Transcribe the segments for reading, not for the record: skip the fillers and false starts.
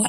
Good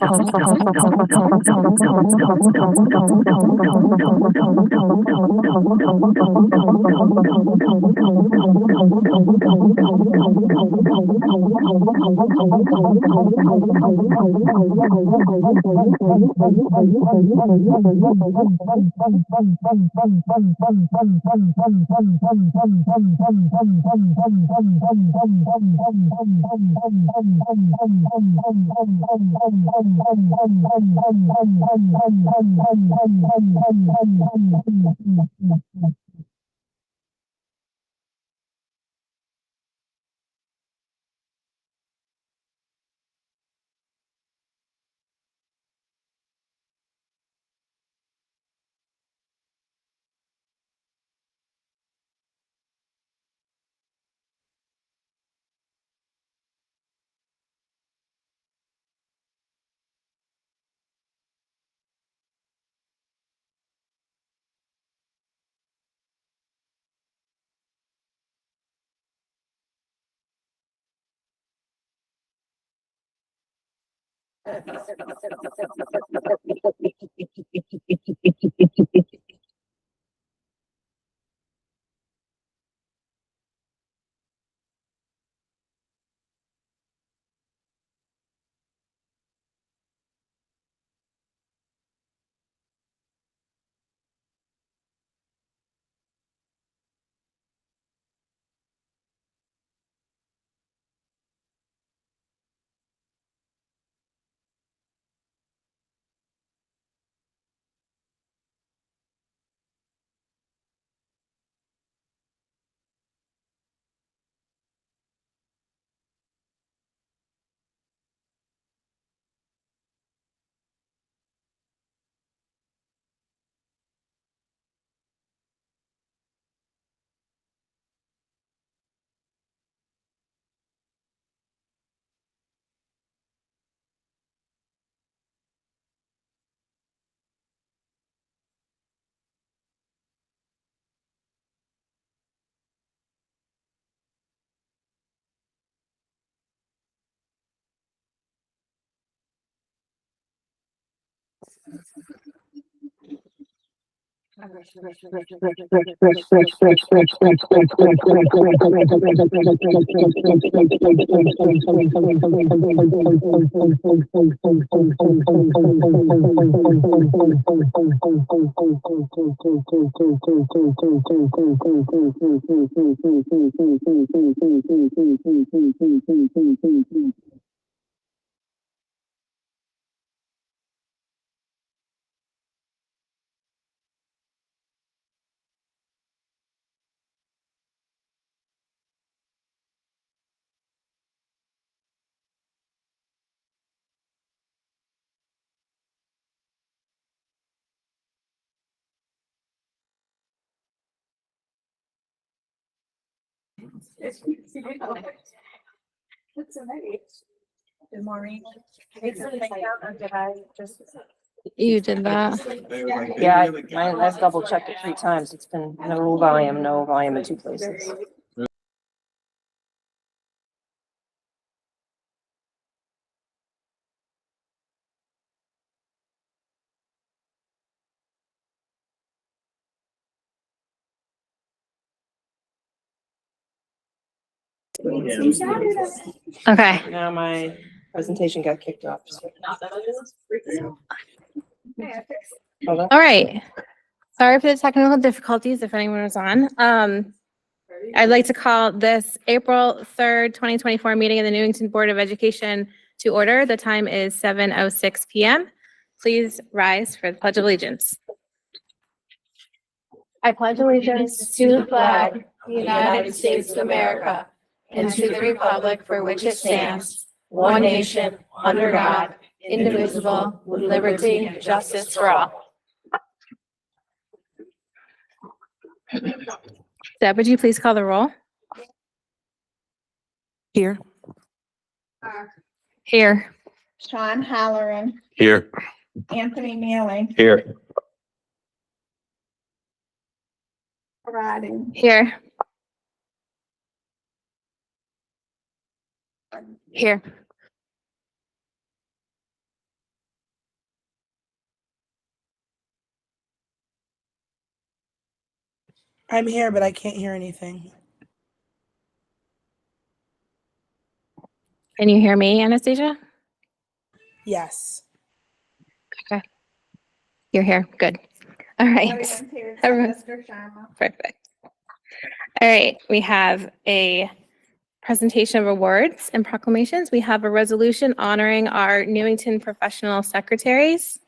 morning. You did that. Yeah, I've double checked it 3 times. It's been no volume in 2 places. Okay. Now my presentation got kicked off. Hold on. All right. Sorry for the technical difficulties if anyone was on. I'd like to call this April 3rd, 2024 meeting of the Newington Board of Education to order. The time is 7:06 p.m. Please rise for the Pledge of Allegiance. I pledge allegiance to the flag of the United States of America and to the republic for which it stands, one nation, under God, indivisible, with liberty and justice for all. Deb, would you please call the roll? Here. Here. Sean Halloran, Here. Anthony Manley, Here. Rodden, Here. Here. I'm here, but I can't hear anything. Can you hear me, Anastasia? Yes. You're here. Good. All right. Everyone's here except Everyone- Mr. Sharma. Perfect. All right. We have a presentation of awards and proclamations. We have a resolution honoring our Newington professional secretaries.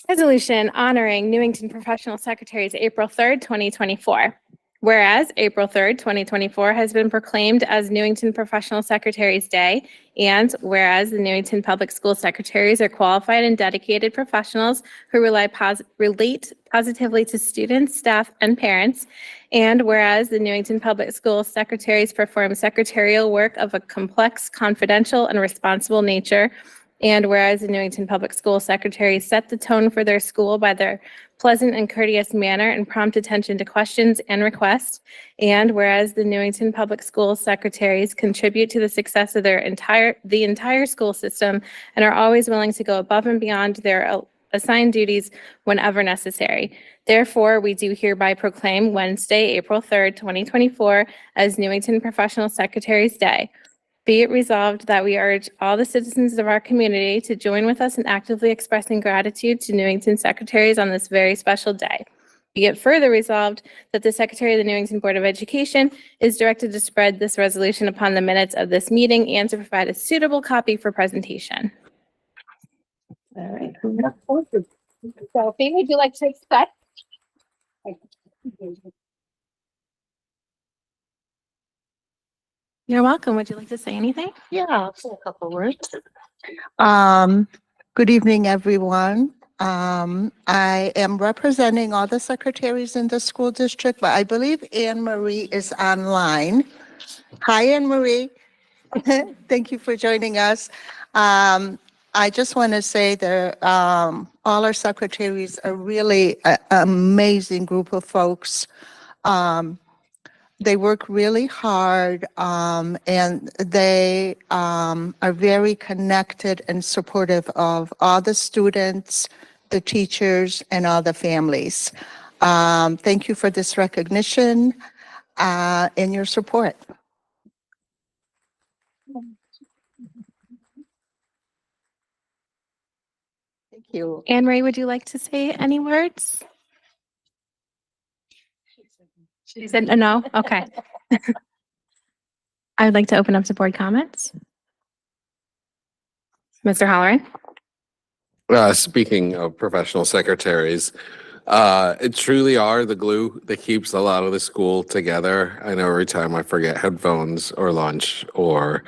Resolution honoring Newington professional secretaries, April 3rd, 2024. Whereas April 3rd, 2024 has been proclaimed as Newington Professional Secretaries Day, and whereas the Newington Public School Secretaries are qualified and dedicated professionals who relate positively to students, staff, and parents, and whereas the Newington Public School Secretaries perform secretarial work of a complex, confidential, and responsible nature, and whereas the Newington Public School Secretaries set the tone for their school by their pleasant and courteous manner and prompt attention to questions and requests, and whereas the Newington Public School Secretaries contribute to the success of the entire school system and are always willing to go above and beyond their assigned duties whenever necessary. Therefore, we do hereby proclaim Wednesday, April 3rd, 2024 as Newington Professional Secretaries Day. Be it resolved that we urge all the citizens of our community to join with us in actively expressing gratitude to Newington secretaries on this very special day. Be it further resolved that the Secretary of the Newington Board of Education is directed to spread this resolution upon the minutes of this meeting and to provide a suitable copy for presentation. All right. Sophie, would you like to accept? You're welcome. Would you like to say anything? Yeah, I'll say a couple words. Good evening, everyone. I am representing all the secretaries in the school district, but I believe Anne Marie is online. Hi, Anne Marie. Thank you for joining us. I just want to say that all our secretaries are really an amazing group of folks. They work really hard, and they are very connected and supportive of all the students, the teachers, and all the families. Thank you for this recognition and your support. Thank you. Anne Marie, would you like to say any words? She said no? Okay. I would like to open up to board comments. Mr. Halloran? Speaking of professional secretaries, it truly are the glue that keeps a lot of the school together. I know every time I forget headphones or lunch or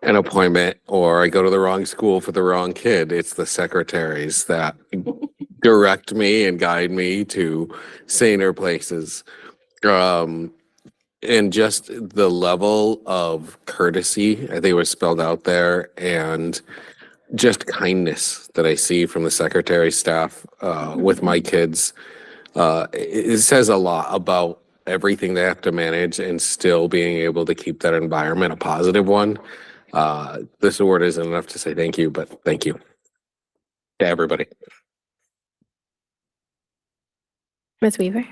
an appointment or I go to the wrong school for the wrong kid, it's the secretaries that direct me and guide me to saner places. And just the level of courtesy, I think was spelled out there, and just kindness that I see from the secretary staff with my kids. It says a lot about everything they have to manage and still being able to keep that environment a positive one. This award isn't enough to say thank you, but thank you to everybody. Ms. Weaver?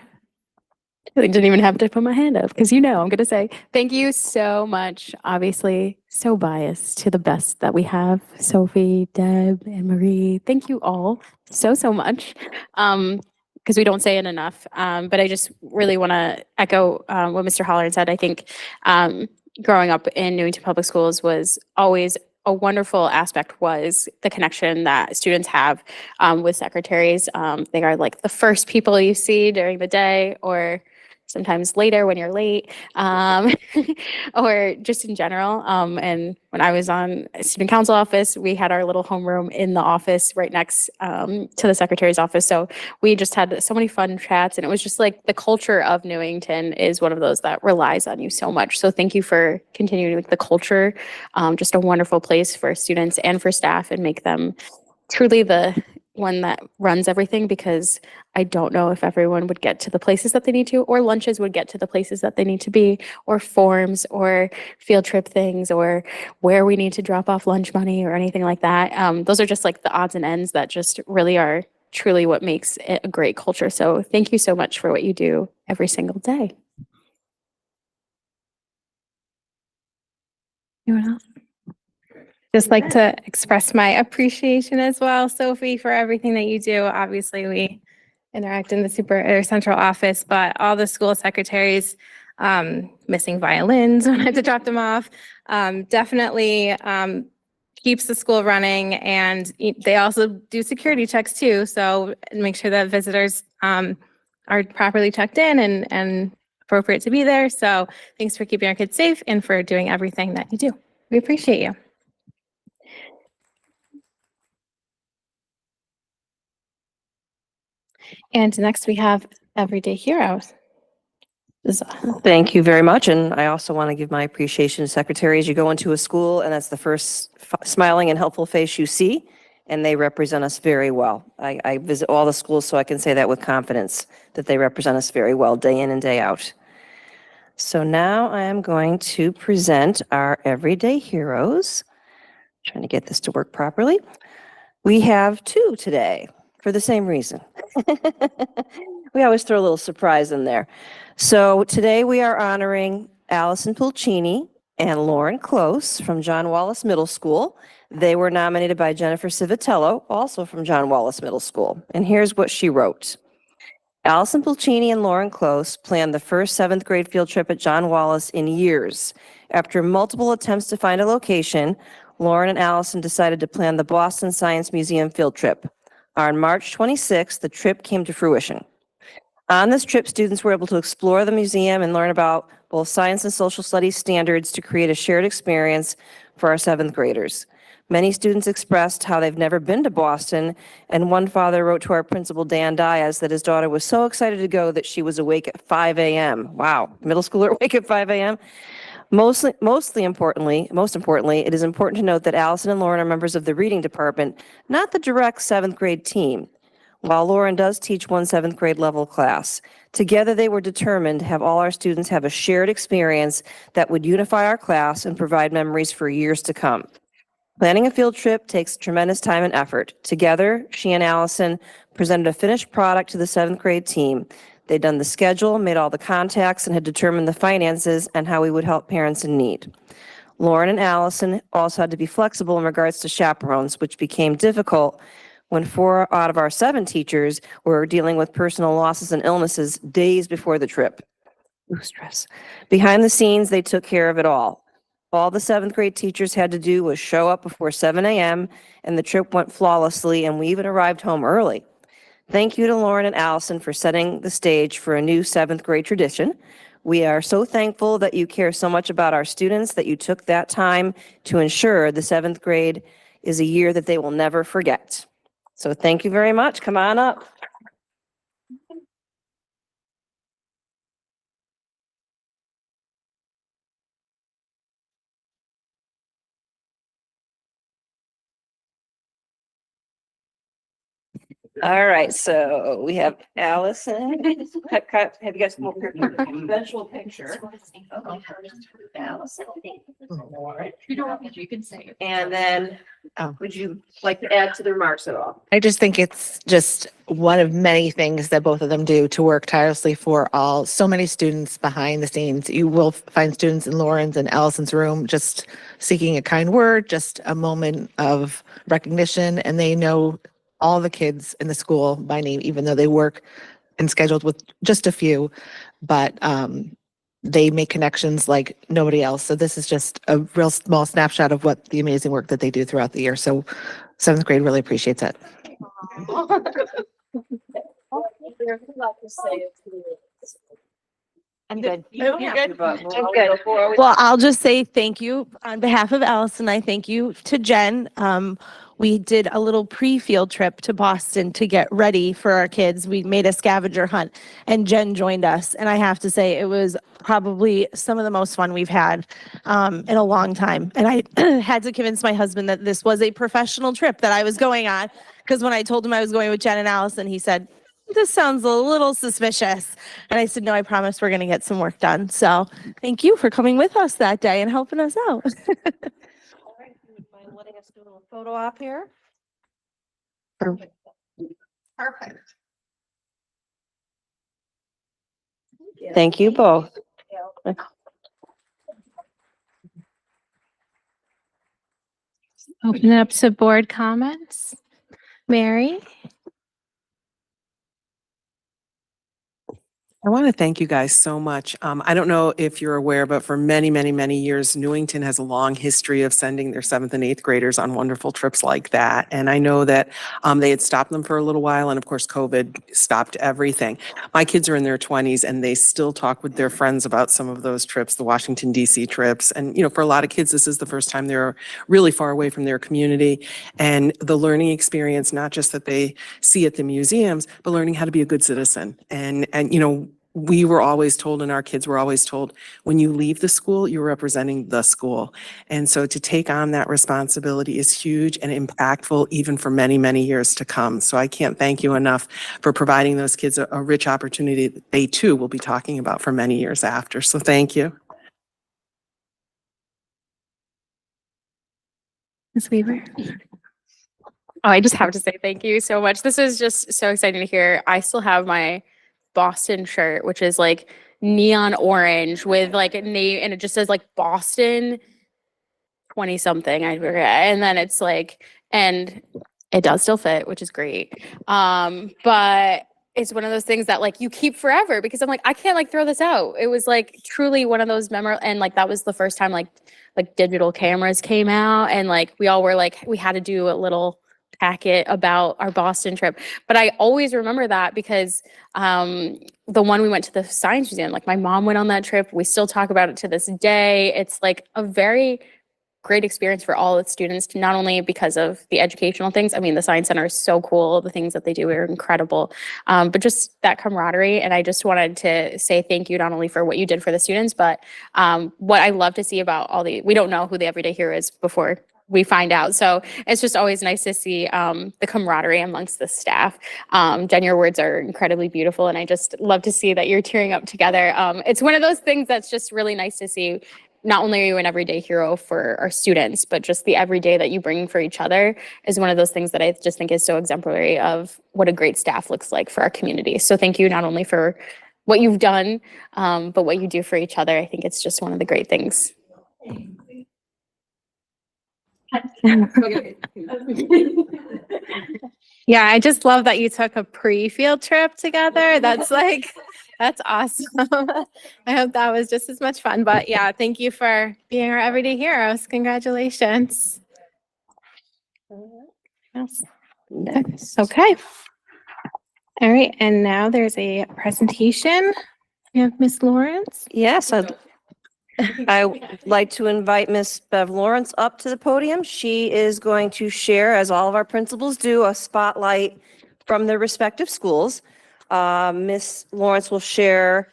I didn't even have to put my hand up because I'm going to say thank you so much. Obviously, so biased to the best that we have. Sophie, Deb, and Marie. Thank you all so much. Because we don't say it enough. But I just really want to echo what Mr. Holleran said. I think growing up in Newington Public Schools was always a wonderful aspect was the connection that students have with secretaries. They are like the first people you see during the day or sometimes later when you're late, or just in general. And when I was on student council office, we had our little homeroom in the office right next to the secretary's office. So we just had so many fun chats, and it was just like the culture of Newington is one of those that relies on you so much. So thank you for continuing with the culture, just a wonderful place for students and for staff, and make them truly the one that runs everything, because I don't know if everyone would get to the places that they need to, or lunches would get to the places that they need to be, or forms or field trip things, or where we need to drop off lunch money or anything like that. Those are just like the odds and ends that just really are truly what makes it a great culture. So thank you so much for what you do every single day. Anyone else? Just like to express my appreciation as well, Sophie, for everything that you do. Obviously, we interact in the central office, but all the school secretaries, missing violins when I have to drop them off, definitely keeps the school running, and they also do security checks too. So make sure that visitors are properly checked in and appropriate to be there. So thanks for keeping our kids safe and for doing everything that you do. We appreciate you. And next we have Everyday Heroes. Thank you very much. And I also want to give my appreciation to secretaries. You go into a school and that's the first smiling and helpful face you see, and they represent us very well. I visit all the schools, so I can say that with confidence, that they represent us very well day in and day out. So now I am going to present our Everyday Heroes. Trying to get this to work properly. We have 2 today for the same reason. We always throw a little surprise in there. So today we are honoring Allison Pulcini and Lauren Close from John Wallace Middle School. They were nominated by Jennifer Civitello, also from John Wallace Middle School. And here's what she wrote. Allison Pulcini and Lauren Close planned the first 7th grade field trip at John Wallace in years. After multiple attempts to find a location, Lauren and Allison decided to plan the Boston Science Museum field trip. On March 26th, the trip came to fruition. On this trip, students were able to explore the museum and learn about both science and social studies standards to create a shared experience for our 7th graders. Many students expressed how they've never been to Boston, and one father wrote to our principal, Dan Diaz, that his daughter was so excited to go that she was awake at 5 a.m. Wow, middle schooler awake at 5 a.m.? Most importantly, it is important to note that Allison and Lauren are members of the reading department, not the direct 7th grade team. While Lauren does teach one 7th grade level class, together they were determined to have all our students have a shared experience that would unify our class and provide memories for years to come. Planning a field trip takes tremendous time and effort. Together, she and Allison presented a finished product to the 7th grade team. They'd done the schedule, made all the contacts, and had determined the finances and how we would help parents in need. Lauren and Allison also had to be flexible in regards to chaperones, which became difficult when 4 out of our 7 teachers were dealing with personal losses and illnesses days before the trip. Ooh, stress. Behind the scenes, they took care of it all. All the 7th grade teachers had to do was show up before 7 a.m., and the trip went flawlessly, and we even arrived home early. Thank you to Lauren and Allison for setting the stage for a new 7th grade tradition. We are so thankful that you care so much about our students, that you took that time to ensure the 7th grade is a year that they will never forget. So thank you very much. Come on up. All right, so we have Allison. Have you guys come over here for an eventual picture? Allison. You can say it. And then, would you like to add to the remarks at all? I just think it's just one of many things that both of them do to work tirelessly for so many students behind the scenes. You will find students in Lauren's and Allison's room just seeking a kind word, just a moment of recognition, and they know all the kids in the school by name, even though they work and scheduled with just a few, but they make connections like nobody else. So this is just a real small snapshot of what the amazing work that they do throughout the year. So 7th grade really appreciates it. I'm good. You're good. I'm good. Well, I'll just say thank you on behalf of Allison. I thank you to Jen. We did a little pre-field trip to Boston to get ready for our kids. We made a scavenger hunt and Jen joined us. And I have to say, it was probably some of the most fun we've had in a long time. And I had to convince my husband that this was a professional trip that I was going on. Because when I told him I was going with Jen and Allison, he said, this sounds a little suspicious. And I said, no, I promise we're going to get some work done. So thank you for coming with us that day and helping us out. All right, if you would mind letting us do a little photo op here. Perfect. Thank you both. Open it up to board comments. Mary? I want to thank you guys so much. I don't know if you're aware, but for many, many, many years, Newington has a long history of sending their 7th and 8th graders on wonderful trips like that. And I know that they had stopped them for a little while, and of course, COVID stopped everything. My kids are in their 20s, and they still talk with their friends about some of those trips, the Washington, D.C. trips. And, you know, for a lot of kids, this is the first time they're really far away from their community. And the learning experience, not just that they see at the museums, but learning how to be a good citizen. And you know, we were always told, and our kids were always told, when you leave the school, you're representing the school. And so to take on that responsibility is huge and impactful even for many, many years to come. So I can't thank you enough for providing those kids a rich opportunity that they too will be talking about for many years after. So thank you. Ms. Weaver? Oh, I just have to say thank you so much. This is just so exciting to hear. I still have my Boston shirt, which is like neon orange with like a name, and it just says like Boston 20 something. I forget. And then it's like, and it does still fit, which is great. But it's one of those things that like you keep forever because I'm like, I can't like throw this out. It was like truly one of those memorable, and like that was the first time like digital cameras came out, and like we all were like, we had to do a little packet about our Boston trip. But I always remember that because the one we went to the Science Museum, like my mom went on that trip. We still talk about it to this day. It's like a very great experience for all the students, not only because of the educational things. I mean, the Science Center is so cool. The things that they do are incredible, but just that camaraderie. And I just wanted to say thank you, not only for what you did for the students, but what I love to see about we don't know who the everyday hero is before we find out. So it's just always nice to see the camaraderie amongst the staff. Jen, your words are incredibly beautiful, and I just love to see that you're tearing up together. It's one of those things that's just really nice to see. Not only are you an everyday hero for our students, but just the everyday that you bring for each other is one of those things that I just think is so exemplary of what a great staff looks like for our community. So thank you not only for what you've done, but what you do for each other. I think it's just one of the great things. Yeah, I just love that you took a pre-field trip together. That's like, that's awesome. I hope that was just as much fun. But yeah, thank you for being our everyday heroes. Congratulations. Yes. Okay. All right, and now there's a presentation. We have Miss Lawrence. Yes, I would like to invite Miss Bev Lawrence up to the podium. She is going to share, as all of our principals do, a spotlight from their respective schools. Miss Lawrence will share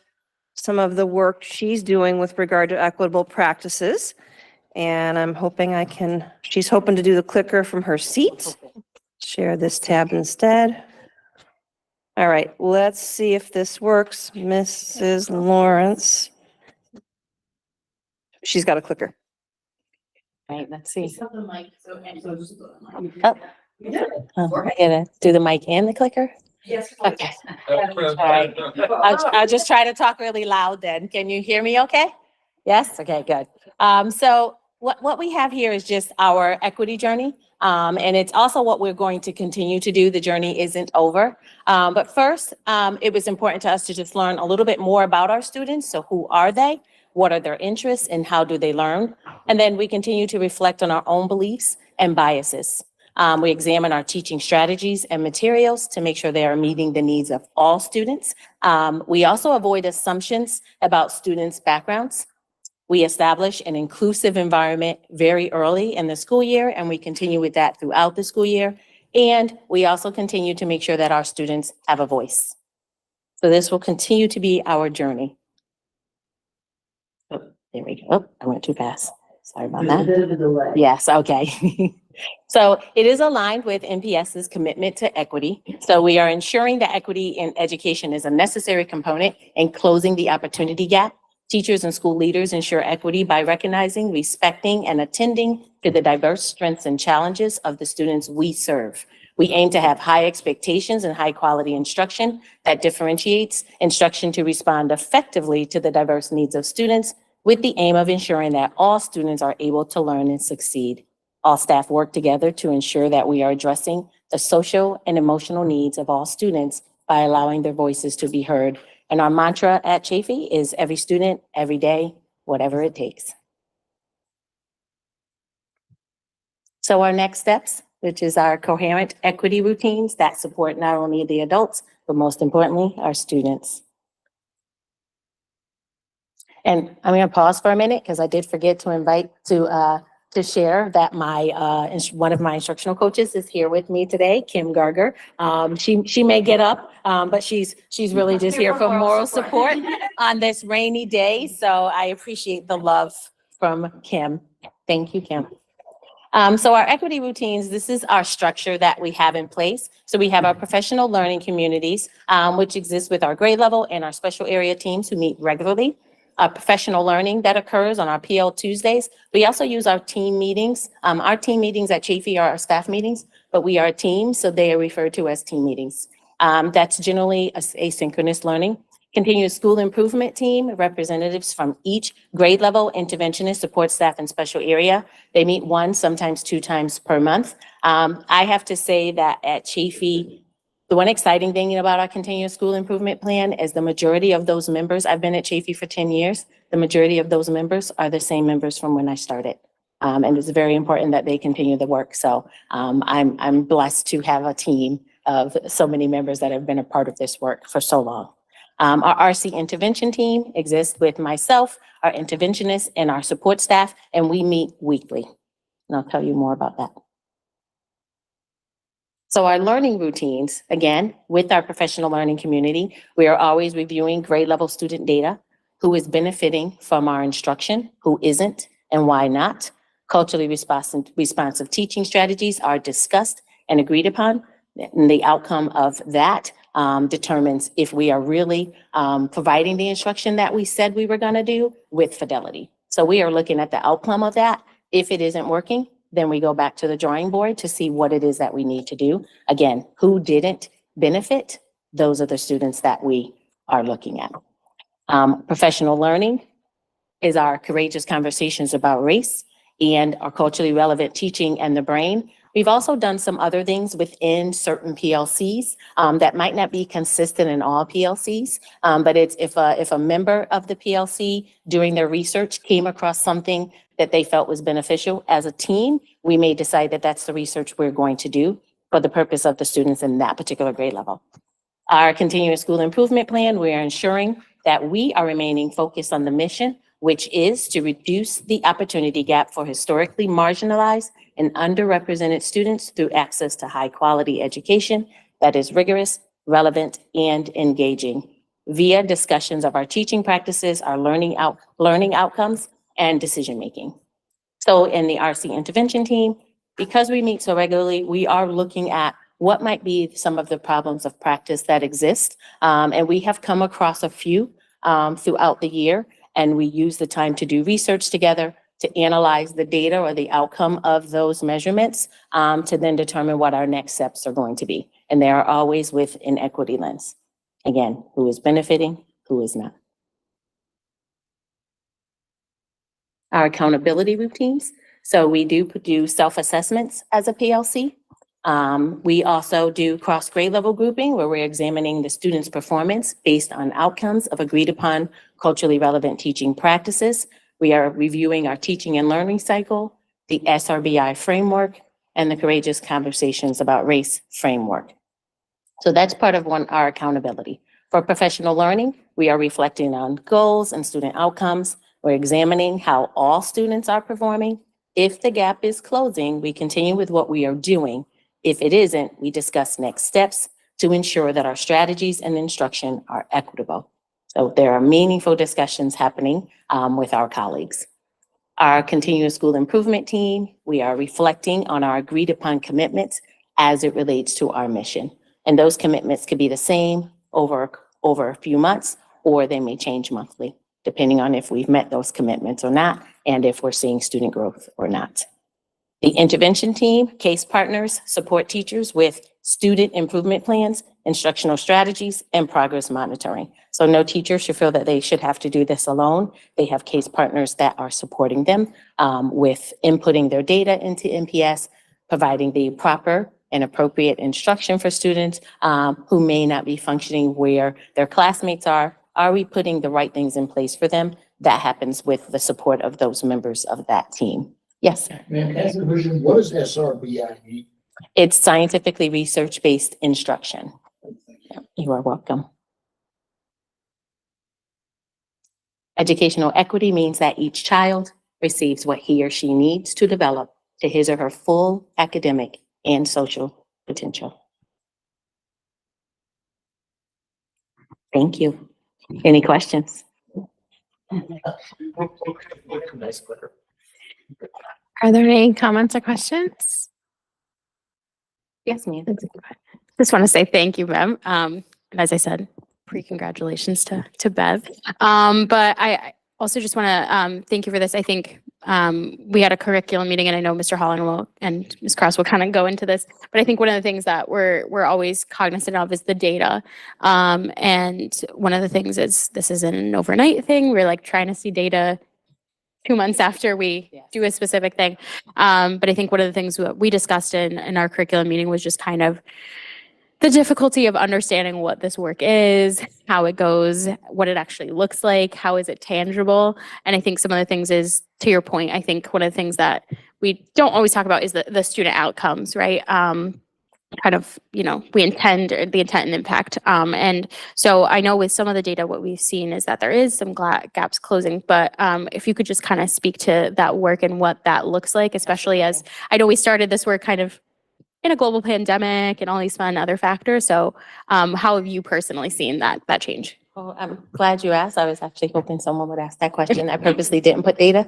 some of the work she's doing with regard to equitable practices. And I'm hoping she's hoping to do the clicker from her seat. Share this tab instead. All right, let's see if this works. Mrs. Lawrence. She's got a clicker. Right, let's see. Oh, I gotta do the mic and the clicker? Yes. Okay. All right. I'll just try to talk really loud then. Can you hear me okay? Yes? Okay, good. So what we have here is just our equity journey. And it's also what we're going to continue to do. The journey isn't over. But first, it was important to us to just learn a little bit more about our students. So who are they? What are their interests and how do they learn? And then we continue to reflect on our own beliefs and biases. We examine our teaching strategies and materials to make sure they are meeting the needs of all students. We also avoid assumptions about students' backgrounds. We establish an inclusive environment very early in the school year, and we continue with that throughout the school year. And we also continue to make sure that our students have a voice. So this will continue to be our journey. Oh, there we go. Oh, I went too fast. Sorry about that. Yes, okay. So it is aligned with NPS's commitment to equity. So we are ensuring that equity in education is a necessary component in closing the opportunity gap. Teachers and school leaders ensure equity by recognizing, respecting, and attending to the diverse strengths and challenges of the students we serve. We aim to have high expectations and high quality instruction that differentiates instruction to respond effectively to the diverse needs of students with the aim of ensuring that all students are able to learn and succeed. All staff work together to ensure that we are addressing the social and emotional needs of all students by allowing their voices to be heard. And our mantra at Chafee is every student, every day, whatever it takes. So our next steps, which is our coherent equity routines that support not only the adults, but most importantly, our students. And I'm going to pause for a minute because I did forget to invite to share that one of my instructional coaches is here with me today, Kim Garger. She may get up, but she's really just here for moral support on this rainy day. So I appreciate the love from Kim. Thank you, Kim. So our equity routines, this is our structure that we have in place. So we have our professional learning communities, which exists with our grade level and our special area teams who meet regularly. Our professional learning that occurs on our PL Tuesdays. We also use our team meetings. Our team meetings at Chafee are our staff meetings, but we are a team, so they are referred to as team meetings. That's generally asynchronous learning. Continuous school improvement team, representatives from each grade level, interventionist, support staff, and special area. They meet 1, sometimes 2 times per month. I have to say that at Chafee, the one exciting thing about our continuous school improvement plan is the majority of those members, I've been at Chafee for 10 years, the majority of those members are the same members from when I started. And it's very important that they continue the work. So I'm blessed to have a team of so many members that have been a part of this work for so long. Our RC intervention team exists with myself, our interventionists, and our support staff, and we meet weekly. And I'll tell you more about that. So our learning routines, again, with our professional learning community, we are always reviewing grade level student data, who is benefiting from our instruction, who isn't, and why not. Culturally responsive teaching strategies are discussed and agreed upon. And the outcome of that determines if we are really providing the instruction that we said we were going to do with fidelity. So we are looking at the outcome of that. If it isn't working, then we go back to the drawing board to see what it is that we need to do. Again, who didn't benefit? Those are the students that we are looking at. Professional learning is our courageous conversations about race and our culturally relevant teaching and the brain. We've also done some other things within certain PLCs that might not be consistent in all PLCs, but it's if a member of the PLC during their research came across something that they felt was beneficial as a team, we may decide that that's the research we're going to do for the purpose of the students in that particular grade level. Our continuous school improvement plan, we are ensuring that we are remaining focused on the mission, which is to reduce the opportunity gap for historically marginalized and underrepresented students through access to high quality education that is rigorous, relevant, and engaging via discussions of our teaching practices, our learning outcomes, and decision-making. So in the RC intervention team, because we meet so regularly, we are looking at what might be some of the problems of practice that exist. And we have come across a few throughout the year, and we use the time to do research together to analyze the data or the outcome of those measurements to then determine what our next steps are going to be. And they are always with an equity lens. Again, who is benefiting, who is not. Our accountability routines. So we do self-assessments as a PLC. We also do cross-grade level grouping where we're examining the student's performance based on outcomes of agreed upon culturally relevant teaching practices. We are reviewing our teaching and learning cycle, the SRBI framework, and the courageous conversations about race framework. So that's part of our accountability. For professional learning, we are reflecting on goals and student outcomes. We're examining how all students are performing. If the gap is closing, we continue with what we are doing. If it isn't, we discuss next steps to ensure that our strategies and instruction are equitable. So there are meaningful discussions happening with our colleagues. Our continuous school improvement team, we are reflecting on our agreed upon commitments as it relates to our mission. And those commitments could be the same over a few months, or they may change monthly, depending on if we've met those commitments or not, and if we're seeing student growth or not. The intervention team, case partners, support teachers with student improvement plans, instructional strategies, and progress monitoring. So no teacher should feel that they should have to do this alone. They have case partners that are supporting them with inputting their data into NPS, providing the proper and appropriate instruction for students who may not be functioning where their classmates are. Are we putting the right things in place for them? That happens with the support of those members of that team. Yes, sir. Ma'am, as a vision, what is SRBI? It's scientifically research-based instruction. You are welcome. Educational equity means that each child receives what he or she needs to develop to his or her full academic and social potential. Thank you. Any questions? Are there any comments or questions? Yes, ma'am. Just want to say thank you, Bev. And as I said, pre-congratulations to Bev. But I also just want to thank you for this. I think we had a curriculum meeting, and I know Mr. Holland will and Ms. Cross will kind of go into this. But I think one of the things that we're always cognizant of is the data. And one of the things is this isn't an overnight thing. We're like trying to see data 2 months after we do a specific thing. But I think one of the things that we discussed in our curriculum meeting was just kind of the difficulty of understanding what this work is, how it goes, what it actually looks like, how is it tangible. And I think some of the things is, to your point, I think one of the things that we don't always talk about is the student outcomes, right? Kind of, we intend, or the intent and impact. And so I know with some of the data, what we've seen is that there is some gaps closing, but if you could just kind of speak to that work and what that looks like, especially as I know we started this work kind of in a global pandemic and all these fun other factors. So how have you personally seen that change? Well, I'm glad you asked. I was actually hoping someone would ask that question. I purposely didn't put data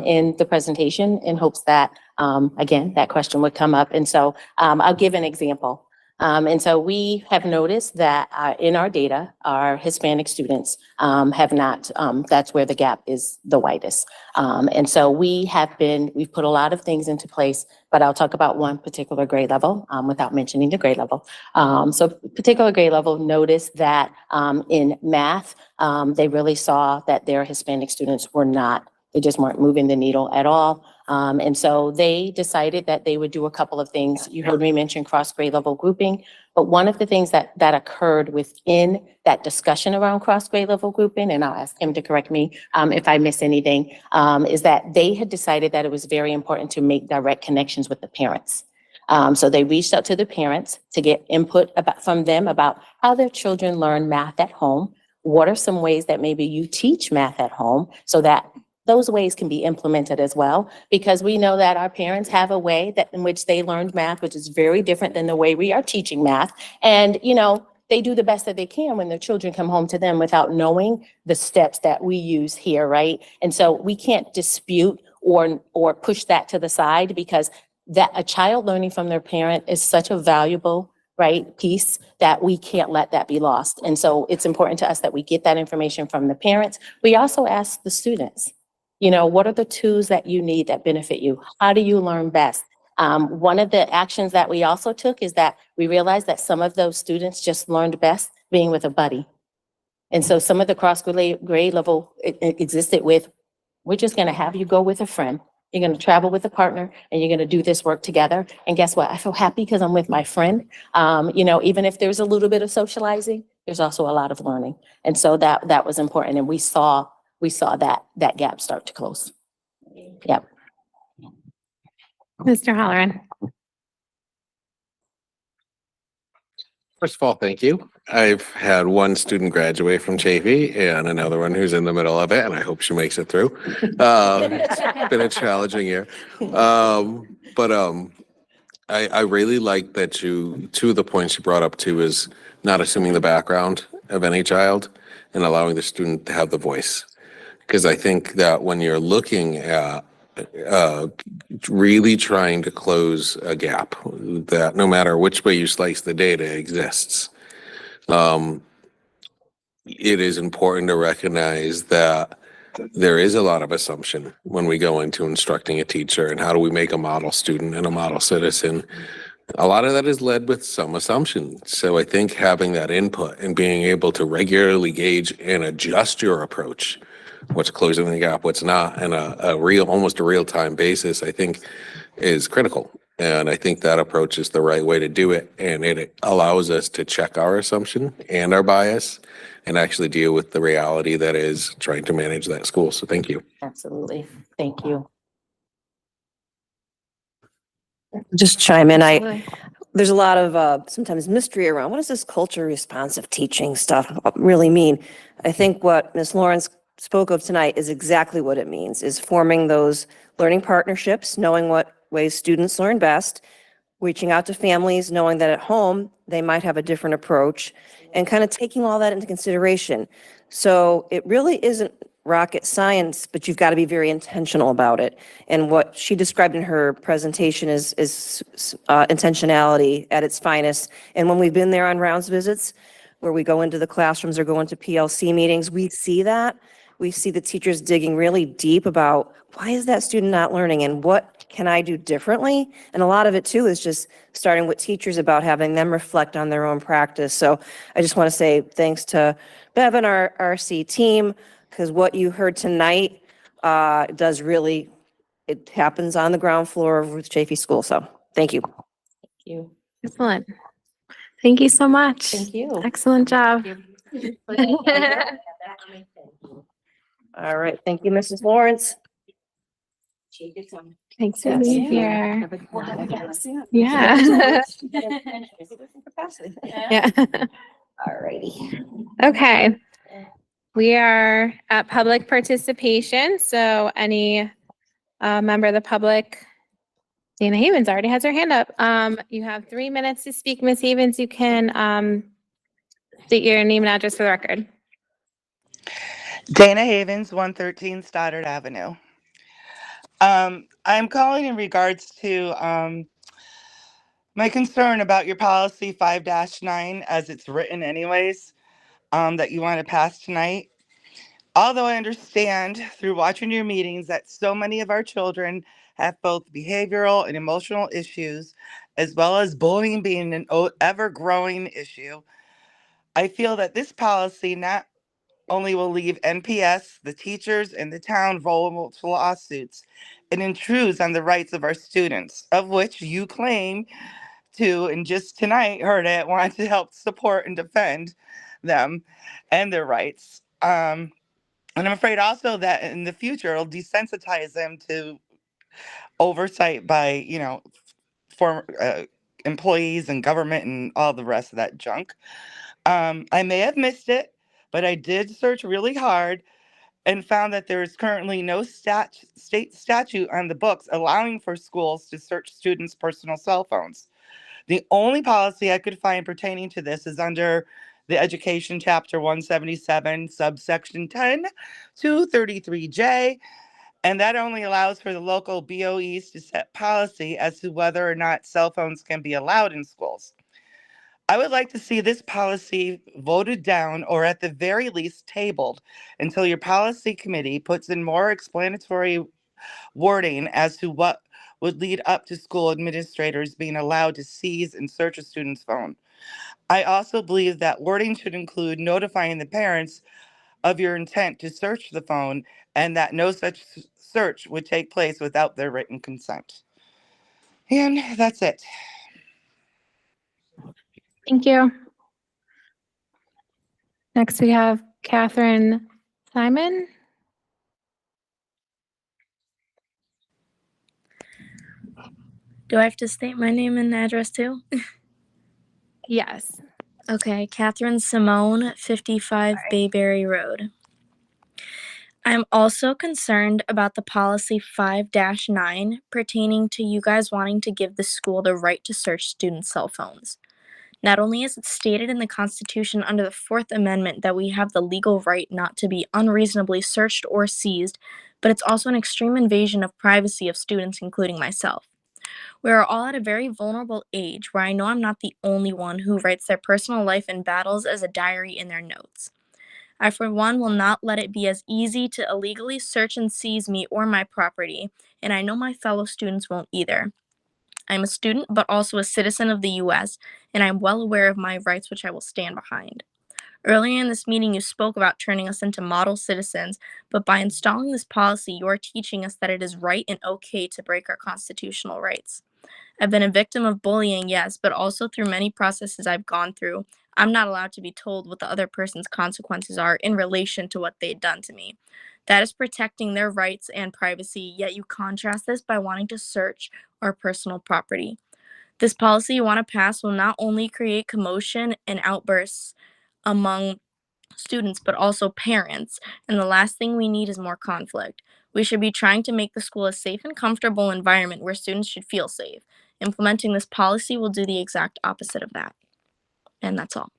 in the presentation in hopes that, again, that question would come up. And so I'll give an example. And so we have noticed that in our data, our Hispanic students have not, that's where the gap is the widest. And so we've put a lot of things into place, but I'll talk about one particular grade level without mentioning the grade level. So particular grade level noticed that in math, they really saw that their Hispanic students they just weren't moving the needle at all. And so they decided that they would do a couple of things. You heard me mention cross grade level grouping, but one of the things that occurred within that discussion around cross grade level grouping, and I'll ask him to correct me if I miss anything, is that they had decided that it was very important to make direct connections with the parents. So they reached out to the parents to get input from them about how their children learn math at home. What are some ways that maybe you teach math at home so that those ways can be implemented as well, because we know that our parents have a way in which they learned math, which is very different than the way we are teaching math. And, they do the best that they can when their children come home to them without knowing the steps that we use here, right? And so we can't dispute or push that to the side, because that a child learning from their parent is such a valuable piece that we can't let that be lost. And so it's important to us that we get that information from the parents. We also ask the students, what are the tools that you need that benefit you? How do you learn best? One of the actions that we also took is that we realized that some of those students just learned best being with a buddy. And so some of the cross grade level it existed with, we're just going to have you go with a friend. You're going to travel with a partner and you're going to do this work together. And guess what? I feel happy because I'm with my friend. Even if there's a little bit of socializing, there's also a lot of learning. And so that was important. And we saw that gap start to close. Yep. Mr. Halloran. First of all, thank you. I've had one student graduate from Chafee and another one who's in the middle of it, and I hope she makes it through. It's been a challenging year. But I really like that two of the points you brought up too is not assuming the background of any child and allowing the student to have the voice. Because I think that when you're looking at really trying to close a gap that no matter which way you slice the data exists, it is important to recognize that there is a lot of assumption when we go into instructing a teacher and how do we make a model student and a model citizen. A lot of that is led with some assumption. So I think having that input and being able to regularly gauge and adjust your approach, what's closing the gap, what's not, and almost a real-time basis, I think is critical. And I think that approach is the right way to do it. And it allows us to check our assumption and our bias and actually deal with the reality that is trying to manage that school. So thank you. Absolutely. Thank you. Just chime in. Absolutely. There's a lot of sometimes mystery around what does this culture responsive teaching stuff really mean? I think what Ms. Lawrence spoke of tonight is exactly what it means, is forming those learning partnerships, knowing what ways students learn best, reaching out to families, knowing that at home they might have a different approach, and kind of taking all that into consideration. So it really isn't rocket science, but you've got to be very intentional about it. And what she described in her presentation is intentionality at its finest. And when we've been there on rounds visits, where we go into the classrooms or go into PLC meetings, we see that. We see the teachers digging really deep about why is that student not learning and what can I do differently? And a lot of it too is just starting with teachers about having them reflect on their own practice. So I just want to say thanks to Bev and our RC team, because what you heard tonight does really, it happens on the ground floor of Ruth Chafee School. So thank you. Thank you. Excellent. Thank you so much. Thank you. Excellent job. All right. Thank you, Mrs. Lawrence. Thanks for being here. Yeah. Yeah. All righty. Okay. We are at public participation. So any member of the public, Dana Havens already has her hand up. You have 3 minutes to speak, Ms. Havens. You can state your name and address for the record. Dana Havens, 113 Stoddard Avenue. I'm calling in regards to my concern about your policy 5-9 as it's written anyways, that you want to pass tonight. Although I understand through watching your meetings that so many of our children have both behavioral and emotional issues, as well as bullying being an ever-growing issue, I feel that this policy not only will leave NPS, the teachers, and the town vulnerable to lawsuits and intrudes on the rights of our students, of which you claim to, and just tonight heard it, want to help support and defend them and their rights. And I'm afraid also that in the future, it'll desensitize them to oversight by, former employees and government and all the rest of that junk. I may have missed it, but I did search really hard and found that there is currently no state statute on the books allowing for schools to search students' personal cell phones. The only policy I could find pertaining to this is under the Education Chapter 177, subsection 10 to 33J, and that only allows for the local BOEs to set policy as to whether or not cell phones can be allowed in schools. I would like to see this policy voted down or at the very least tabled until your policy committee puts in more explanatory wording as to what would lead up to school administrators being allowed to seize and search a student's phone. I also believe that wording should include notifying the parents of your intent to search the phone and that no such search would take place without their written consent. And that's it. Thank you. Next, we have Catherine Simon. Do I have to state my name and address too? Yes. Okay, Catherine Simone, 55 Bayberry Road. I'm also concerned about the policy 5-9 pertaining to you guys wanting to give the school the right to search students' cell phones. Not only is it stated in the Constitution under the Fourth Amendment that we have the legal right not to be unreasonably searched or seized, but it's also an extreme invasion of privacy of students, including myself. We are all at a very vulnerable age where I know I'm not the only one who writes their personal life and battles as a diary in their notes. I, for one, will not let it be as easy to illegally search and seize me or my property, and I know my fellow students won't either. I'm a student, but also a citizen of the U.S., and I'm well aware of my rights, which I will stand behind. Earlier in this meeting, you spoke about turning us into model citizens, but by installing this policy, you are teaching us that it is right and okay to break our constitutional rights. I've been a victim of bullying, yes, but also through many processes I've gone through, I'm not allowed to be told what the other person's consequences are in relation to what they'd done to me. That is protecting their rights and privacy, yet you contrast this by wanting to search our personal property. This policy you want to pass will not only create commotion and outbursts among students, but also parents. And the last thing we need is more conflict. We should be trying to make the school a safe and comfortable environment where students should feel safe. Implementing this policy will do the exact opposite of that. And that's all.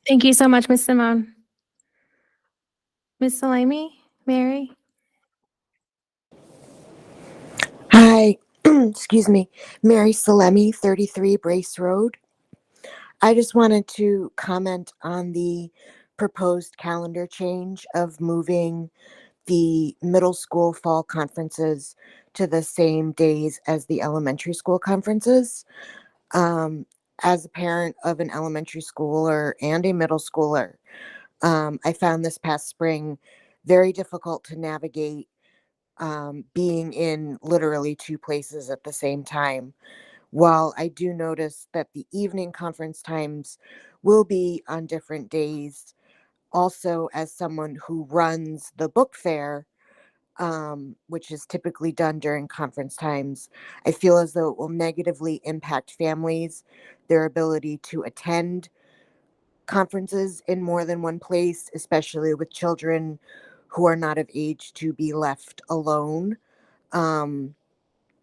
Thank you so much, Ms. Simone. Ms. Salami, Mary? Hi, excuse me, Mary Salemi, 33 Brace Road. I just wanted to comment on the proposed calendar change of moving the middle school fall conferences to the same days as the elementary school conferences. As a parent of an elementary schooler and a middle schooler, I found this past spring very difficult to navigate, being in literally two places at the same time. While I do notice that the evening conference times will be on different days, also as someone who runs the book fair, which is typically done during conference times, I feel as though it will negatively impact families, their ability to attend conferences in more than one place, especially with children who are not of age to be left alone.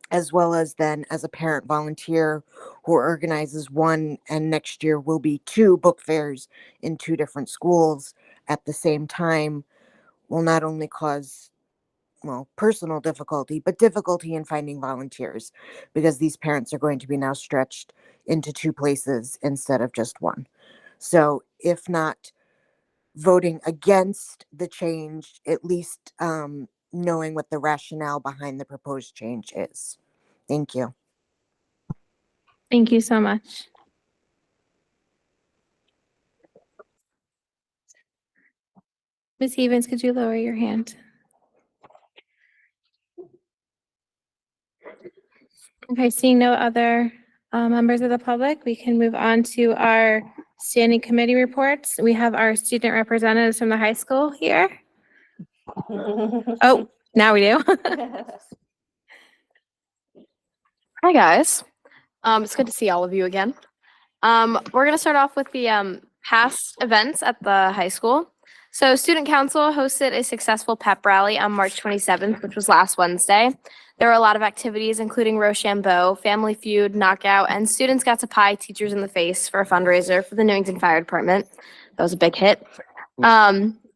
As well as then as a parent volunteer who organizes one, and next year will be two book fairs in two different schools at the same time, will not only cause, well, personal difficulty, but difficulty in finding volunteers, because these parents are going to be now stretched into two places instead of just one. So if not voting against the change, at least knowing what the rationale behind the proposed change is. Thank you. Thank you so much. Ms. Evans, could you lower your hand? Okay, seeing no other members of the public, we can move on to our standing committee reports. We have our student representatives from the high school here. Oh, now we do. Hi, guys. It's good to see all of you again. We're going to start off with the past events at the high school. So Student Council hosted a successful pep rally on March 27th, which was last Wednesday. There were a lot of activities, including Rochambeau, Family Feud, Knockout, and students got to pie teachers in the face for a fundraiser for the Newington Fire Department. That was a big hit.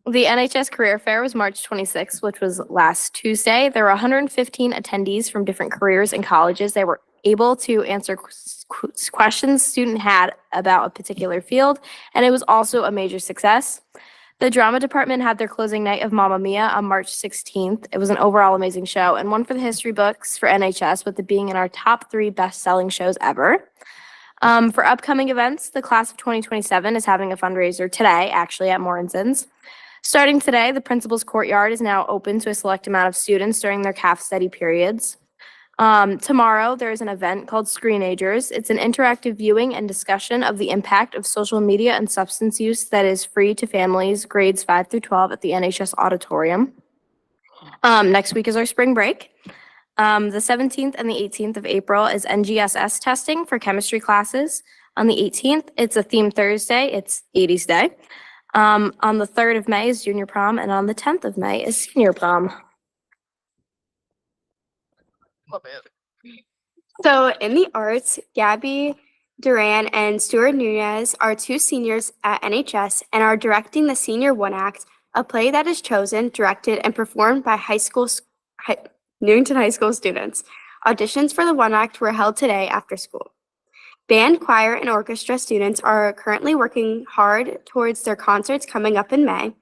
The NHS Career Fair was March 26th, which was last Tuesday. There were 115 attendees from different careers and colleges. They were able to answer questions student had about a particular field, and it was also a major success. The drama department had their closing night of Mamma Mia on March 16th. It was an overall amazing show and one for the history books for NHS, with it being in our top 3 best-selling shows ever. For upcoming events, the class of 2027 is having a fundraiser today, actually, at Morrison's. Starting today, the principal's courtyard is now open to a select amount of students during their CAF study periods. Tomorrow, there is an event called Screenagers. It's an interactive viewing and discussion of the impact of social media and substance use that is free to families grades 5 through 12 at the NHS Auditorium. Next week is our spring break. The 17th and the 18th of April is NGSS testing for chemistry classes. On the 18th, it's a theme Thursday. It's 80s Day. On the 3rd of May is junior prom, and on the 10th of May is senior prom. So in the arts, Gabby Duran and Stuart Nunez are 2 seniors at NHS and are directing the Senior One Act, a play that is chosen, directed, and performed by Newington High School students. Auditions for the One Act were held today after school. Band, choir, and orchestra students are currently working hard towards their concerts coming up in May.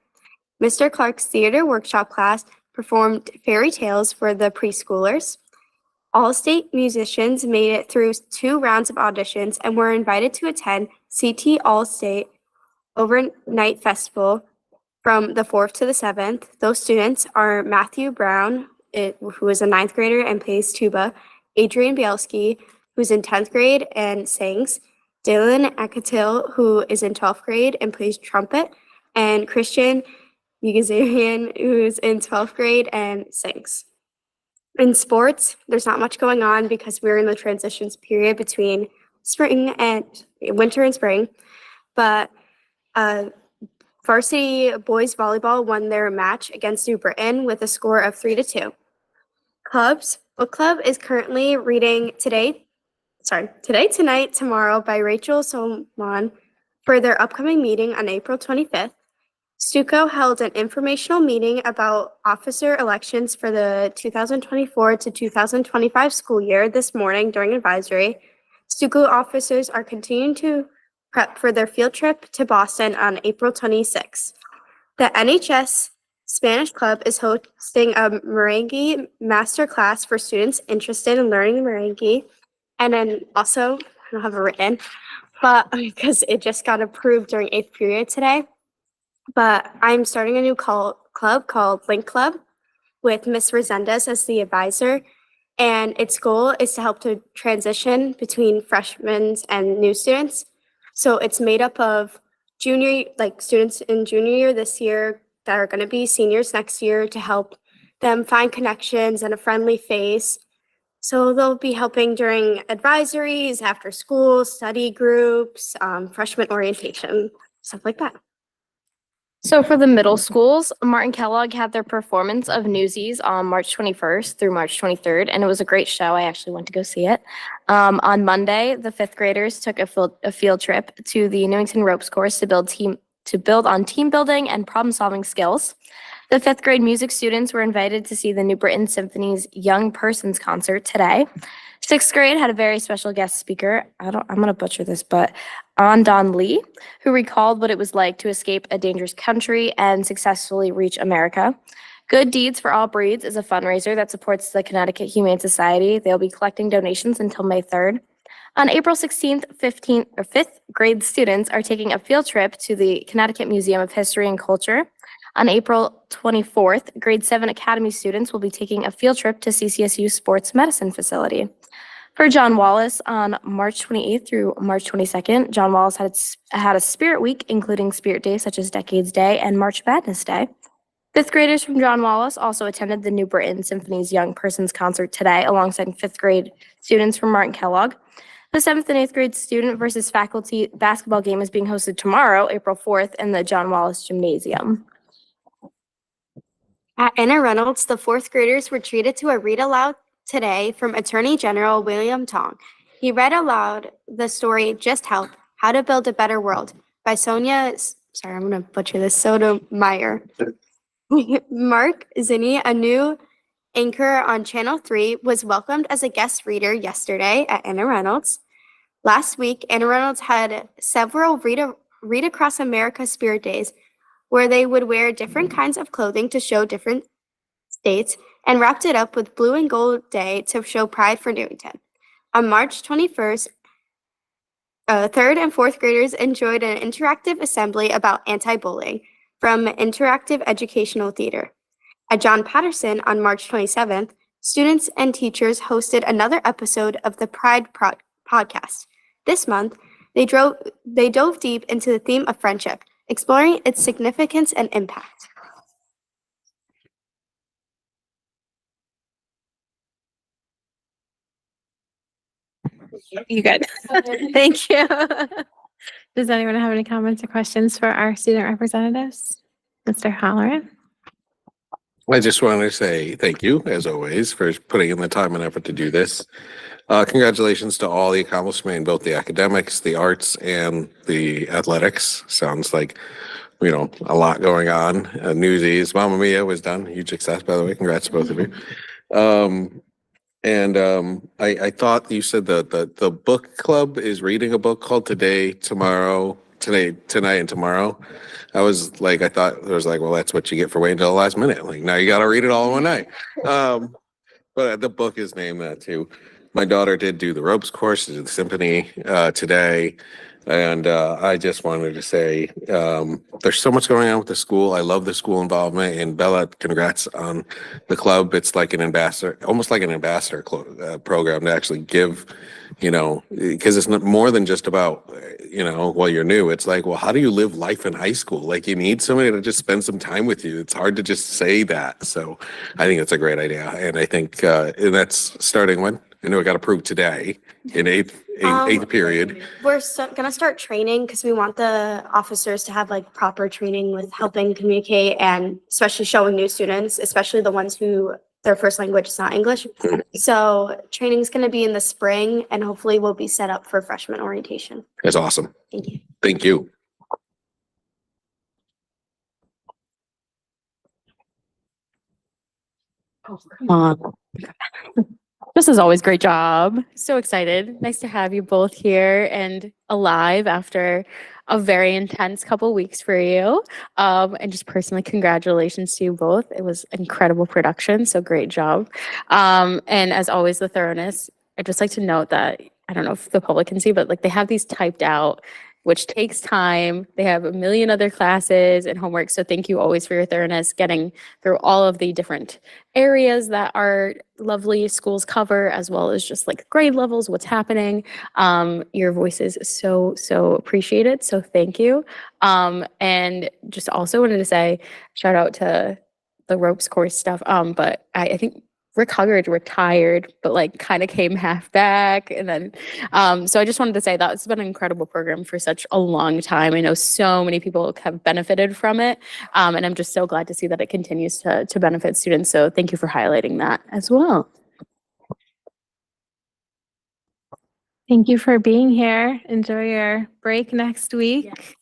Mr. Clark's theater workshop class performed fairy tales for the preschoolers. All-state musicians made it through 2 rounds of auditions and were invited to attend CT All-State Overnight Festival from the 4th to the 7th. Those students are Matthew Brown, who is a 9th grader and plays tuba, Adrian Bielski, who's in 10th grade and sings, Dylan Akatil, who is in 12th grade and plays trumpet, and Christian Yugazarian, who's in 12th grade and sings. In sports, there's not much going on because we're in the transitions period between spring and winter and spring, but varsity boys volleyball won their match against New Britain with a score of 3-2. Book club is currently reading Today, Tonight, Tomorrow by Rachel Solomon for their upcoming meeting on April 25th. Stuco held an informational meeting about officer elections for the 2024 to 2025 school year this morning during advisory. Stuco officers are continuing to prep for their field trip to Boston on April 26th. The NHS Spanish Club is hosting a merengue masterclass for students interested in learning merengue. And then also, I don't have it written, but because it just got approved during 8th period today, but I'm starting a new club called Link Club with Miss Resendez as the advisor. And its goal is to help to transition between freshmen and new students. So it's made up of students in junior year this year that are going to be seniors next year to help them find connections and a friendly face. So they'll be helping during advisories, after school, study groups, freshman orientation, stuff like that. So for the middle schools, Martin Kellogg had their performance of Newsies on March 21st through March 23rd, and it was a great show. I actually went to go see it. On Monday, the 5th graders took a field trip to the Newington ropes course to build on team building and problem-solving skills. The 5th grade music students were invited to see the New Britain Symphony's Young Persons concert today. 6th grade had a very special guest speaker. I'm going to butcher this, but Don Lee, who recalled what it was like to escape a dangerous country and successfully reach America. Good Deeds for All Breeds is a fundraiser that supports the Connecticut Humane Society. They'll be collecting donations until May 3rd. On April 16th, 5th grade students are taking a field trip to the Connecticut Museum of History and Culture. On April 24th, grade 7 Academy students will be taking a field trip to CCSU Sports Medicine Facility. For John Wallace, on March 28th through March 22nd, John Wallace had a Spirit Week, including Spirit Days such as Decades Day and March Madness Day. 5th graders from John Wallace also attended the New Britain Symphony's Young Persons concert today, alongside 5th grade students from Martin Kellogg. The 7th and 8th grade student versus faculty basketball game is being hosted tomorrow, April 4th, in the John Wallace Gymnasium. At Anna Reynolds, the 4th graders were treated to a read aloud today from Attorney General William Tong. He read aloud the story Just Help, How to Build a Better World by Sotomayor. Mark Zinni, a new anchor on Channel 3, was welcomed as a guest reader yesterday at Anna Reynolds. Last week, Anna Reynolds had several Read Across America Spirit Days, where they would wear different kinds of clothing to show different states, and wrapped it up with Blue and Gold Day to show pride for Newington. On March 21st, 3rd and 4th graders enjoyed an interactive assembly about anti-bullying from Interactive Educational Theater. At John Patterson on March 27th, students and teachers hosted another episode of the Pride podcast. This month, they dove deep into the theme of friendship, exploring its significance and impact. You good? Thank you. Does anyone have any comments or questions for our student representatives? Mr. Halloran? I just wanted to say thank you, as always, for putting in the time and effort to do this. Congratulations to all the accomplishment in both the academics, the arts, and the athletics. Sounds like, a lot going on. Newsies, Mamma Mia was done. Huge success, by the way. Congrats to both of you. And I thought you said the book club is reading a book called Tonight and Tomorrow. I thought it was like, well, that's what you get for waiting until the last minute. Like now you got to read it all in one night. But the book is named that too. My daughter did do the ropes course, did the symphony today. And I just wanted to say there's so much going on with the school. I love the school involvement. And Bella, congrats on the club. It's like an ambassador, almost like an ambassador program to actually give, because it's not more than just about, while you're new. It's like, well, how do you live life in high school? Like you need somebody to just spend some time with you. It's hard to just say that. So I think it's a great idea. And I think and that's starting when? I know it got approved today in eighth period. We're gonna start training because we want the officers to have like proper training with helping communicate and especially showing new students, especially the ones who their first language is not English. So training is gonna be in the spring and hopefully we'll be set up for freshman orientation. That's awesome. Thank you. Thank you. Come on. This is always great job. So excited. Nice to have you both here and alive after a very intense couple weeks for you. And just personally, congratulations to you both. It was incredible production. So great job. And as always, the thoroughness. I'd just like to note that, I don't know if the public can see, but like they have these typed out, which takes time. They have a million other classes and homework. So thank you always for your thoroughness, getting through all of the different areas that our lovely schools cover, as well as just like grade levels, what's happening. Your voice is so appreciated. So thank you. And just also wanted to say, shout out to the ropes course stuff. But I think Rick Huggard retired, but like kind of came half back. And then, so I just wanted to say that's been an incredible program for such a long time. I know so many people have benefited from it. And I'm just so glad to see that it continues to benefit students. So thank you for highlighting that as well. Thank you for being here. Enjoy your break next week.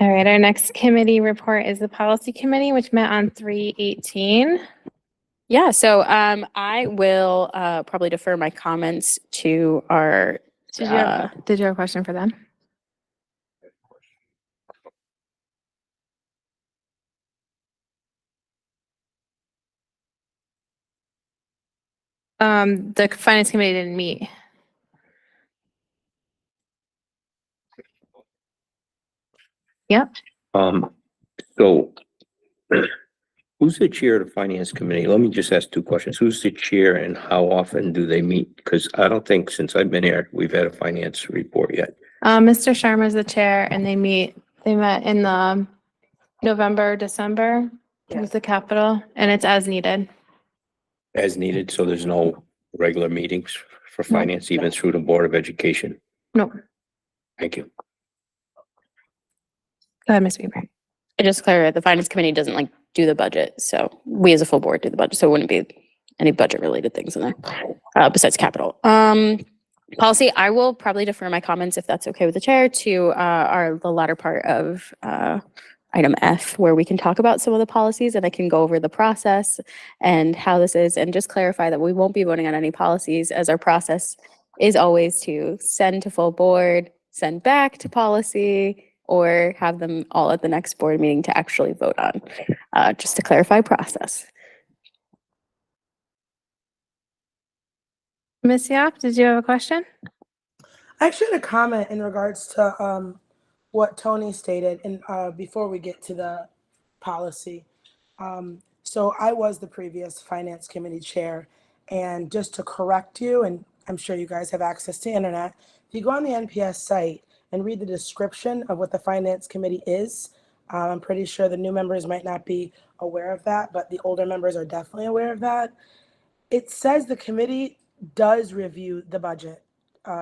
All right, our next committee report is the policy committee, which met on 3/18. Yeah, so I will probably defer my comments to our. Did you have a question for them? The finance committee didn't meet. Yep. So who's the chair of the finance committee? Let me just ask two questions. Who's the chair and how often do they meet? Because I don't think since I've been here, we've had a finance report yet. Mr. Sharma is the chair and they met in the November, December with the Capitol, and it's as needed. As needed, so there's no regular meetings for finance, even through the Board of Education? No. Thank you. Go ahead, Ms. Weaver. I just clarify, the finance committee doesn't like do the budget. So we as a full board do the budget. So it wouldn't be any budget related things in there besides capital. Policy, I will probably defer my comments if that's okay with the chair to the latter part of item F, where we can talk about some of the policies and I can go over the process and how this is, and just clarify that we won't be voting on any policies, as our process is always to send to full board, send back to policy, or have them all at the next board meeting to actually vote on, just to clarify process. Ms. Yap, did you have a question? I actually had a comment in regards to what Tony stated, and before we get to the policy. So I was the previous finance committee chair, and just to correct you, and I'm sure you guys have access to internet, if you go on the NPS site and read the description of what the finance committee is, I'm pretty sure the new members might not be aware of that, but the older members are definitely aware of that. It says the committee does review the budget.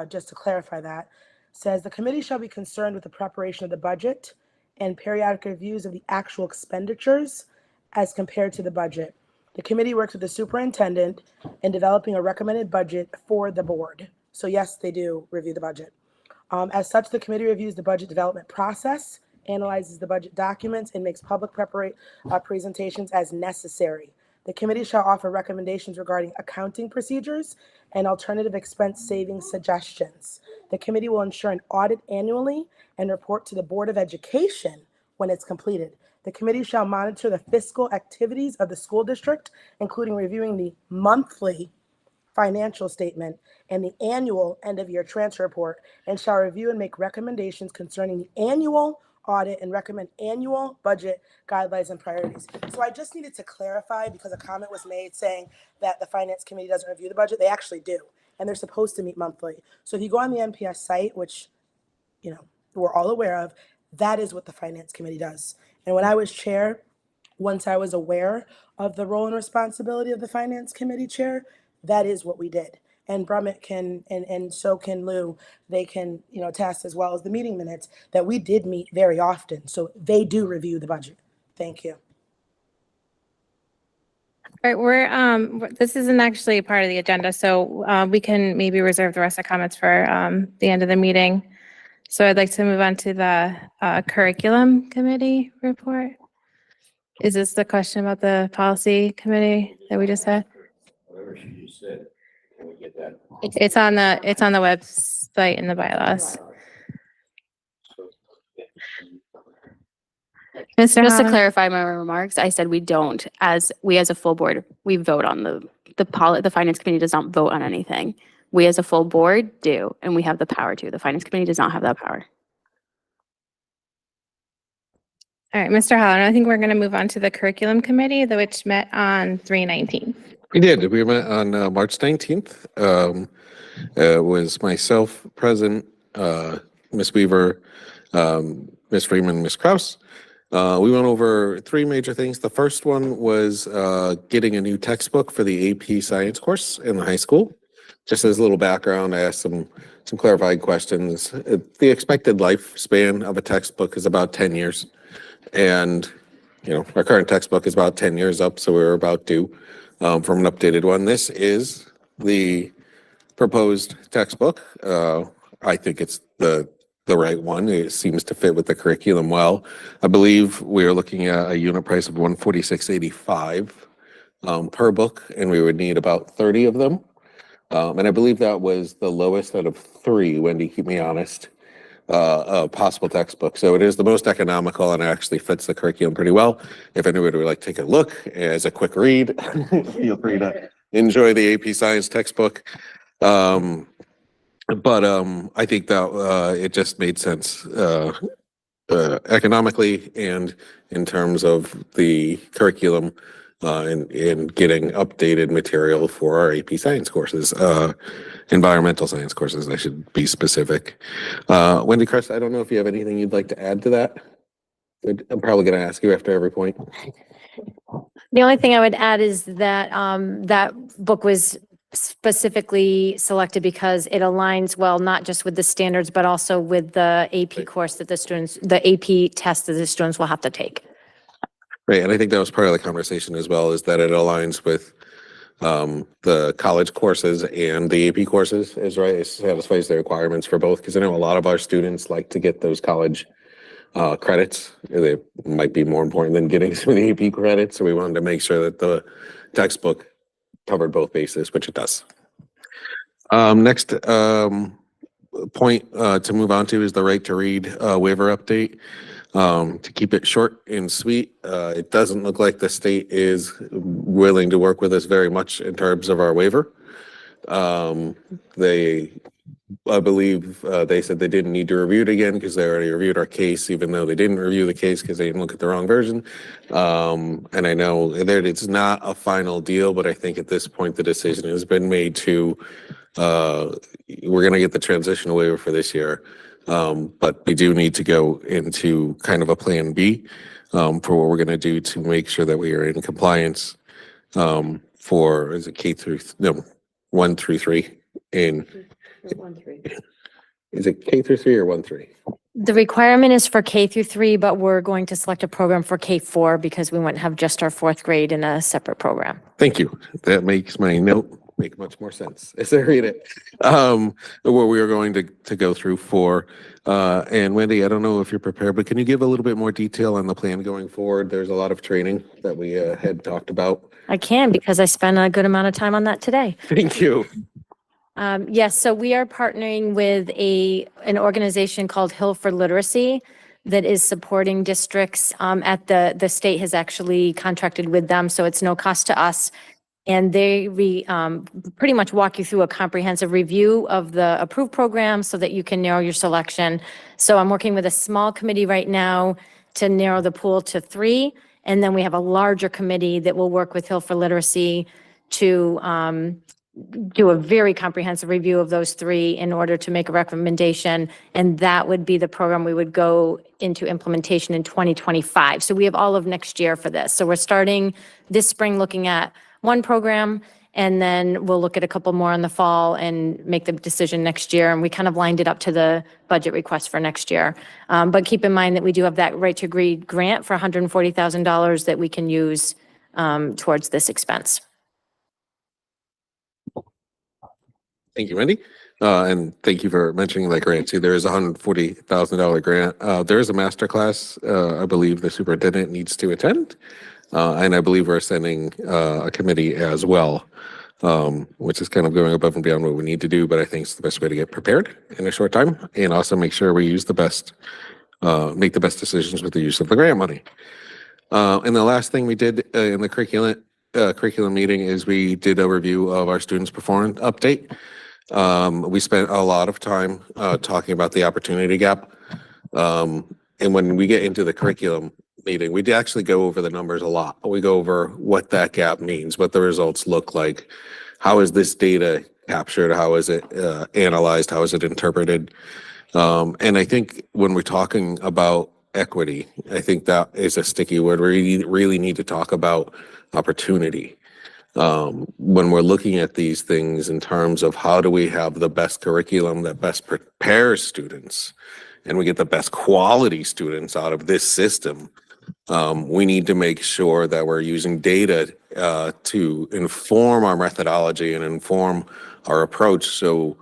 Just to clarify that, says the committee shall be concerned with the preparation of the budget and periodic reviews of the actual expenditures as compared to the budget. The committee works with the superintendent in developing a recommended budget for the board. So yes, they do review the budget. As such, the committee reviews the budget development process analyzes the budget documents, and makes public presentations as necessary. The committee shall offer recommendations regarding accounting procedures and alternative expense saving suggestions. The committee will ensure an audit annually and report to the Board of Education when it's completed. The committee shall monitor the fiscal activities of the school district, including reviewing the monthly financial statement and the annual end-of-year transfer report, and shall review and make recommendations concerning the annual audit and recommend annual budget guidelines and priorities. So I just needed to clarify, because a comment was made saying that the finance committee doesn't review the budget. They actually do, and they're supposed to meet monthly. So if you go on the NPS site, which we're all aware of, that is what the finance committee does. And when I was chair, once I was aware of the role and responsibility of the finance committee chair, that is what we did. And Brummett can, and so can Lou, they can, attest, as well as the meeting minutes, that we did meet very often. So they do review the budget. Thank you. All right, this isn't actually part of the agenda, so we can maybe reserve the rest of comments for the end of the meeting. So I'd like to move on to the curriculum committee report. Is this the question about the policy committee that we just had? Whatever she just said, can we get that? It's on the website in the bylaws. Mr. Just to Holland? clarify my remarks, I said we don't, as a full board, we vote on the finance committee does not vote on anything. We as a full board do, and we have the power to. The finance committee does not have that power. All right, Mr. Holland, I think we're going to move on to the curriculum committee, which met on 3/19. We did. We met on March 19th. It was myself, present, Ms. Weaver, Ms. Freeman, Ms. Kraus. We went over three major things. The first one was getting a new textbook for the AP science course in the high school. Just as a little background, I asked some clarifying questions. The expected lifespan of a textbook is about 10 years. And, our current textbook is about 10 years up, so we're about due from an updated one. This is the proposed textbook. I think it's the right one. It seems to fit with the curriculum well. I believe we are looking at a unit price of $146.85 per book, and we would need about 30 of them. And I believe that was the lowest out of three, Wendy, keep me honest, possible textbook. So it is the most economical, and it actually fits the curriculum pretty well. If anybody would like to take a look as a quick read, feel free to enjoy the AP Science textbook. But I think that it just made sense economically and in terms of the curriculum and getting updated material for our AP Science courses, environmental science courses, I should be specific. Wendy, Chris, I don't know if you have anything you'd like to add to that. I'm probably going to ask you after every point. The only thing I would add is that that book was specifically selected because it aligns well, not just with the standards, but also with the AP course that the AP test that the students will have to take. Right, and I think that was part of the conversation as well, is that it aligns with the college courses and the AP courses, is right. It satisfies the requirements for both, because I know a lot of our students like to get those college credits. They might be more important than getting some of the AP credits, so we wanted to make sure that the textbook covered both bases, which it does. Next point to move on to is the right to read waiver update. To keep it short and sweet, it doesn't look like the state is willing to work with us very much in terms of our waiver. I believe they said they didn't need to review it again because they already reviewed our case, even though they didn't review the case because they didn't look at the wrong version. And I know that it's not a final deal, but I think at this point the decision has been made to, we're going to get the transition waiver for this year. But we do need to go into kind of a plan B for what we're going to do to make sure that we are in compliance for, is it 1 through 3 in. Is it K through 3 or 1-3? The requirement is for K through 3, but we're going to select a program for K4 because we wouldn't have just our 4th grade in a separate program. Thank you. That makes my note make much more sense as I read it. What we are going to go through for. And Wendy, I don't know if you're prepared, but can you give a little bit more detail on the plan going forward? There's a lot of training that we had talked about. I can because I spent a good amount of time on that today. Thank you. Yes, so we are partnering with an organization called Hill for Literacy that is supporting districts at the state has actually contracted with them, so it's no cost to us. And they pretty much walk you through a comprehensive review of the approved program so that you can narrow your selection. So I'm working with a small committee right now to narrow the pool to 3. And then we have a larger committee that will work with Hill for Literacy to do a very comprehensive review of those 3 in order to make a recommendation. And that would be the program we would go into implementation in 2025. So we have all of next year for this. So we're starting this spring looking at one program, and then we'll look at a couple more in the fall and make the decision next year. And we kind of lined it up to the budget request for next year. But keep in mind that we do have that Right to Agree grant for $140,000 that we can use towards this expense. Thank you, Wendy. And thank you for mentioning that grant too. There is a $140,000 grant. There is a masterclass I believe the superintendent needs to attend. And I believe we're sending a committee as well, which is kind of going above and beyond what we need to do, but I think it's the best way to get prepared in a short time and also make sure we use make the best decisions with the use of the grant money. And the last thing we did in the curriculum meeting is we did a review of our students' performance update. We spent a lot of time talking about the opportunity gap. And when we get into the curriculum meeting, we actually go over the numbers a lot. We go over what that gap means, what the results look like. How is this data captured? How is it analyzed? How is it interpreted? And I think when we're talking about equity, I think that is a sticky word. We really need to talk about opportunity. When we're looking at these things in terms of how do we have the best curriculum that best prepares students and we get the best quality students out of this system, we need to make sure that we're using data to inform our methodology and inform our approach so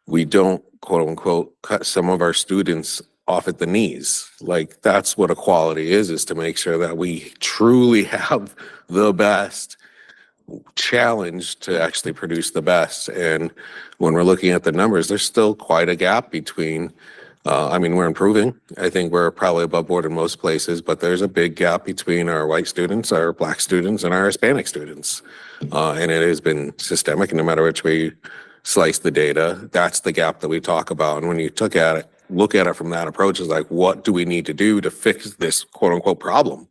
we don't, quote unquote, cut some of our students off at the knees. Like that's what equality is to make sure that we truly have the best challenge to actually produce the best. And when we're looking at the numbers, there's still quite a gap between we're improving. I think we're probably above board in most places, but there's a big gap between our white students, our Black students, and our Hispanic students. And it has been systemic, and no matter which way you slice the data, that's the gap that we talk about. And when you look at it from that approach, is like, what do we need to do to fix this quote unquote problem?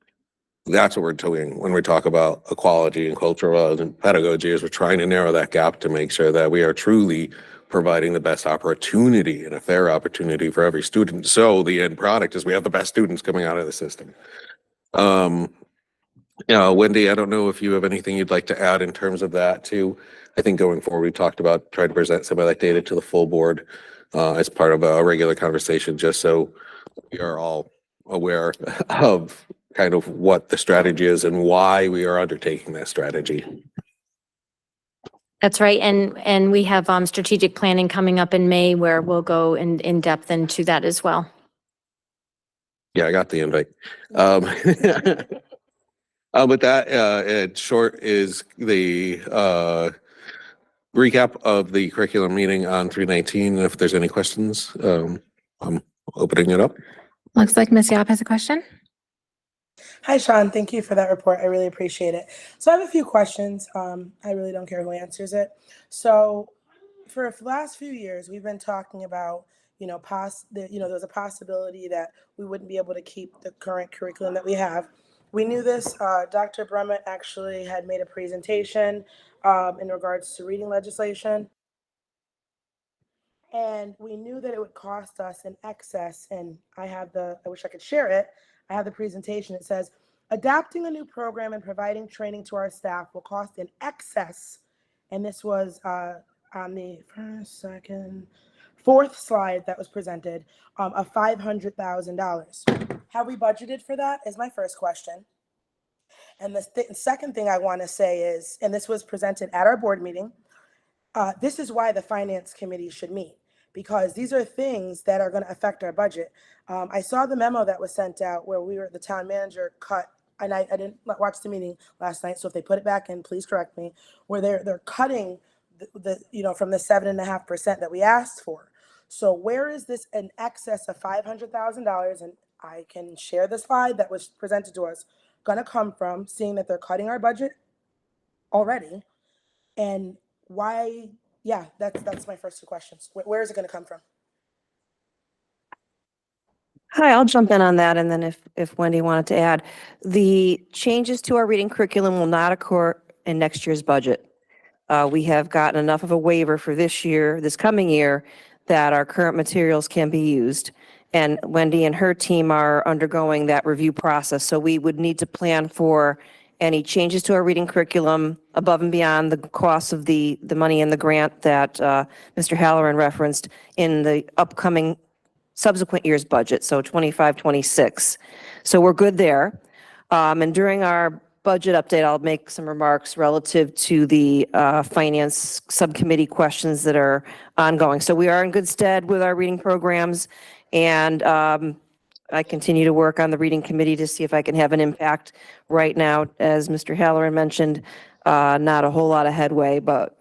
That's what we're doing when we talk about equality and cultural and pedagogy, is we're trying to narrow that gap to make sure that we are truly providing the best opportunity and a fair opportunity for every student. So the end product is we have the best students coming out of the system. Wendy, I don't know if you have anything you'd like to add in terms of that too. I think going forward, we talked about trying to present some of that data to the full board as part of a regular conversation, just so we are all aware of kind of what the strategy is and why we are undertaking that strategy. That's right. And we have strategic planning coming up in May where we'll go in depth into that as well. Yeah, I got the invite. But that in short is the recap of the curriculum meeting on 3/19. If there's any questions, I'm opening it up. Looks like Ms. Yap has a question. Hi, Sean. Thank you for that report. I really appreciate it. So I have a few questions. I really don't care who answers it. So for the last few years, we've been talking about, there's a possibility that we wouldn't be able to keep the current curriculum that we have. We knew this. Dr. Brummett actually had made a presentation in regards to reading legislation. And we knew that it would cost us in excess, and I wish I could share it. I have the presentation. It says, adapting a new program and providing training to our staff will cost in excess. And this was on the fourth slide that was presented, of $500,000. Have we budgeted for that is my first question. And the second thing I want to say is, and this was presented at our board meeting, this is why the finance committee should meet, because these are things that are going to affect our budget. I saw the memo that was sent out where the town manager cut, and I didn't watch the meeting last night, so if they put it back in, please correct me, where they're cutting from the 7.5% that we asked for. So where is this in excess of $500,000? And I can share the slide that was presented to us, going to come from, seeing that they're cutting our budget already, and why? Yeah, that's my first two questions. Where is it going to come from? Hi, I'll jump in on that, and then if Wendy wanted to add, the changes to our reading curriculum will not occur in next year's budget. We have gotten enough of a waiver for this coming year, that our current materials can be used. And Wendy and her team are undergoing that review process. So we would need to plan for any changes to our reading curriculum above and beyond the cost of the money in the grant that Mr. Halloran referenced in the upcoming subsequent year's budget, so 25, 26. So we're good there. And during our budget update, I'll make some remarks relative to the finance subcommittee questions that are ongoing. So we are in good stead with our reading programs, and I continue to work on the reading committee to see if I can have an impact. Right now, as Mr. Halloran mentioned, not a whole lot of headway, but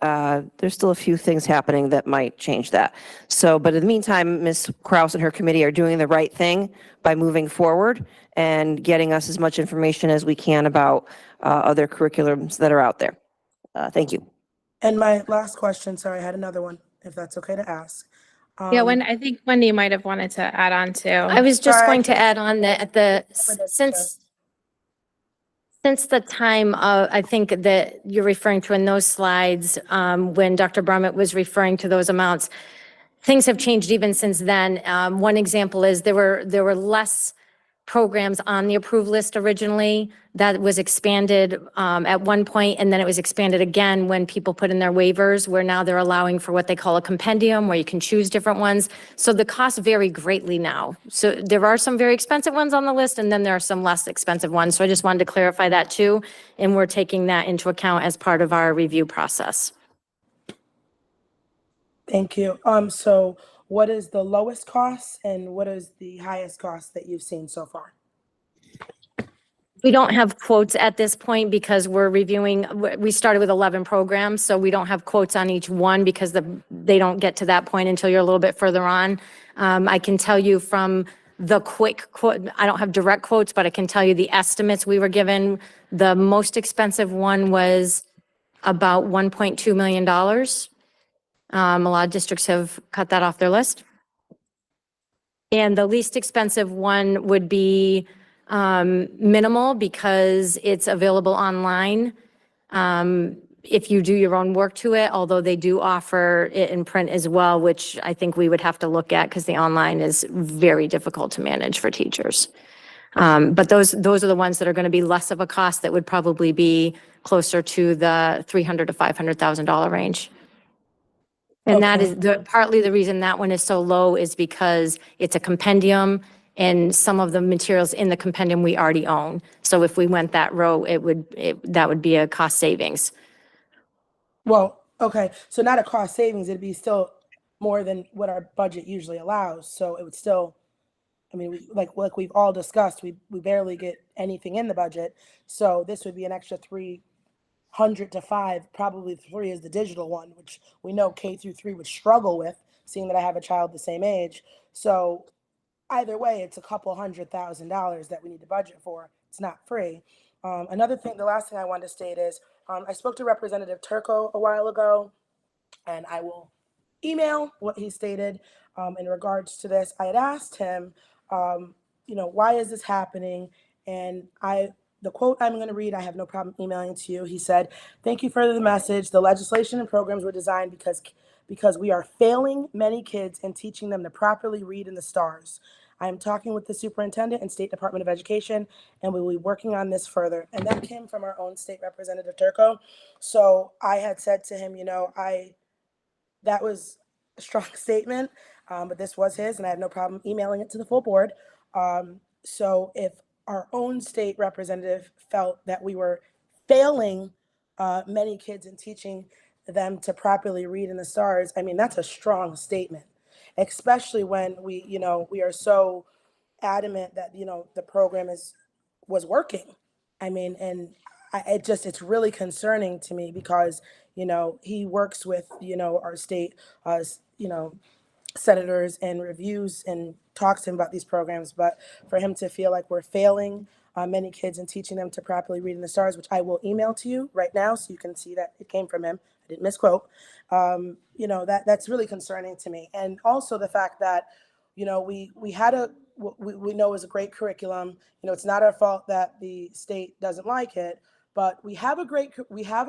there's still a few things happening that might change that. So, but in the meantime, Ms. Kraus and her committee are doing the right thing by moving forward and getting us as much information as we can about other curriculums that are out there. Thank you. And my last question, sorry, I had another one, if that's okay to ask. Yeah, I think Wendy might have wanted to add on too. I was just Sorry, going to add on that since the time of, I think that you're referring to in those slides, when Dr. Brummett was referring to those amounts, things have changed even since then. One example is there were less programs on the approved list originally. That was expanded at one point, and then it was expanded again when people put in their waivers, where now they're allowing for what they call a compendium, where you can choose different ones. So the costs vary greatly now. So there are some very expensive ones on the list, and then there are some less expensive ones. So I just wanted to clarify that too, and we're taking that into account as part of our review process. Thank you. So what is the lowest cost and what is the highest cost that you've seen so far? We don't have quotes at this point because we're reviewing, we started with 11 programs, so we don't have quotes on each one because they don't get to that point until you're a little bit further on. I can tell you from the quick quote, I don't have direct quotes, but I can tell you the estimates we were given. The most expensive one was about $1.2 million. A lot of districts have cut that off their list. And the least expensive one would be minimal because it's available online. If you do your own work to it, although they do offer it in print as well, which I think we would have to look at because the online is very difficult to manage for teachers. But those are the ones that are going to be less of a cost, that would probably be closer to the $300,000 to $500,000 range. And that is partly the reason that one is so low is because it's a compendium, and some of the materials in the compendium we already own. So if we went that route, that would be a cost savings. Well, okay, so not a cost savings, it'd be still more than what our budget usually allows. So it would still, I mean, like we've all discussed, we barely get anything in the budget. So this would be an extra 300 to 5, probably 3 is the digital one, which we know K through 3 would struggle with, seeing that I have a child the same age. So either way, it's a couple $100,000 that we need to budget for. It's not free. Another thing, the last thing I wanted to state is, I spoke to Representative Turco a while ago, and I will email what he stated in regards to this. I had asked him, why is this happening? And the quote I'm going to read, I have no problem emailing to you. He said, "Thank you for the message. The legislation and programs were designed because we are failing many kids and teaching them to properly read in the stars. I am talking with the superintendent and State Department of Education, and we will be working on this further." And that came from our own state representative, Turco. So I had said to him, that was a strong statement, but this was his, and I have no problem emailing it to the full board. So if our own state representative felt that we were failing many kids in teaching them to properly read in the stars, I mean, that's a strong statement, especially when we are so adamant that, the program was working. I mean, and it's really concerning to me because, he works with, our state, you know, senators and reviews and talks to him about these programs, but for him to feel like we're failing many kids and teaching them to properly read in the stars, which I will email to you right now so you can see that it came from him. I didn't misquote. That's really concerning to me. And also the fact that, we had what we know is a great curriculum. It's not our fault that the state doesn't like it, but we have a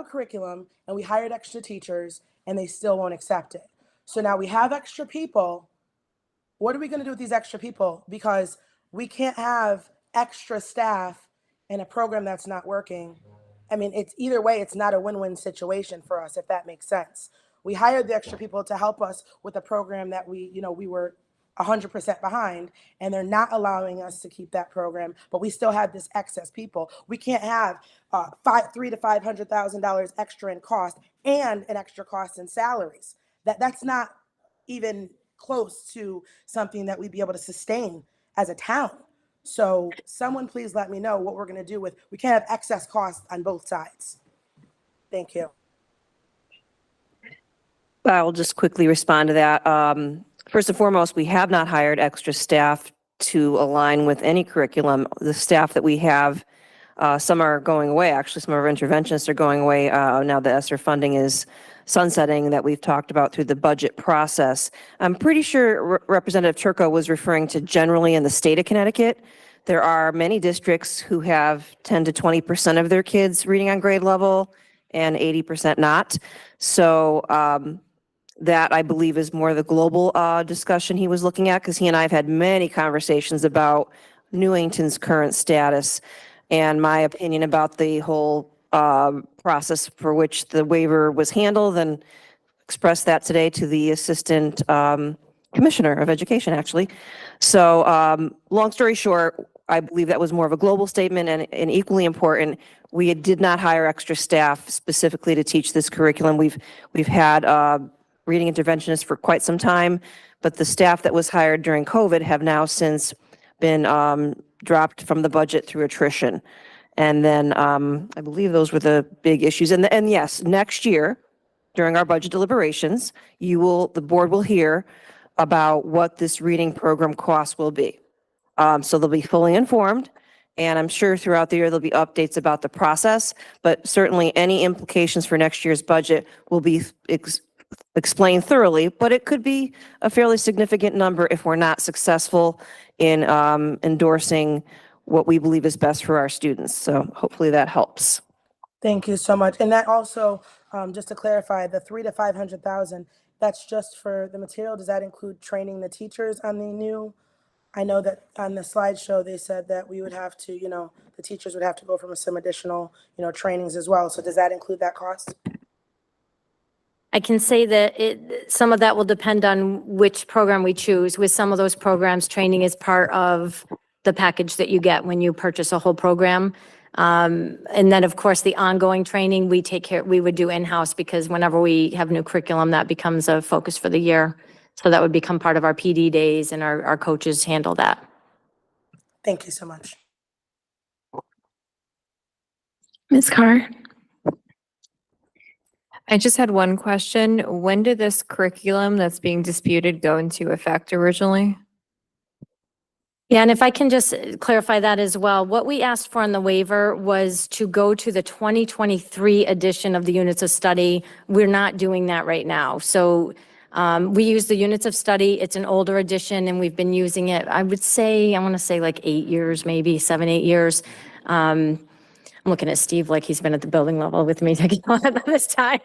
curriculum and we hired extra teachers and they still won't accept it. So now we have extra people. What are we going to do with these extra people? Because we can't have extra staff in a program that's not working. I mean, it's either way, it's not a win-win situation for us, if that makes sense. We hired the extra people to help us with a program that we were 100% behind, and they're not allowing us to keep that program, but we still have this excess people. We can't have $300,000 to $500,000 extra in cost and an extra cost in salaries. That's not even close to something that we'd be able to sustain as a town. So someone please let me know what we're going to do with, we can't have excess costs on both sides. Thank you. I'll just quickly respond to that. First and foremost, we have not hired extra staff to align with any curriculum. The staff that we have, some are going away. Actually, some of our interventionists are going away now that ESSER funding is sunsetting that we've talked about through the budget process. I'm pretty sure Representative Turco was referring to generally in the state of Connecticut. There are many districts who have 10 to 20% of their kids reading on grade level and 80% not. So that I believe is more the global discussion he was looking at, because he and I have had many conversations about Newington's current status and my opinion about the whole process for which the waiver was handled, and expressed that today to the Assistant Commissioner of Education, actually. So long story short, I believe that was more of a global statement, and equally important, we did not hire extra staff specifically to teach this curriculum. We've had reading interventionists for quite some time, but the staff that was hired during COVID have now since been dropped from the budget through attrition. And then I believe those were the big issues. And yes, next year, during our budget deliberations, the board will hear about what this reading program cost will be. So they'll be fully informed, and I'm sure throughout the year there'll be updates about the process, but certainly any implications for next year's budget will be explained thoroughly, but it could be a fairly significant number if we're not successful in endorsing what we believe is best for our students. So hopefully that helps. Thank you so much. And that also, just to clarify, the 300,000 to 500,000, that's just for the material. Does that include training the teachers on the new? I know that on the slideshow, they said that we would have to, the teachers would have to go from some additional, trainings as well. So does that include that cost? I can say that some of that will depend on which program we choose. With some of those programs, training is part of the package that you get when you purchase a whole program. And then, of course, the ongoing training we would do in-house, because whenever we have new curriculum, that becomes a focus for the year. So that would become part of our PD days, and our coaches handle that. Thank you so much. Ms. Carr? I just had one question. When did this curriculum that's being disputed go into effect originally? Yeah, and if I can just clarify that as well, what we asked for in the waiver was to go to the 2023 edition of the units of study. We're not doing that right now. So we use the units of study. It's an older edition, and we've been using it, I want to say like 8 years, maybe 7, 8 years. I'm looking at Steve like he's been at the building level with me taking on this time.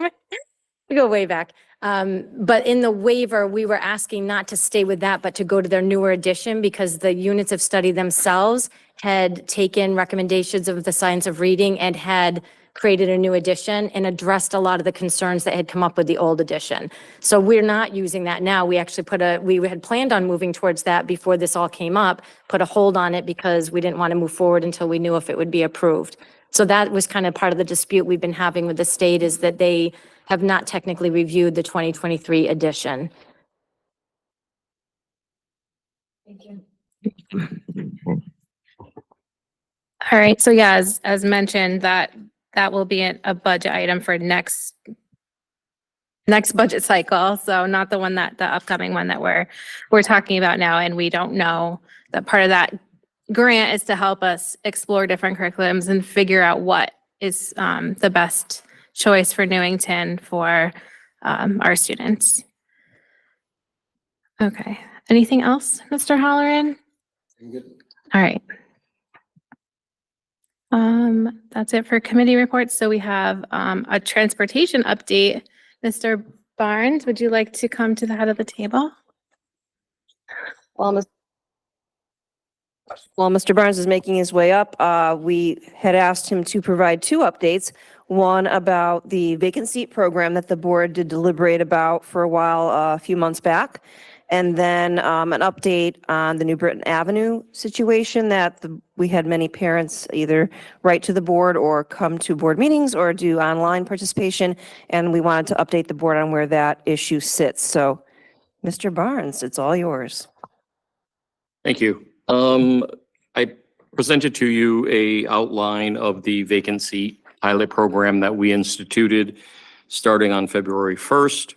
We go way back. But in the waiver, we were asking not to stay with that, but to go to their newer edition, because the units of study themselves had taken recommendations of the science of reading and had created a new edition and addressed a lot of the concerns that had come up with the old edition. So we're not using that now. We actually we had planned on moving towards that before this all came up, put a hold on it because we didn't want to move forward until we knew if it would be approved. So that was kind of part of the dispute we've been having with the state, is that they have not technically reviewed the 2023 edition. Thank you. All right, so yeah, as mentioned, that will be a budget item for next budget cycle. So not the upcoming one that we're talking about now. And we don't know that part of that grant is to help us explore different curriculums and figure out what is the best choice for Newington for our students. Okay, anything else, Mr. Halloran? All right. That's it for committee reports. So we have a transportation update. Mr. Barnes, would you like to come to the head of the table? While Mr. Barnes is making his way up, we had asked him to provide two updates. One about the vacant seat program that the board did deliberate about for a while, a few months back. And then an update on the New Britain Avenue situation that we had many parents either write to the board or come to board meetings or do online participation. And we wanted to update the board on where that issue sits. So, Mr. Barnes, it's all yours. Thank you. I presented to you a outline of the vacancy pilot program that we instituted starting on February 1st.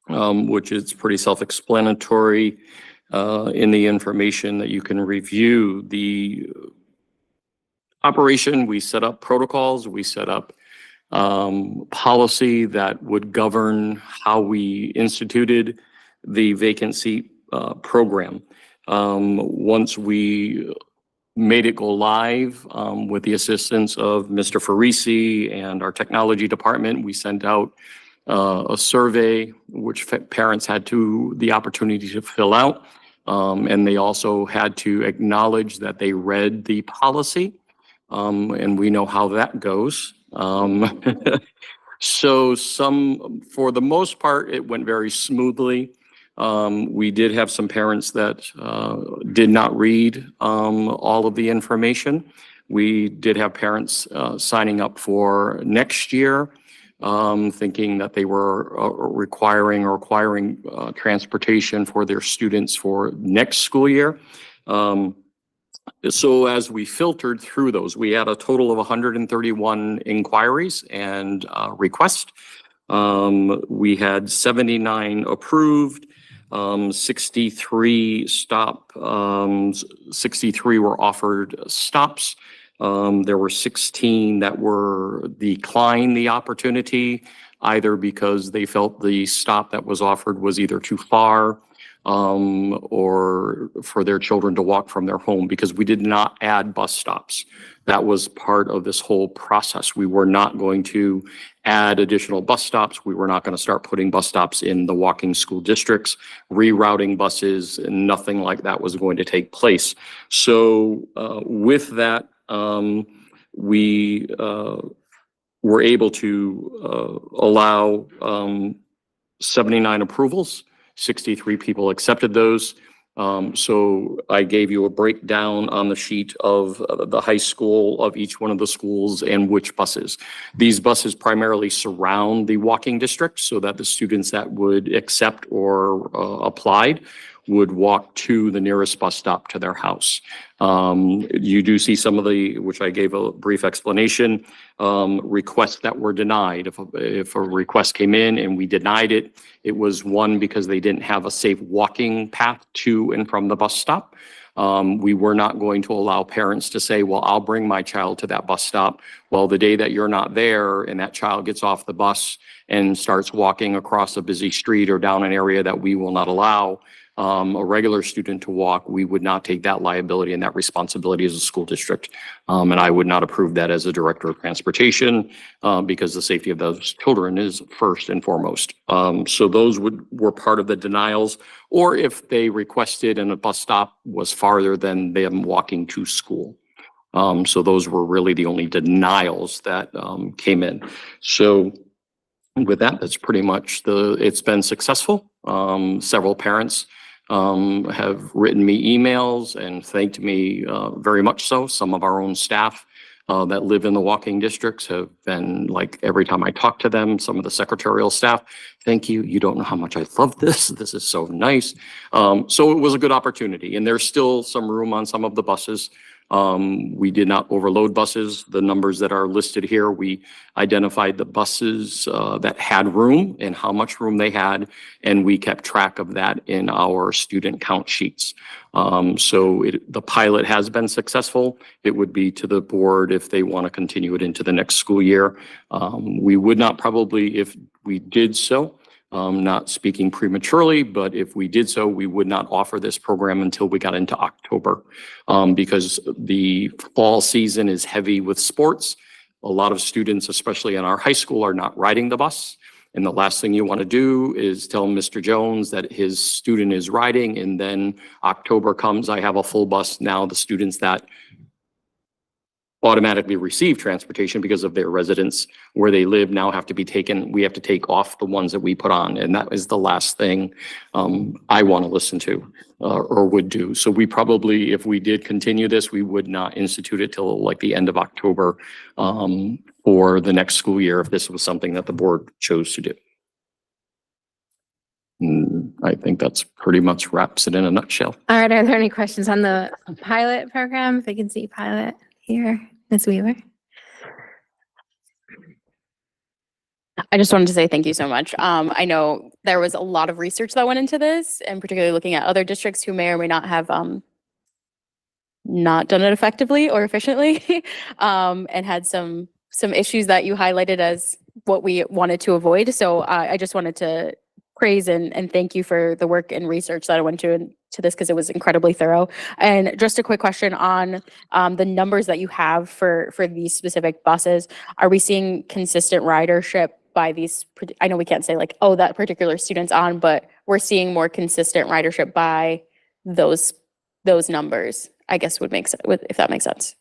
Which is pretty self-explanatory in the information that you can review. The operation, we set up protocols, we set up policy that would govern how we instituted the vacancy program. Once we made it go live with the assistance of Mr. Farisi and our technology department, we sent out a survey which parents had the opportunity to fill out. And they also had to acknowledge that they read the policy. And we know how that goes. So for the most part, it went very smoothly. We did have some parents that did not read all of the information. We did have parents signing up for next year, thinking that they were requiring transportation for their students for next school year. So as we filtered through those, we had a total of 131 inquiries and requests. We had 79 approved, 63 were offered stops. There were 16 that were declined the opportunity, either because they felt the stop that was offered was either too far or for their children to walk from their home, because we did not add bus stops. That was part of this whole process. We were not going to add additional bus stops. We were not going to start putting bus stops in the walking school districts, rerouting buses, and nothing like that was going to take place. So with that, we were able to allow 79 approvals. 63 people accepted those. So I gave you a breakdown on the sheet of the high school of each one of the schools and which buses. These buses primarily surround the walking district so that the students that would accept or applied would walk to the nearest bus stop to their house. You do see some of which I gave a brief explanation, requests that were denied. If a request came in and we denied it, it was one because they didn't have a safe walking path to and from the bus stop. We were not going to allow parents to say, well, I'll bring my child to that bus stop. Well, the day that you're not there and that child gets off the bus and starts walking across a busy street or down an area that we will not allow a regular student to walk, we would not take that liability and that responsibility as a school district. And I would not approve that as a director of transportation because the safety of those children is first and foremost. So those were part of the denials, or if they requested and a bus stop was farther than them walking to school. So those were really the only denials that came in. So with that, that's pretty much it's been successful. Several parents have written me emails and thanked me very much so. Some of our own staff that live in the walking districts have been like, every time I talk to them, some of the secretarial staff, thank you. You don't know how much I love this. This is so nice. So it was a good opportunity, and there's still some room on some of the buses. We did not overload buses. The numbers that are listed here, we identified the buses that had room and how much room they had, and we kept track of that in our student count sheets. So the pilot has been successful. It would be to the board if they want to continue it into the next school year. We would not probably, if we did so, not speaking prematurely, but if we did so, we would not offer this program until we got into October, because the fall season is heavy with sports. A lot of students, especially in our high school, are not riding the bus. And the last thing you want to do is tell Mr. Jones that his student is riding, and then October comes, I have a full bus. Now the students that automatically receive transportation because of their residence where they live now have to be taken. We have to take off the ones that we put on. And that is the last thing I want to listen to or would do. So we probably, if we did continue this, we would not institute it till like the end of October for the next school year if this was something that the board chose to do. I think that's pretty much wraps it in a nutshell. All right, are there any questions on the pilot program? If I can see pilot here, Ms. Weaver. I just wanted to say thank you so much. I know there was a lot of research that went into this, and particularly looking at other districts who may or may not have not done it effectively or efficiently, and had some issues that you highlighted as what we wanted to avoid. So I just wanted to praise and thank you for the work and research that I went to this, because it was incredibly thorough. And just a quick question on the numbers that you have for these specific buses. Are we seeing consistent ridership by these? I know we can't say like, oh, that particular student's on, but we're seeing more consistent ridership by those numbers, I guess would make sense, if that makes sense.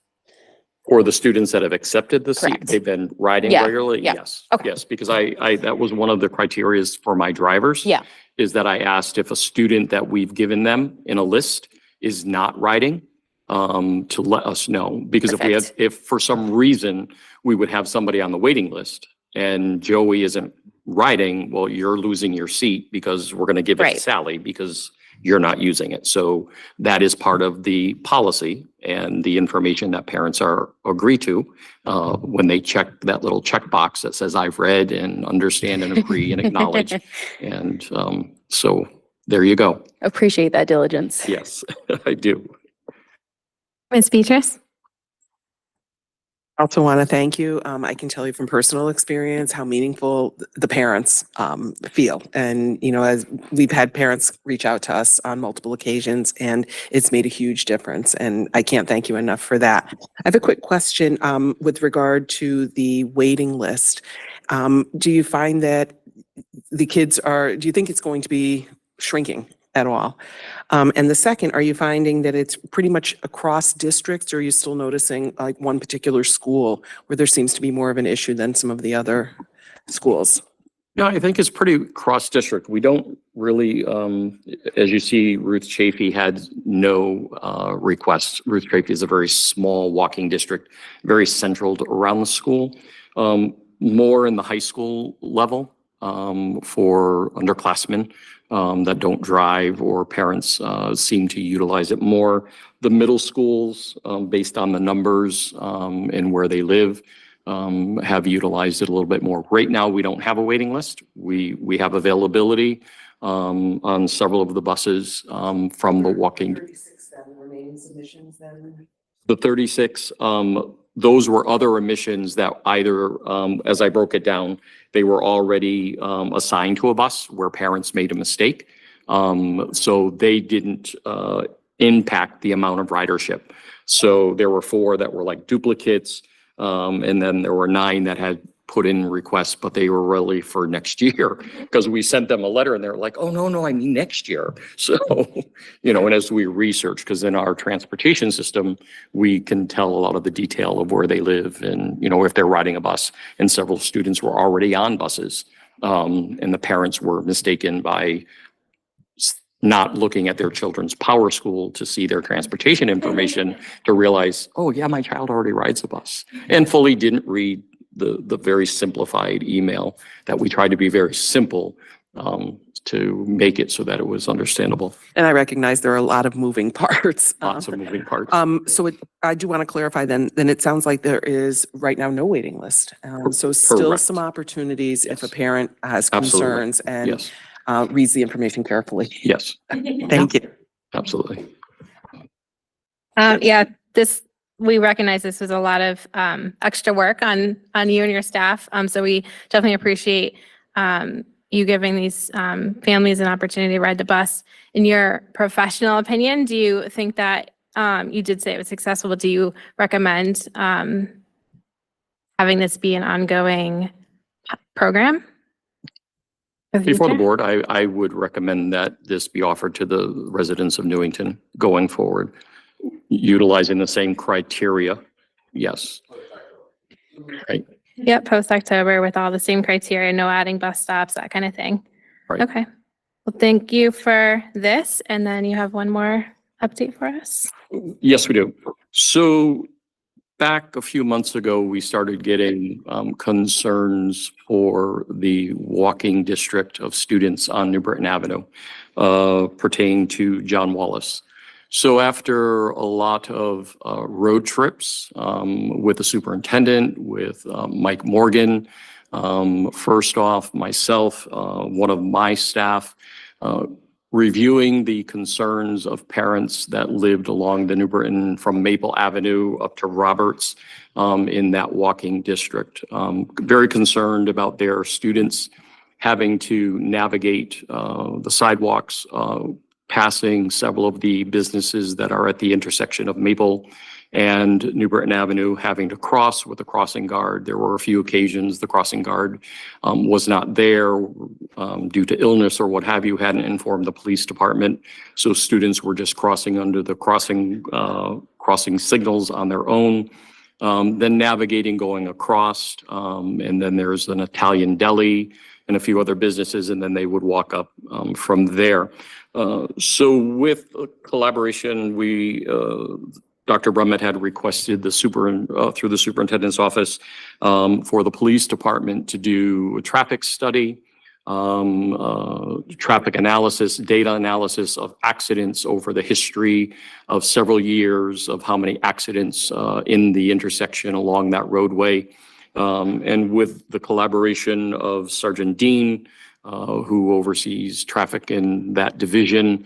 For the students that have accepted the seat, Correct. they've been riding Yeah, regularly? yeah. Yes. Okay. Yes, because I that was one of the criterias for my drivers. Yeah. Is that I asked if a student that we've given them in a list is not riding, to let us know. Because if for some reason we would have somebody on the waiting list and Joey isn't riding, well, you're losing your seat because we're going to give it to Sally because you're not using it. So that is part of the policy and the information that parents are agree to when they check that little checkbox that says I've read and understand and agree and acknowledge. And so there you go. Appreciate that diligence. Yes, I do. Ms. Beatrice? I also want to thank you. I can tell you from personal experience how meaningful the parents feel. And, you know, as we've had parents reach out to us on multiple occasions, and it's made a huge difference. And I can't thank you enough for that. I have a quick question with regard to the waiting list. Do you find that the kids do you think it's going to be shrinking at all? And the second, are you finding that it's pretty much across districts, or are you still noticing like one particular school where there seems to be more of an issue than some of the other schools? Yeah, I think it's pretty cross-district. We don't really, as you see, Ruth Chafee had no requests. Ruth Chafee is a very small walking district, very central around the school, more in the high school level for underclassmen that don't drive, or parents seem to utilize it more. The middle schools, based on the numbers and where they live, have utilized it a little bit more. Right now, we don't have a waiting list. We have availability on several of the buses from the walking. 36 then remaining submissions then? The 36, those were other emissions that either, as I broke it down, they were already assigned to a bus where parents made a mistake. So they didn't impact the amount of ridership. So there were 4 that were like duplicates. And then there were 9 that had put in requests, but they were really for next year, because we sent them a letter and they're like, oh, no, I mean next year. So, you know, and as we research, because in our transportation system, we can tell a lot of the detail of where they live and, you know, if they're riding a bus, and several students were already on buses and the parents were mistaken by not looking at their children's power school to see their transportation information to realize, oh yeah, my child already rides a bus, and fully didn't read the very simplified email that we tried to be very simple to make it so that it was understandable. And I recognize there are a lot of moving parts. Lots of moving parts. I do want to clarify then it sounds like there is right now no waiting list. So still Correct. some opportunities if a parent has Absolutely. concerns and Yes. reads the information carefully. Yes. Thank you. Absolutely. Yeah, we recognize this was a lot of extra work on you and your staff. So we definitely appreciate you giving these families an opportunity to ride the bus. In your professional opinion, do you think that you did say it was successful, but do you recommend having this be an ongoing program? Before the board, I would recommend that this be offered to the residents of Newington going forward, utilizing the same criteria. Yes. Right. Yep, post-October with all the same criteria, no adding bus stops, that kind of thing. Right. Okay. Well, thank you for this. And then you have one more update for us? Yes, we do. So back a few months ago, we started getting concerns for the walking district of students on New Britain Avenue pertaining to John Wallace. So after a lot of road trips with the superintendent, with Mike Morgan, first off, myself, one of my staff, reviewing the concerns of parents that lived along the New Britain from Maple Avenue up to Roberts in that walking district. Very concerned about their students having to navigate the sidewalks, passing several of the businesses that are at the intersection of Maple and New Britain Avenue, having to cross with a crossing guard. There were a few occasions the crossing guard was not there due to illness or what have you, hadn't informed the police department. So students were just crossing under the crossing signals on their own. Then navigating going across, and then there's an Italian deli and a few other businesses, and then they would walk up from there. So with collaboration, Dr. Brummett had requested through the superintendent's office for the police department to do a traffic study, traffic analysis, data analysis of accidents over the history of several years of how many accidents in the intersection along that roadway. And with the collaboration of Sergeant Dean, who oversees traffic in that division,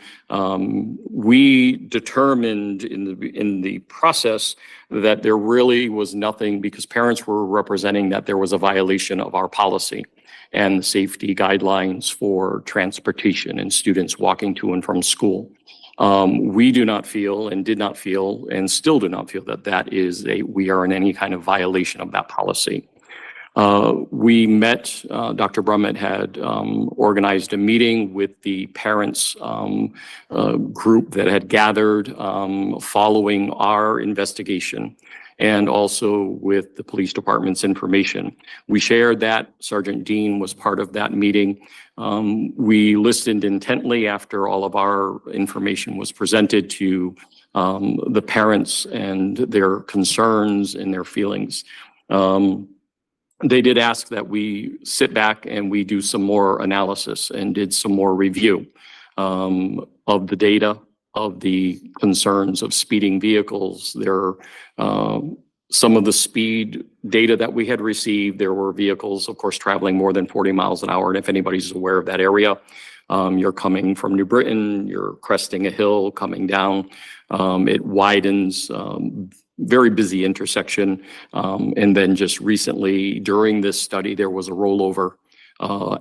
we determined in the process that there really was nothing, because parents were representing that there was a violation of our policy and safety guidelines for transportation and students walking to and from school. We do not feel and did not feel and still do not feel that we are in any kind of violation of that policy. We met, Dr. Brummett had organized a meeting with the parents group that had gathered following our investigation, and also with the police department's information. We shared that. Sergeant Dean was part of that meeting. We listened intently after all of our information was presented to the parents and their concerns and their feelings. They did ask that we sit back and we do some more analysis and did some more review of the data, of the concerns of speeding vehicles. Some of the speed data that we had received, there were vehicles, of course, traveling more than 40 miles an hour. And if anybody's aware of that area, you're coming from New Britain, you're cresting a hill, coming down, it widens, very busy intersection. And then just recently during this study, there was a rollover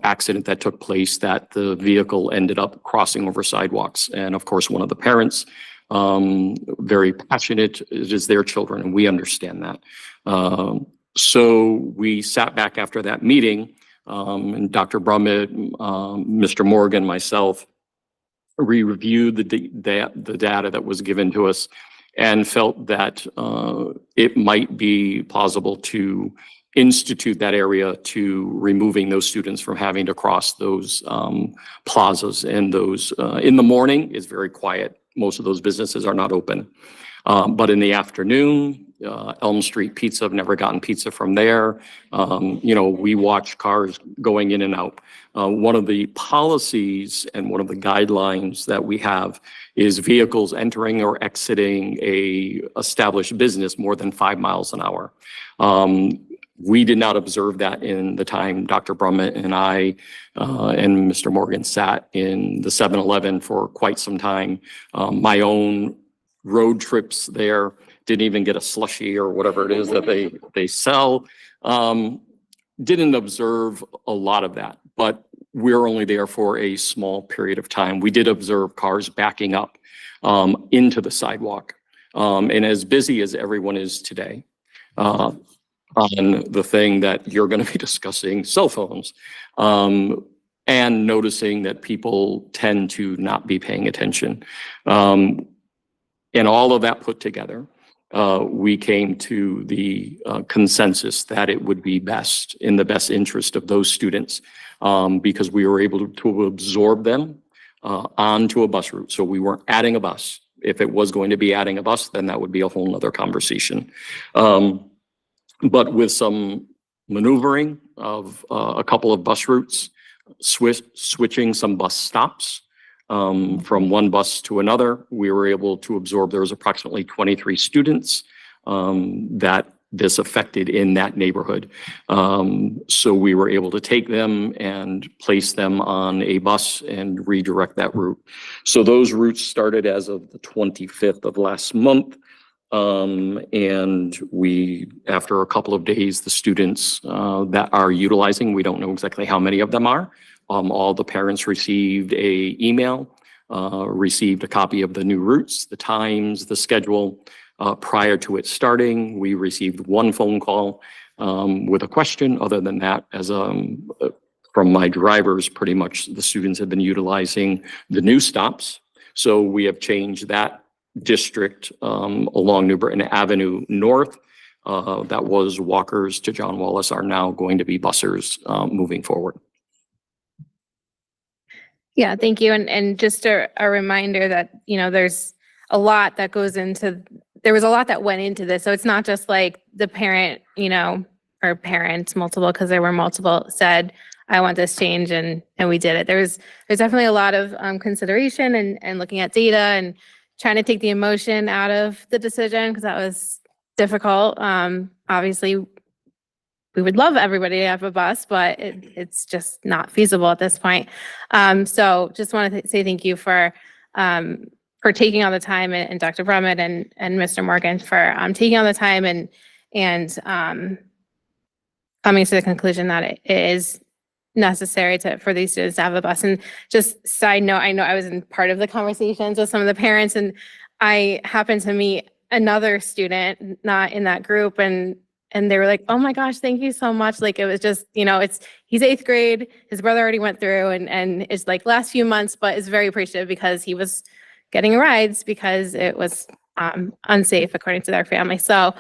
accident that took place that the vehicle ended up crossing over sidewalks. And of course, one of the parents, very passionate, it is their children, and we understand that. So we sat back after that meeting, and Dr. Brummett, Mr. Morgan, myself, we reviewed the data that was given to us and felt that it might be plausible to institute that area to removing those students from having to cross those plazas, and those in the morning is very quiet. Most of those businesses are not open. But in the afternoon, Elm Street Pizza, I've never gotten pizza from there. We watch cars going in and out. One of the policies and one of the guidelines that we have is vehicles entering or exiting a established business more than 5 miles an hour. We did not observe that in the time Dr. Brummett and I and Mr. Morgan sat in the 7-Eleven for quite some time. My own road trips there, didn't even get a slushie or whatever it is that they sell. Didn't observe a lot of that, but we're only there for a small period of time. We did observe cars backing up into the sidewalk. And as busy as everyone is today, on the thing that you're going to be discussing, cell phones, and noticing that people tend to not be paying attention. And all of that put together, we came to the consensus that it would be best, in the best interest of those students, because we were able to absorb them onto a bus route. So we weren't adding a bus. If it was going to be adding a bus, then that would be a whole nother conversation. But with some maneuvering of a couple of bus routes, switching some bus stops, from one bus to another, we were able to absorb. There was approximately 23 students that this affected in that neighborhood. So we were able to take them and place them on a bus and redirect that route. So those routes started as of the 25th of last month. And we, after a couple of days, the students that are utilizing, we don't know exactly how many of them are. All the parents received a email, received a copy of the new routes, the times, the schedule. Prior to it starting, we received one phone call with a question. Other than that, as from my drivers, pretty much the students have been utilizing the new stops. So we have changed that district along New Britain Avenue North. That was walkers to John Wallace are now going to be bussers moving forward. Yeah, thank you. And just a reminder that, there's a lot that goes into, there was a lot that went into this. So it's not just like the parent, or parents, multiple, because there were multiple, said, I want this change, and we did it. There's definitely a lot of consideration and looking at data and trying to take the emotion out of the decision, because that was difficult. Obviously, we would love everybody to have a bus, but it's just not feasible at this point. So just want to say thank you for taking all the time, and Dr. Brummett and Mr. Morgan for taking all the time and coming to the conclusion that it is necessary for these students to have a bus. And just side note, I know I was in part of the conversations with some of the parents, and I happened to meet another student not in that group, and they were like, oh my gosh, thank you so much. Like, it was just, he's 8th grade, his brother already went through, and it's like last few months, but is very appreciative because he was getting rides because it was unsafe according to their family. So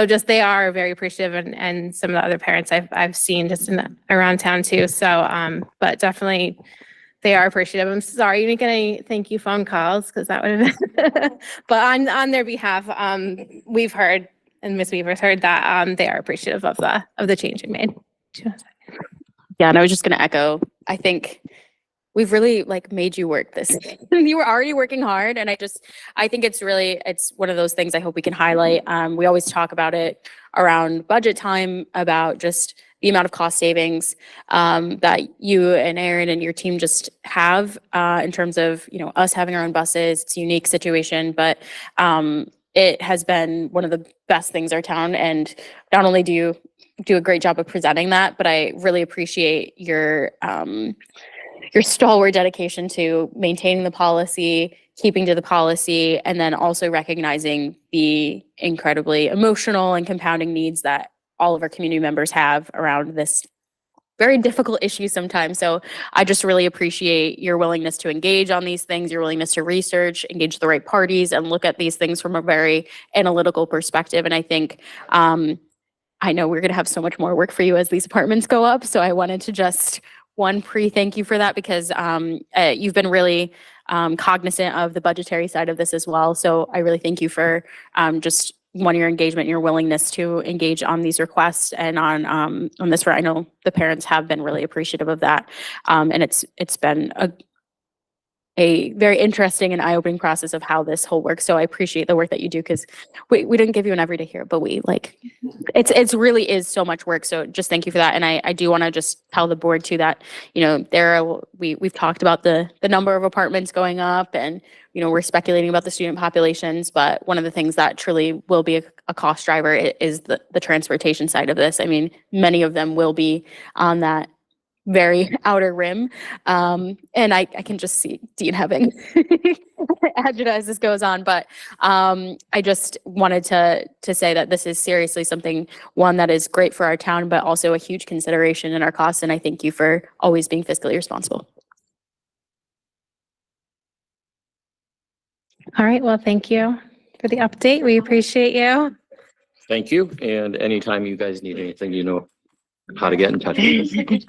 just, they are very appreciative, and some of the other parents I've seen just around town too. So, but definitely they are appreciative. I'm sorry you didn't get any thank you phone calls, because that would have been, but on their behalf, we've heard, and Ms. Weaver's heard that they are appreciative of the change we made. Yeah, and I was just going to echo, I think we've really made you work this. You were already working hard, and I think it's one of those things I hope we can highlight. We always talk about it around budget time, about just the amount of cost savings that you and Aaron and your team just have in terms of, us having our own buses. It's a unique situation, but it has been one of the best things our town, and not only do you do a great job of presenting that, but I really appreciate your stalwart dedication to maintaining the policy, keeping to the policy, and then also recognizing the incredibly emotional and compounding needs that all of our community members have around this very difficult issue sometimes. So I just really appreciate your willingness to engage on these things, your willingness to research, engage the right parties, and look at these things from a very analytical perspective. And I think I know we're going to have so much more work for you as these apartments go up. So I wanted to just thank you for that because you've been really cognizant of the budgetary side of this as well. So I really thank you for just your engagement and your willingness to engage on these requests and on this. I know the parents have been really appreciative of that. And it's been a very interesting and eye-opening process of how this whole works. So I appreciate the work that you do because we didn't give you an everyday here, but it's really is so much work. So just thank you for that. And I do want to just tell the board too that, we've talked about the number of apartments going up and, we're speculating about the student populations, but one of the things that truly will be a cost driver is the transportation side of this. I mean, many of them will be on that very outer rim. And I can just see Dean having agita as this goes on. But I just wanted to say that this is seriously something, one, that is great for our town, but also a huge consideration in our costs. And I thank you for always being fiscally responsible. All right, well, thank you for the update. We appreciate you. Thank you. And anytime you guys need anything, you know how to get in touch with us.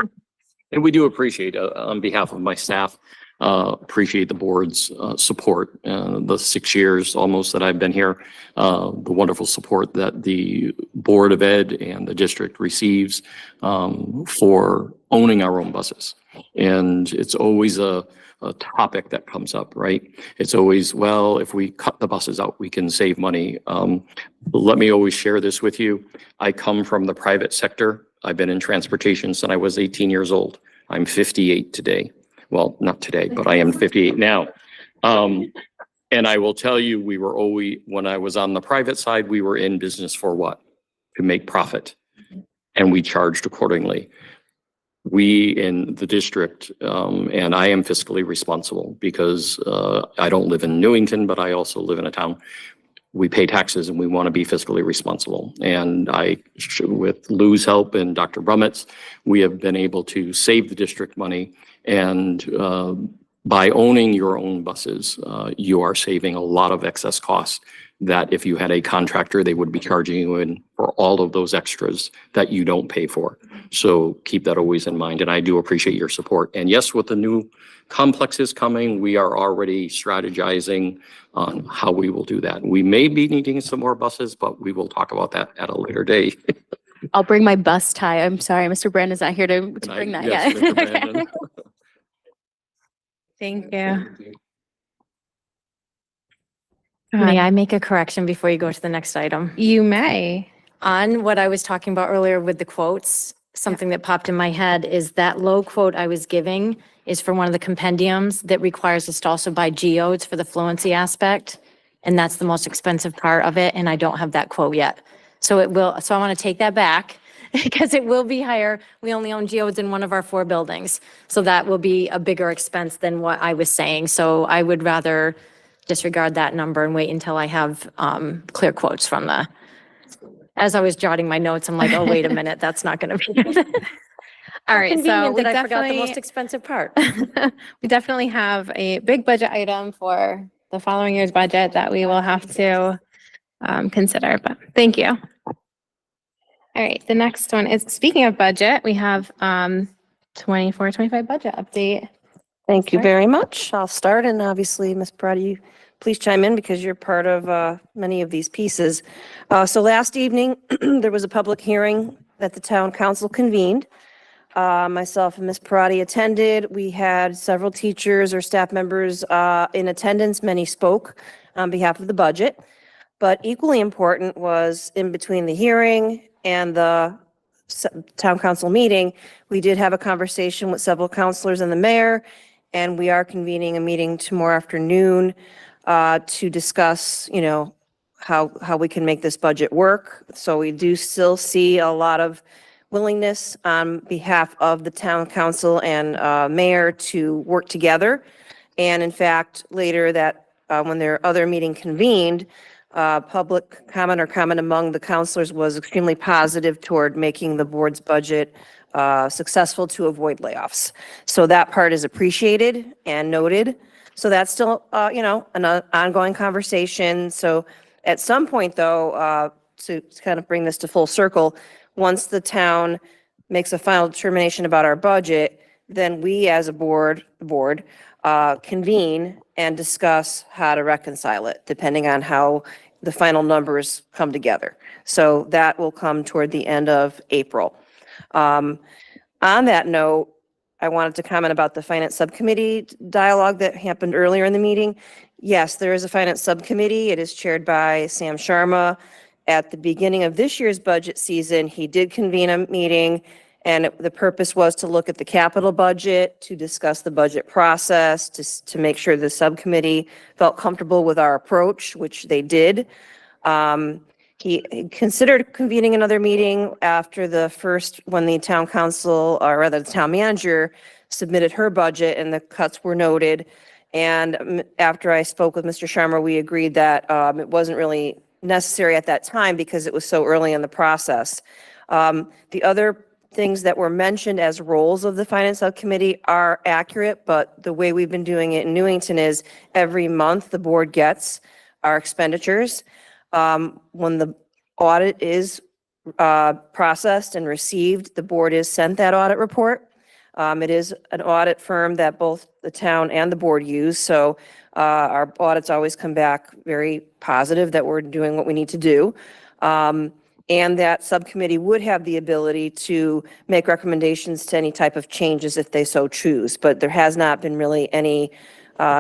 And we do appreciate, on behalf of my staff, appreciate the board's support. The 6 years almost that I've been here, the wonderful support that the Board of Ed and the district receives for owning our own buses. And it's always a topic that comes up, right? It's always, well, if we cut the buses out, we can save money. Let me always share this with you. I come from the private sector. I've been in transportation since I was 18 years old. I'm 58 today. Well, not today, but I am 58 now. And I will tell you, when I was on the private side, we were in business for what? To make profit. And we charged accordingly. We in the district, and I am fiscally responsible because I don't live in Newington, but I also live in a town. We pay taxes and we want to be fiscally responsible. And with Lou's help and Dr. Brummett's, we have been able to save the district money. And by owning your own buses, you are saving a lot of excess costs that if you had a contractor, they would be charging you in for all of those extras that you don't pay for. So keep that always in mind. And I do appreciate your support. And yes, with the new complexes coming, we are already strategizing on how we will do that. We may be needing some more buses, but we will talk about that at a later date. I'll bring my bus tie. I'm sorry, Mr. Brandon's not here to bring that yes, yet. Mr. Brandon. Thank you. May I make a correction before you go to the next item? You may. On what I was talking about earlier with the quotes, something that popped in my head is that low quote I was giving is for one of the compendiums that requires us to also buy geodes for the fluency aspect. And that's the most expensive part of it. And I don't have that quote yet. So I want to take that back because it will be higher. We only own geodes in one of our 4 buildings. So that will be a bigger expense than what I was saying. So I would rather disregard that number and wait until I have clear quotes from as I was jotting my notes, I'm like, oh, wait a minute, that's not going to be. All right, so Convenient we that I forgot the most definitely, expensive part. we definitely have a big budget item for the following year's budget that we will have to consider, but thank you. All right, the next one is, speaking of budget, we have 24-25 budget update. Thank you very much. I'll start, and obviously, Ms. Brady, please chime in because you're part of many of these pieces. So last evening, there was a public hearing that the town council convened. Myself and Ms. Parati attended. We had several teachers or staff members in attendance. Many spoke on behalf of the budget. But equally important was in between the hearing and the town council meeting, we did have a conversation with several counselors and the mayor, and we are convening a meeting tomorrow afternoon to discuss, how we can make this budget work. So we do still see a lot of willingness on behalf of the town council and mayor to work together. And in fact, later that when their other meeting convened, public comment or comment among the counselors was extremely positive toward making the board's budget successful to avoid layoffs. So that part is appreciated and noted. So that's still, an ongoing conversation. So at some point, though, to kind of bring this to full circle, once the town makes a final determination about our budget, then we as a board convene and discuss how to reconcile it, depending on how the final numbers come together. So that will come toward the end of April. On that note, I wanted to comment about the finance subcommittee dialogue that happened earlier in the meeting. Yes, there is a finance subcommittee. It is chaired by Sam Sharma. At the beginning of this year's budget season, he did convene a meeting, and the purpose was to look at the capital budget, to discuss the budget process, to make sure the subcommittee felt comfortable with our approach, which they did. He considered convening another meeting after the first, when the town council, or rather the town manager, submitted her budget and the cuts were noted. And after I spoke with Mr. Sharma, we agreed that it wasn't really necessary at that time because it was so early in the process. The other things that were mentioned as roles of the finance subcommittee are accurate, but the way we've been doing it in Newington is every month the board gets our expenditures. When the audit is processed and received, the board is sent that audit report. It is an audit firm that both the town and the board use, so our audits always come back very positive that we're doing what we need to do. And that subcommittee would have the ability to make recommendations to any type of changes if they so choose, but there has not been really any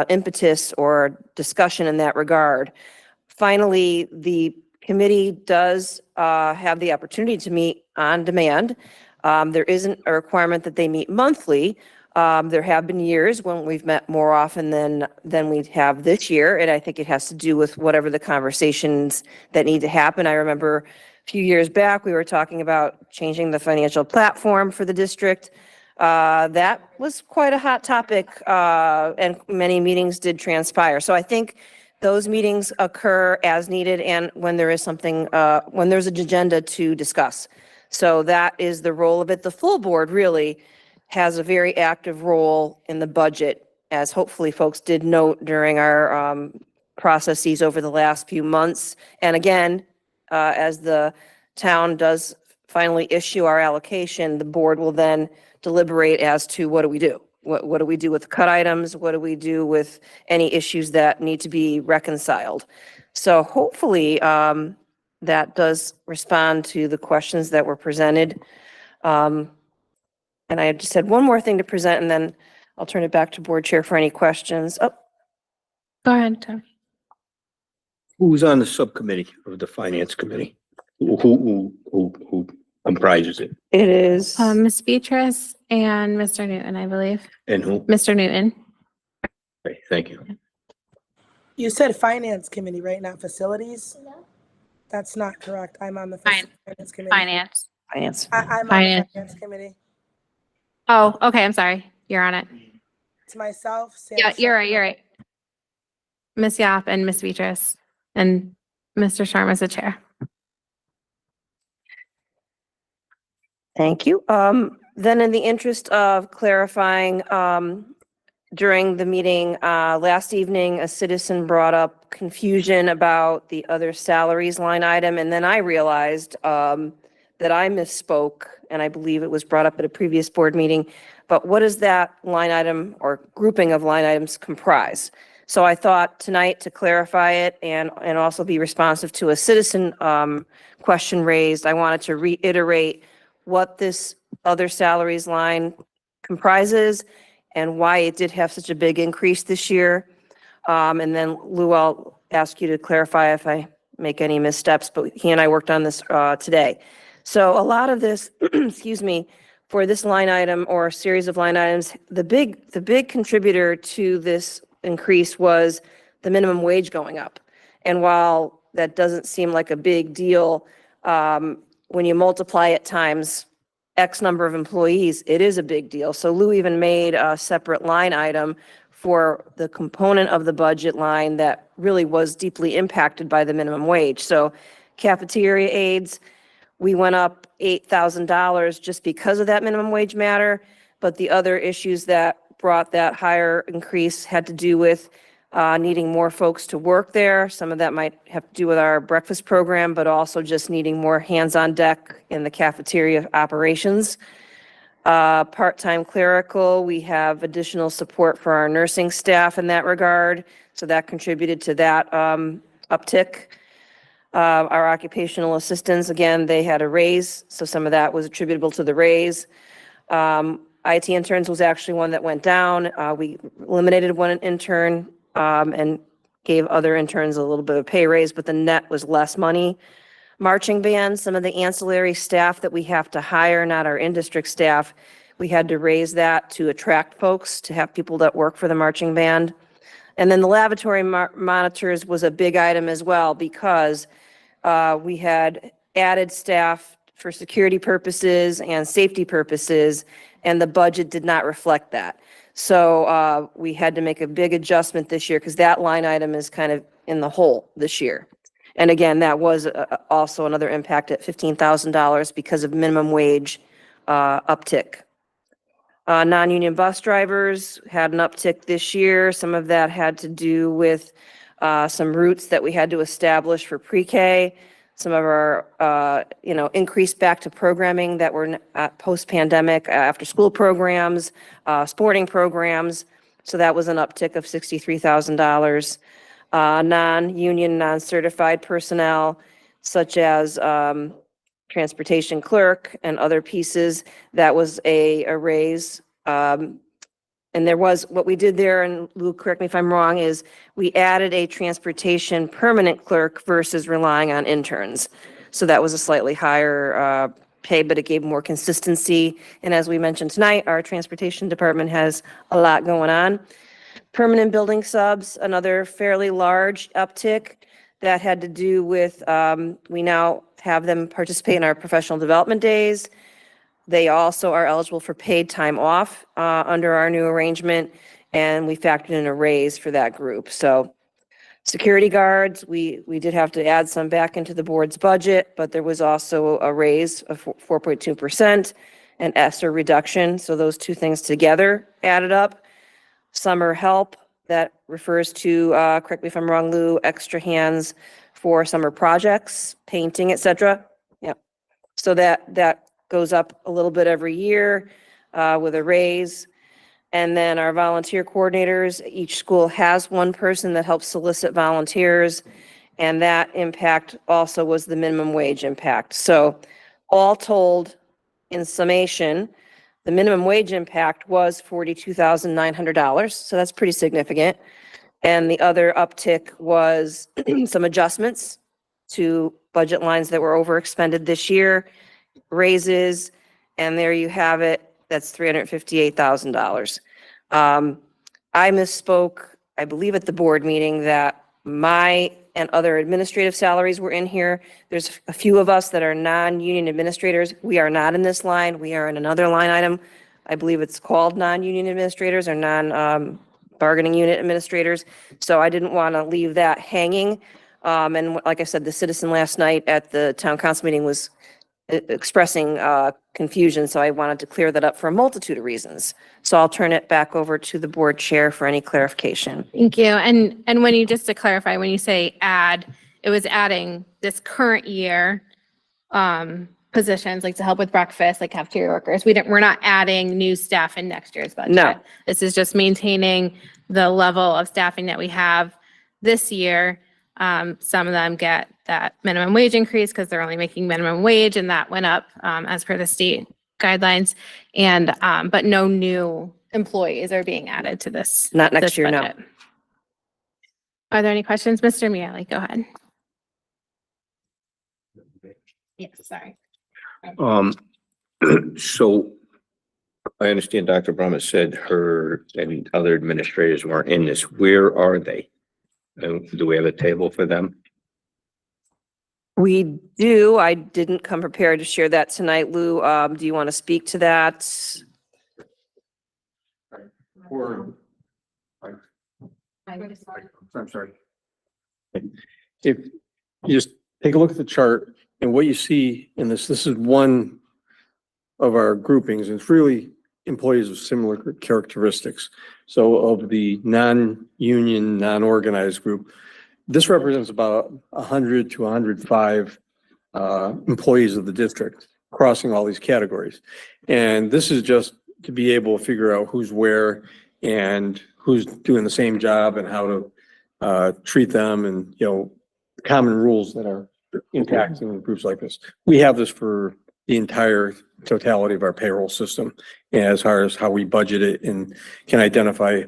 impetus or discussion in that regard. Finally, the committee does have the opportunity to meet on demand. There isn't a requirement that they meet monthly. There have been years when we've met more often than we have this year, and I think it has to do with whatever the conversations that need to happen. I remember a few years back, we were talking about changing the financial platform for the district. That was quite a hot topic, and many meetings did transpire. So I think those meetings occur as needed and when there is something, when there's an agenda to discuss. So that is the role of it. The full board really has a very active role in the budget, as hopefully folks did note during our processes over the last few months. And again, as the town does finally issue our allocation, the board will then deliberate as to what do we do? What do we do with cut items? What do we do with any issues that need to be reconciled? So hopefully that does respond to the questions that were presented. And I just had one more thing to present, and then I'll turn it back to board chair for any questions. Oh, Go ahead, Tom. Who's on the subcommittee of the finance committee? Who comprises it? it is. Ms. Beatrice and Mr. Newton, I believe. And who? Mr. Newton. Okay, thank you. You said finance committee, right? Not facilities? That's not correct. I'm on the finance committee. Finance. Finance. I'm on the Finance. finance committee. Oh, okay, I'm sorry. You're on it. It's myself, Sam. Yeah, you're right. Ms. Yap and Ms. Beatrice and Mr. Sharma is the chair. Thank you. Then in the interest of clarifying, during the meeting last evening, a citizen brought up confusion about the other salaries line item, and then I realized that I misspoke, and I believe it was brought up at a previous board meeting, but what does that line item or grouping of line items comprise? So I thought tonight to clarify it and also be responsive to a citizen question raised, I wanted to reiterate what this other salaries line comprises and why it did have such a big increase this year. And then Lou, I'll ask you to clarify if I make any missteps, but he and I worked on this today. So a lot of this, excuse me, for this line item or a series of line items, the big contributor to this increase was the minimum wage going up. And while that doesn't seem like a big deal, when you multiply it times X number of employees, it is a big deal. So Lou even made a separate line item for the component of the budget line that really was deeply impacted by the minimum wage. So cafeteria aides, we went up $8,000 just because of that minimum wage matter. But the other issues that brought that higher increase had to do with needing more folks to work there. Some of that might have to do with our breakfast program, but also just needing more hands on deck in the cafeteria operations. Part-time clerical, we have additional support for our nursing staff in that regard. So that contributed to that uptick. Our occupational assistants, again, they had a raise, so some of that was attributable to the raise. IT interns was actually one that went down. We eliminated one intern and gave other interns a little bit of pay raise, but the net was less money. Marching band, some of the ancillary staff that we have to hire, not our in-district staff, we had to raise that to attract folks, to have people that work for the marching band. And then the lavatory monitors was a big item as well, because we had added staff for security purposes and safety purposes, and the budget did not reflect that. So we had to make a big adjustment this year, because that line item is kind of in the hole this year. And again, that was also another impact at $15,000 because of minimum wage uptick. Non-union bus drivers had an uptick this year. Some of that had to do with some routes that we had to establish for pre-K. Some of our, increased back to programming that were post-pandemic, after-school programs, sporting programs. So that was an uptick of $63,000. Non-union, non-certified personnel, such as transportation clerk and other pieces, that was a raise. And there was, what we did there, and Lou, correct me if I'm wrong, is we added a transportation permanent clerk versus relying on interns. So that was a slightly higher pay, but it gave more consistency. And as we mentioned tonight, our transportation department has a lot going on. Permanent building subs, another fairly large uptick that had to do with, we now have them participate in our professional development days. They also are eligible for paid time off under our new arrangement, and we factored in a raise for that group. So security guards, we did have to add some back into the board's budget, but there was also a raise of 4.2% and ESSER reduction. So those two things together added up. Summer help, that refers to, correct me if I'm wrong, Lou, extra hands for summer projects, painting, et cetera. Yep. So that goes up a little bit every year with a raise. And then our volunteer coordinators, each school has one person that helps solicit volunteers. And that impact also was the minimum wage impact. So all told, in summation, the minimum wage impact was $42,900, so that's pretty significant. And the other uptick was some adjustments to budget lines that were overexpended this year, raises, and there you have it, that's $358,000. I misspoke, I believe at the board meeting, that my and other administrative salaries were in here. There's a few of us that are non-union administrators. We are not in this line. We are in another line item. I believe it's called non-union administrators or non-bargaining unit administrators. So I didn't want to leave that hanging. And like I said, the citizen last night at the town council meeting was expressing confusion. So I wanted to clear that up for a multitude of reasons. So I'll turn it back over to the board chair for any clarification. Thank you. And when you, just to clarify, when you say add, it was adding this current year positions, like to help with breakfast, like cafeteria workers. We're not adding new staff in next year's budget. No. This is just maintaining the level of staffing that we have this year. Some of them get that minimum wage increase because they're only making minimum wage, and that went up as per the state guidelines. And but no new employees are being added to this. Not next this year, no. budget. Are there any questions? Mr. Miele, go ahead. Yes, sorry. So I understand Dr. Brahma said her and other administrators weren't in this. Where are they? And do we have a table for them? We do. I didn't come prepared to share that tonight. Lou, do you want to speak to that? I'm sorry. If you just take a look at the chart and what you see in this is one of our groupings. It's really employees of similar characteristics. So of the non-union, non-organized group, this represents about 100 to 105 employees of the district crossing all these categories. And this is just to be able to figure out who's where and who's doing the same job and how to treat them and, you know, common rules that are impacting groups like this. We have this for the entire totality of our payroll system as far as how we budget it and can identify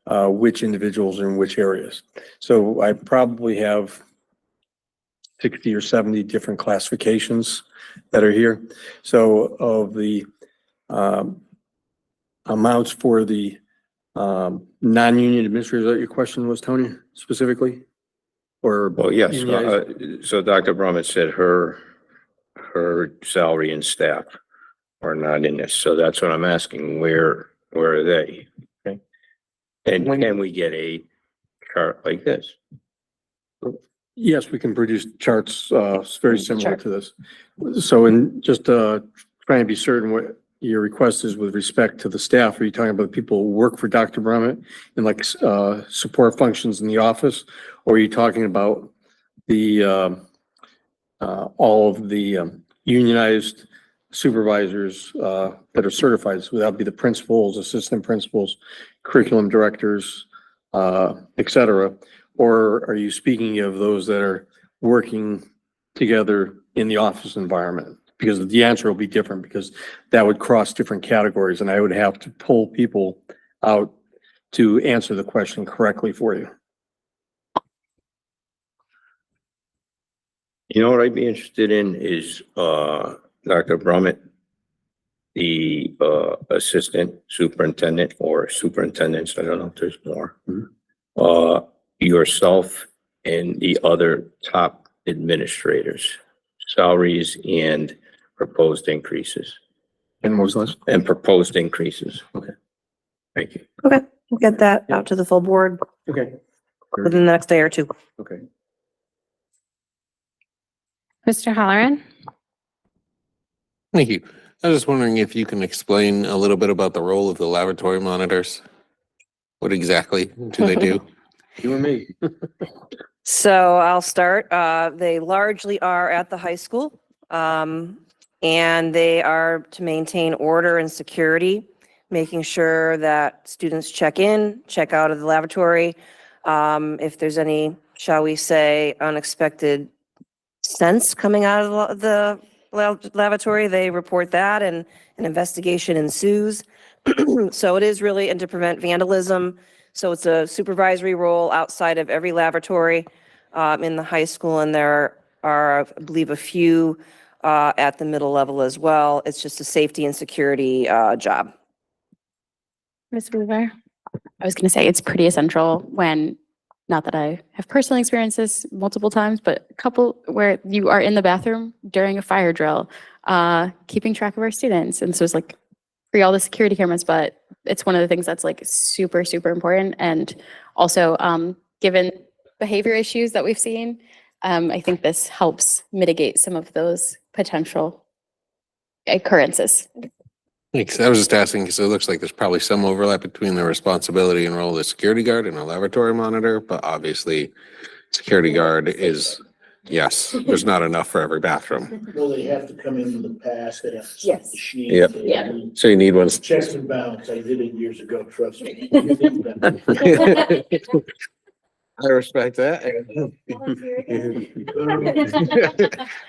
which individuals are in which areas. So I probably have 60 or 70 different classifications that are here. So of the amounts for the non-union administrators, that your question was, Tony, specifically? Or Well, yes, unionized? so Dr. Brummett said her salary and staff are not in this, so that's what I'm asking, where are they? Okay. And can we get a chart like this? Yes, we can produce charts very similar to this. So in just trying to be certain what your request is with respect to the staff, are you talking about people who work for Dr. Brummett and like support functions in the office? Or are you talking about the all of the unionized supervisors that are certified? So that would be the principals, assistant principals, curriculum directors, et cetera. Or are you speaking of those that are working together in the office environment? Because the answer will be different because that would cross different categories and I would have to pull people out to answer the question correctly for you. You know what I'd be interested in is Dr. Brummett, the assistant superintendent or superintendents, I don't know if there's more. Yourself and the other top administrators, salaries and proposed increases. And what was the last? And proposed increases. Okay. Thank you. Okay, we'll get that out to the full board Okay. within the next day or two. Okay. Mr. Halloran? Thank you. I was just wondering if you can explain a little bit about the role of the laboratory monitors. What exactly do they do? You and me. So I'll start. They largely are at the high school. And they are to maintain order and security, making sure that students check in, check out of the laboratory. If there's any, shall we say, unexpected scents coming out of the lavatory, they report that and an investigation ensues. So it is really, and to prevent vandalism. So it's a supervisory role outside of every laboratory in the high school, and there are, I believe, a few at the middle level as well. It's just a safety and security job. Ms. Weaver? I was going to say it's pretty essential when, not that I have personally experienced this multiple times, but a couple where you are in the bathroom during a fire drill, keeping track of our students. And so it's like free all the security cameras, but it's one of the things that's like super, super important. And also given behavior issues that we've seen, I think this helps mitigate some of those potential occurrences. Thanks. I was just asking because it looks like there's probably some overlap between the responsibility and role of the security guard and a laboratory monitor, but obviously security guard is, yes, there's not enough for every bathroom. Well, they have to come into the past, they have to. Yes. Yep. So you need one. Checks and balance, I did it years ago, trust me. I respect that.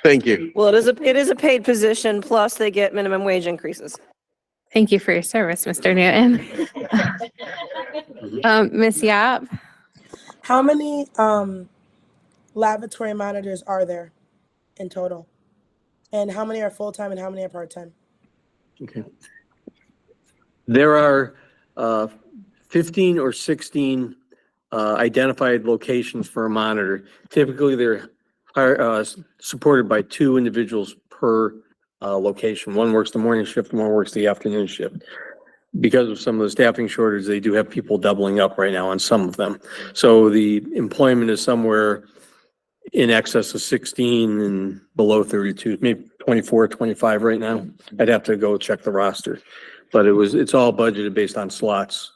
Thank you. Well, it is a paid position, plus they get minimum wage increases. Thank you for your service, Mr. Newton. Ms. Yap? How many lavatory monitors are there in total? And how many are full-time and how many are part-time? Okay. There are 15 or 16 identified locations for a monitor. Typically, they're supported by 2 individuals per location. One works the morning shift, one works the afternoon shift. Because of some of the staffing shortage, they do have people doubling up right now on some of them. So the employment is somewhere in excess of 16 and below 32, maybe 24, 25 right now. I'd have to go check the roster. but it's all budgeted based on slots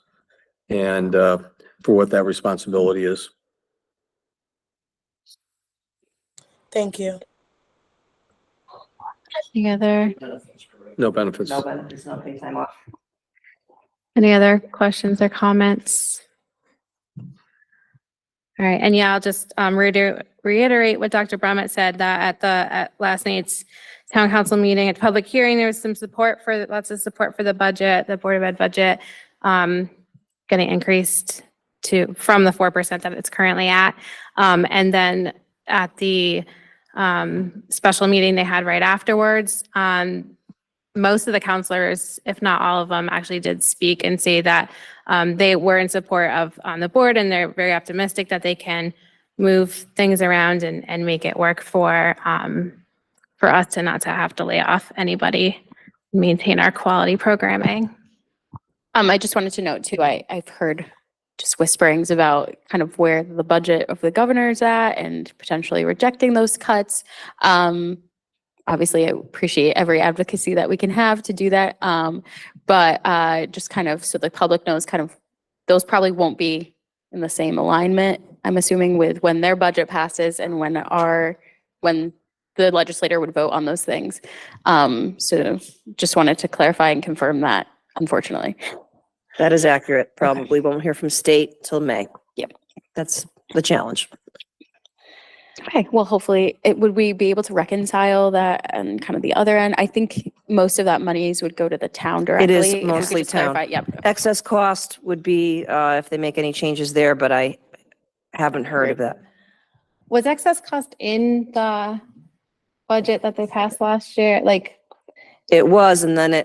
and, for what that responsibility is. Thank you. Any other, No benefits. No benefits, no paid time off. any other questions or comments? All right, and yeah, I'll just reiterate what Dr. Brummett said, that at last night's town council meeting, at public hearing, there was some support for, lots of support for the budget, the Board of Ed budget, getting increased from the 4% that it's currently at. And then at the special meeting they had right afterwards, most of the counselors, if not all of them, actually did speak and say that they were in support of on the board, and they're very optimistic that they can move things around and make it work for us to not to have to lay off anybody, maintain our quality programming. I just wanted to note too, I've heard just whisperings about kind of where the budget of the governor's at and potentially rejecting those cuts. Obviously, I appreciate every advocacy that we can have to do that. But just kind of so the public knows, kind of those probably won't be in the same alignment, I'm assuming, with when their budget passes and when the legislator would vote on those things. So just wanted to clarify and confirm that, unfortunately. That is accurate. Probably won't hear from state till May. Yep. That's the challenge. Okay, well, hopefully, would we be able to reconcile that and kind of the other end? I think most of that monies would go to the town directly. It is If you could mostly just clarify. town. Yep. Excess cost would be if they make any changes there, but I haven't heard of that. Was excess cost in the budget that they passed last year? Like It was, and then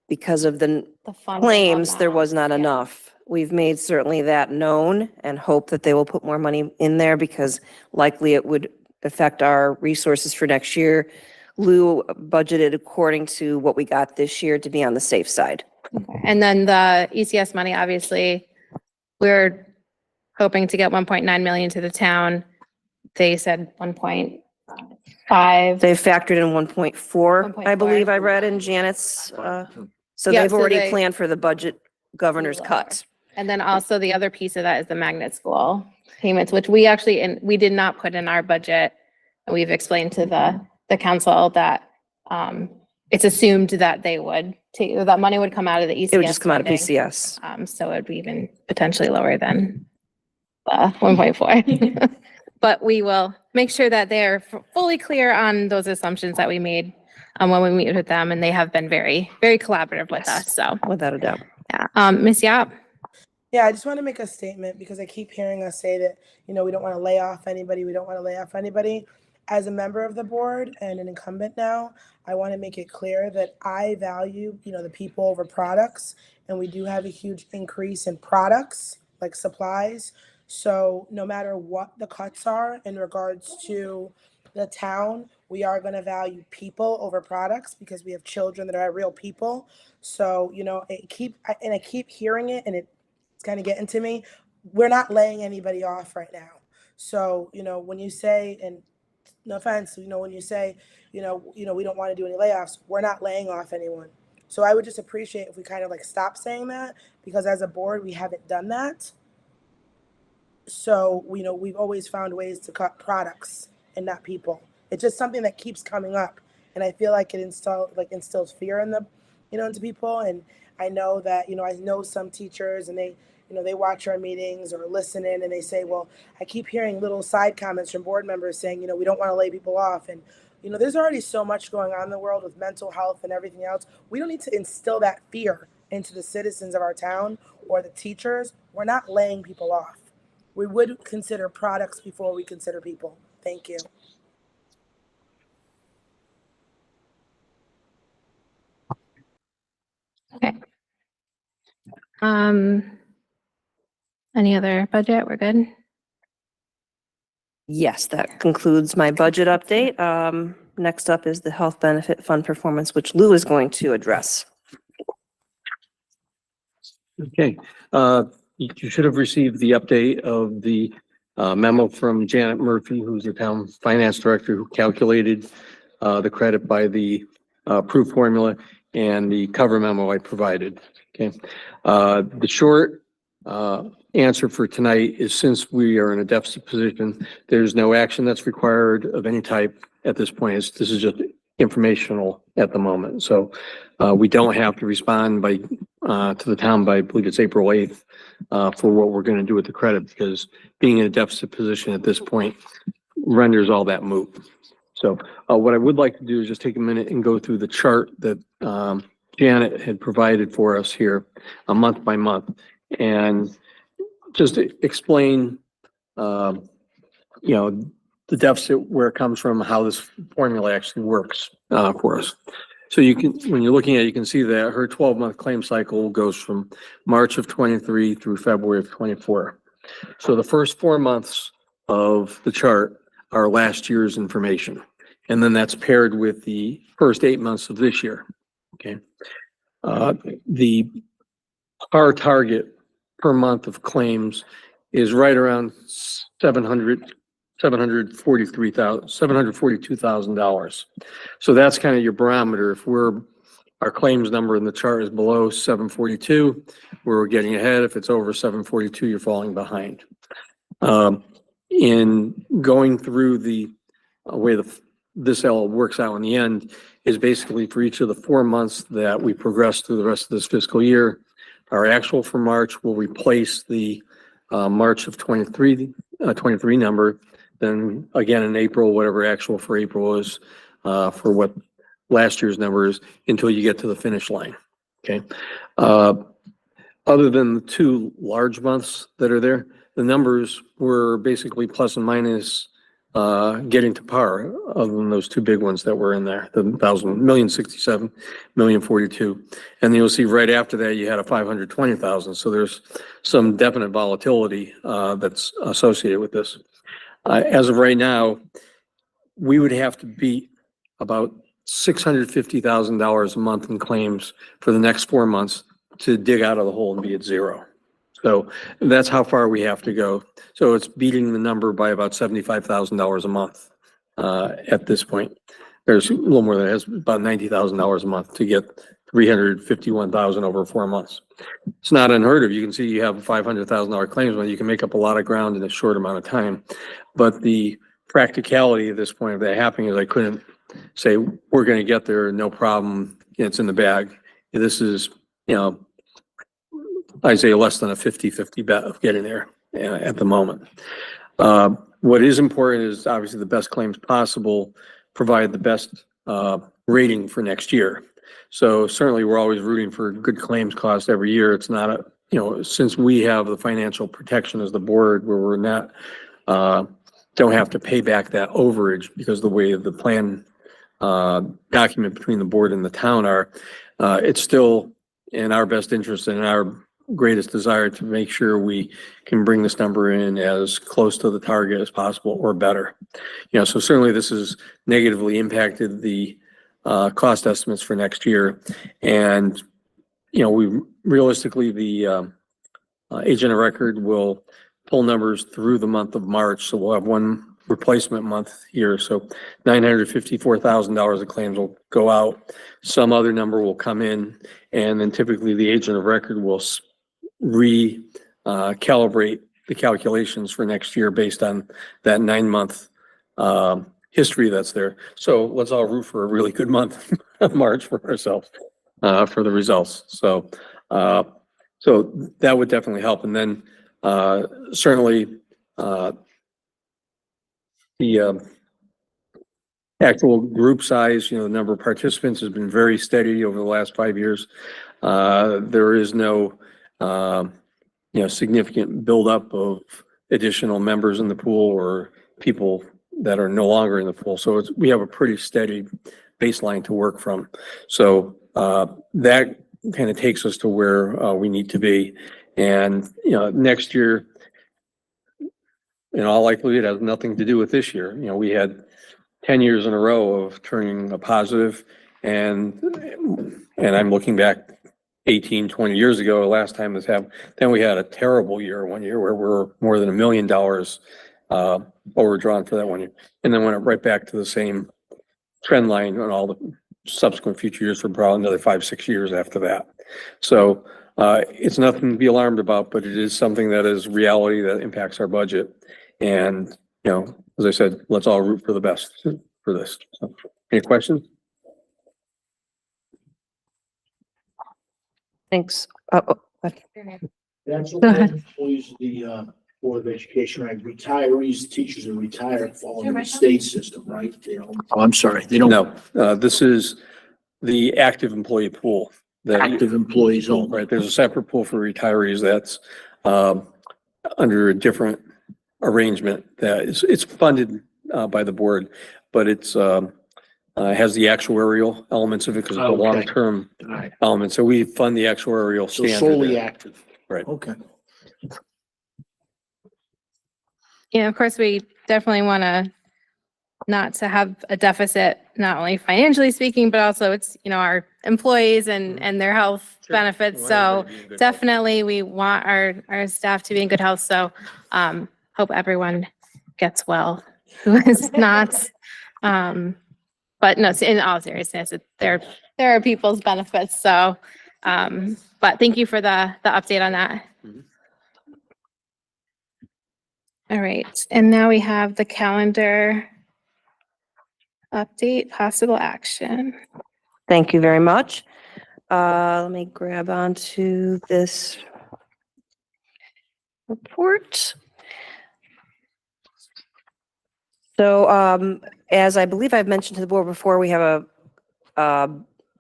because of the the funding on claims, that? there was not enough. We've made certainly that known and hope that they will put more money in there because likely it would affect our resources for next year. Lou budgeted according to what we got this year to be on the safe side. And then the ECS money, obviously, we're hoping to get 1.9 million to the town. They said 1.5. They factored in 1.4, I 1.4. believe I read in Janet's, so Yeah, they've so already they- planned for the budget governor's Lower. cut. And then also the other piece of that is the magnet school payments, which we actually, and we did not put in our budget. And we've explained to the council that it's assumed that they would take, that money would come out of the ECS. It would just come out of funding. PCS. So it'd be even potentially lower than 1.4. But we will make sure that they're fully clear on those assumptions that we made when we meet with them, and they have been very, very collaborative with us, so. Without a doubt. Yeah, Ms. Yap? Yeah, I just want to make a statement because I keep hearing us say that, we don't want to lay off anybody. We don't want to lay off anybody. As a member of the board and an incumbent now, I want to make it clear that I value, the people over products. And we do have a huge increase in products like supplies. So no matter what the cuts are in regards to the town, we are going to value people over products because we have children that are real people. So, I keep hearing it and it's kind of getting to me. We're not laying anybody off right now. So, when you say, and no offense, when you say, we don't want to do any layoffs, we're not laying off anyone. So I would just appreciate if we kind of stop saying that because as a board, we haven't done that. So, we've always found ways to cut products and not people. It's just something that keeps coming up. And I feel like it instills fear in into people. And I know that, I know some teachers and they watch our meetings or listen in and they say, well, I keep hearing little side comments from board members saying, we don't want to lay people off. And, there's already so much going on in the world with mental health and everything else. We don't need to instill that fear into the citizens of our town or the teachers. We're not laying people off. We would consider products before we consider people. Thank you. Okay. Any other budget? We're good? Yes, that concludes my budget update. Next up is the health benefit fund performance, which Lou is going to address. Okay, you should have received the update of the memo from Janet Murphy, who's the town finance director, who calculated the credit by the approved formula. and the cover memo I provided. Okay. The short answer for tonight is, since we are in a deficit position, there's no action that's required of any type at this point. This is just informational at the moment. So we don't have to respond by to the town by, I believe it's April 8th, for what we're going to do with the credit, because being in a deficit position at this point renders all that moot. So what I would like to do is just take a minute and go through the chart that Janet had provided for us here, month by month, and just explain, the deficit, where it comes from, how this formula actually works for us. So you can, when you're looking at it, you can see that her 12-month claim cycle goes from March of 23 through February of 24. So the first 4 months of the chart are last year's information. And then that's paired with the first 8 months of this year. Okay. Our target per month of claims is right around $742,000. So that's kind of your barometer. If our claims number in the chart is below 742, we're getting ahead. If it's over 742, you're falling behind. In going through the way this all works out in the end is basically for each of the 4 months that we progress through the rest of this fiscal year, our actual for March will replace the March of 23 number. Then again in April, whatever actual for April is for what last year's number is, until you get to the finish line. Okay. Other than the 2 large months that are there, the numbers were basically plus and minus getting to par, other than those 2 big ones that were in there, the $1,067,000, $1,042,000. And then you'll see right after that, you had a $520,000. So there's some definite volatility that's associated with this. As of right now, we would have to beat about $650,000 a month in claims for the next 4 months to dig out of the hole and be at zero. So that's how far we have to go. So it's beating the number by about $75,000 a month at this point. There's a little more than that. It's about $90,000 a month to get $351,000 over 4 months. It's not unheard of. You can see you have a $500,000 claims when you can make up a lot of ground in a short amount of time. But the practicality at this point of that happening is I couldn't say we're going to get there, no problem, it's in the bag. This is, I'd say less than a 50-50 bet of getting there at the moment. What is important is obviously the best claims possible provide the best rating for next year. So certainly we're always rooting for good claims cost every year. It's not since we have the financial protection as the board where we're not, don't have to pay back that overage because the way the plan document between the board and the town are, it's still in our best interest and in our greatest desire to make sure we can bring this number in as close to the target as possible or better. So certainly this has negatively impacted the cost estimates for next year. And, we realistically, the agent of record will pull numbers through the month of March. So we'll have one replacement month here. So $954,000 of claims will go out. Some other number will come in. And then typically the agent of record will recalibrate the calculations for next year based on that 9-month history that's there. So let's all root for a really good month of March for ourselves for the results. So that would definitely help. And then certainly the actual group size, the number of participants has been very steady over the last 5 years. There is no significant buildup of additional members in the pool or people that are no longer in the pool. So we have a pretty steady baseline to work from. So that kind of takes us to where we need to be. And, next year, in all likelihood, it has nothing to do with this year. We had 10 years in a row of turning a positive, and I'm looking back 18, 20 years ago, last time this happened. Then we had a terrible year one year where we're more than $1 million overdrawn for that one year. And then went right back to the same trend line on all the subsequent future years for probably another 5, 6 years after that. So it's nothing to be alarmed about, but it is something that is reality that impacts our budget. And, you know, as I said, let's all root for the best for this. So, any questions? Thanks. That's Go ahead. employees of the Board of Education, right? Retirees, teachers that retire fall under the state system, right? They don't. Oh, I'm sorry, they don't. No, this is the active employee pool. Active employees only. Right, there's a separate pool for retirees that's under a different arrangement that it's funded by the board, but it's has the actuarial elements of it because it's a Okay. long-term All right. element. So we fund the actuarial So standard. solely there. active. Right. Okay. Yeah, of course, we definitely want to not to have a deficit, not only financially speaking, but also it's, you know, our employees and their health benefits. So definitely we want our staff to be in good health. So hope everyone gets well who is not. But no, in all seriousness, there are people's benefits. So, but thank you for the update on that. All right, and now we have the calendar update, possible action. Thank you very much. Let me grab onto this report. So as I believe I've mentioned to the board before, we have a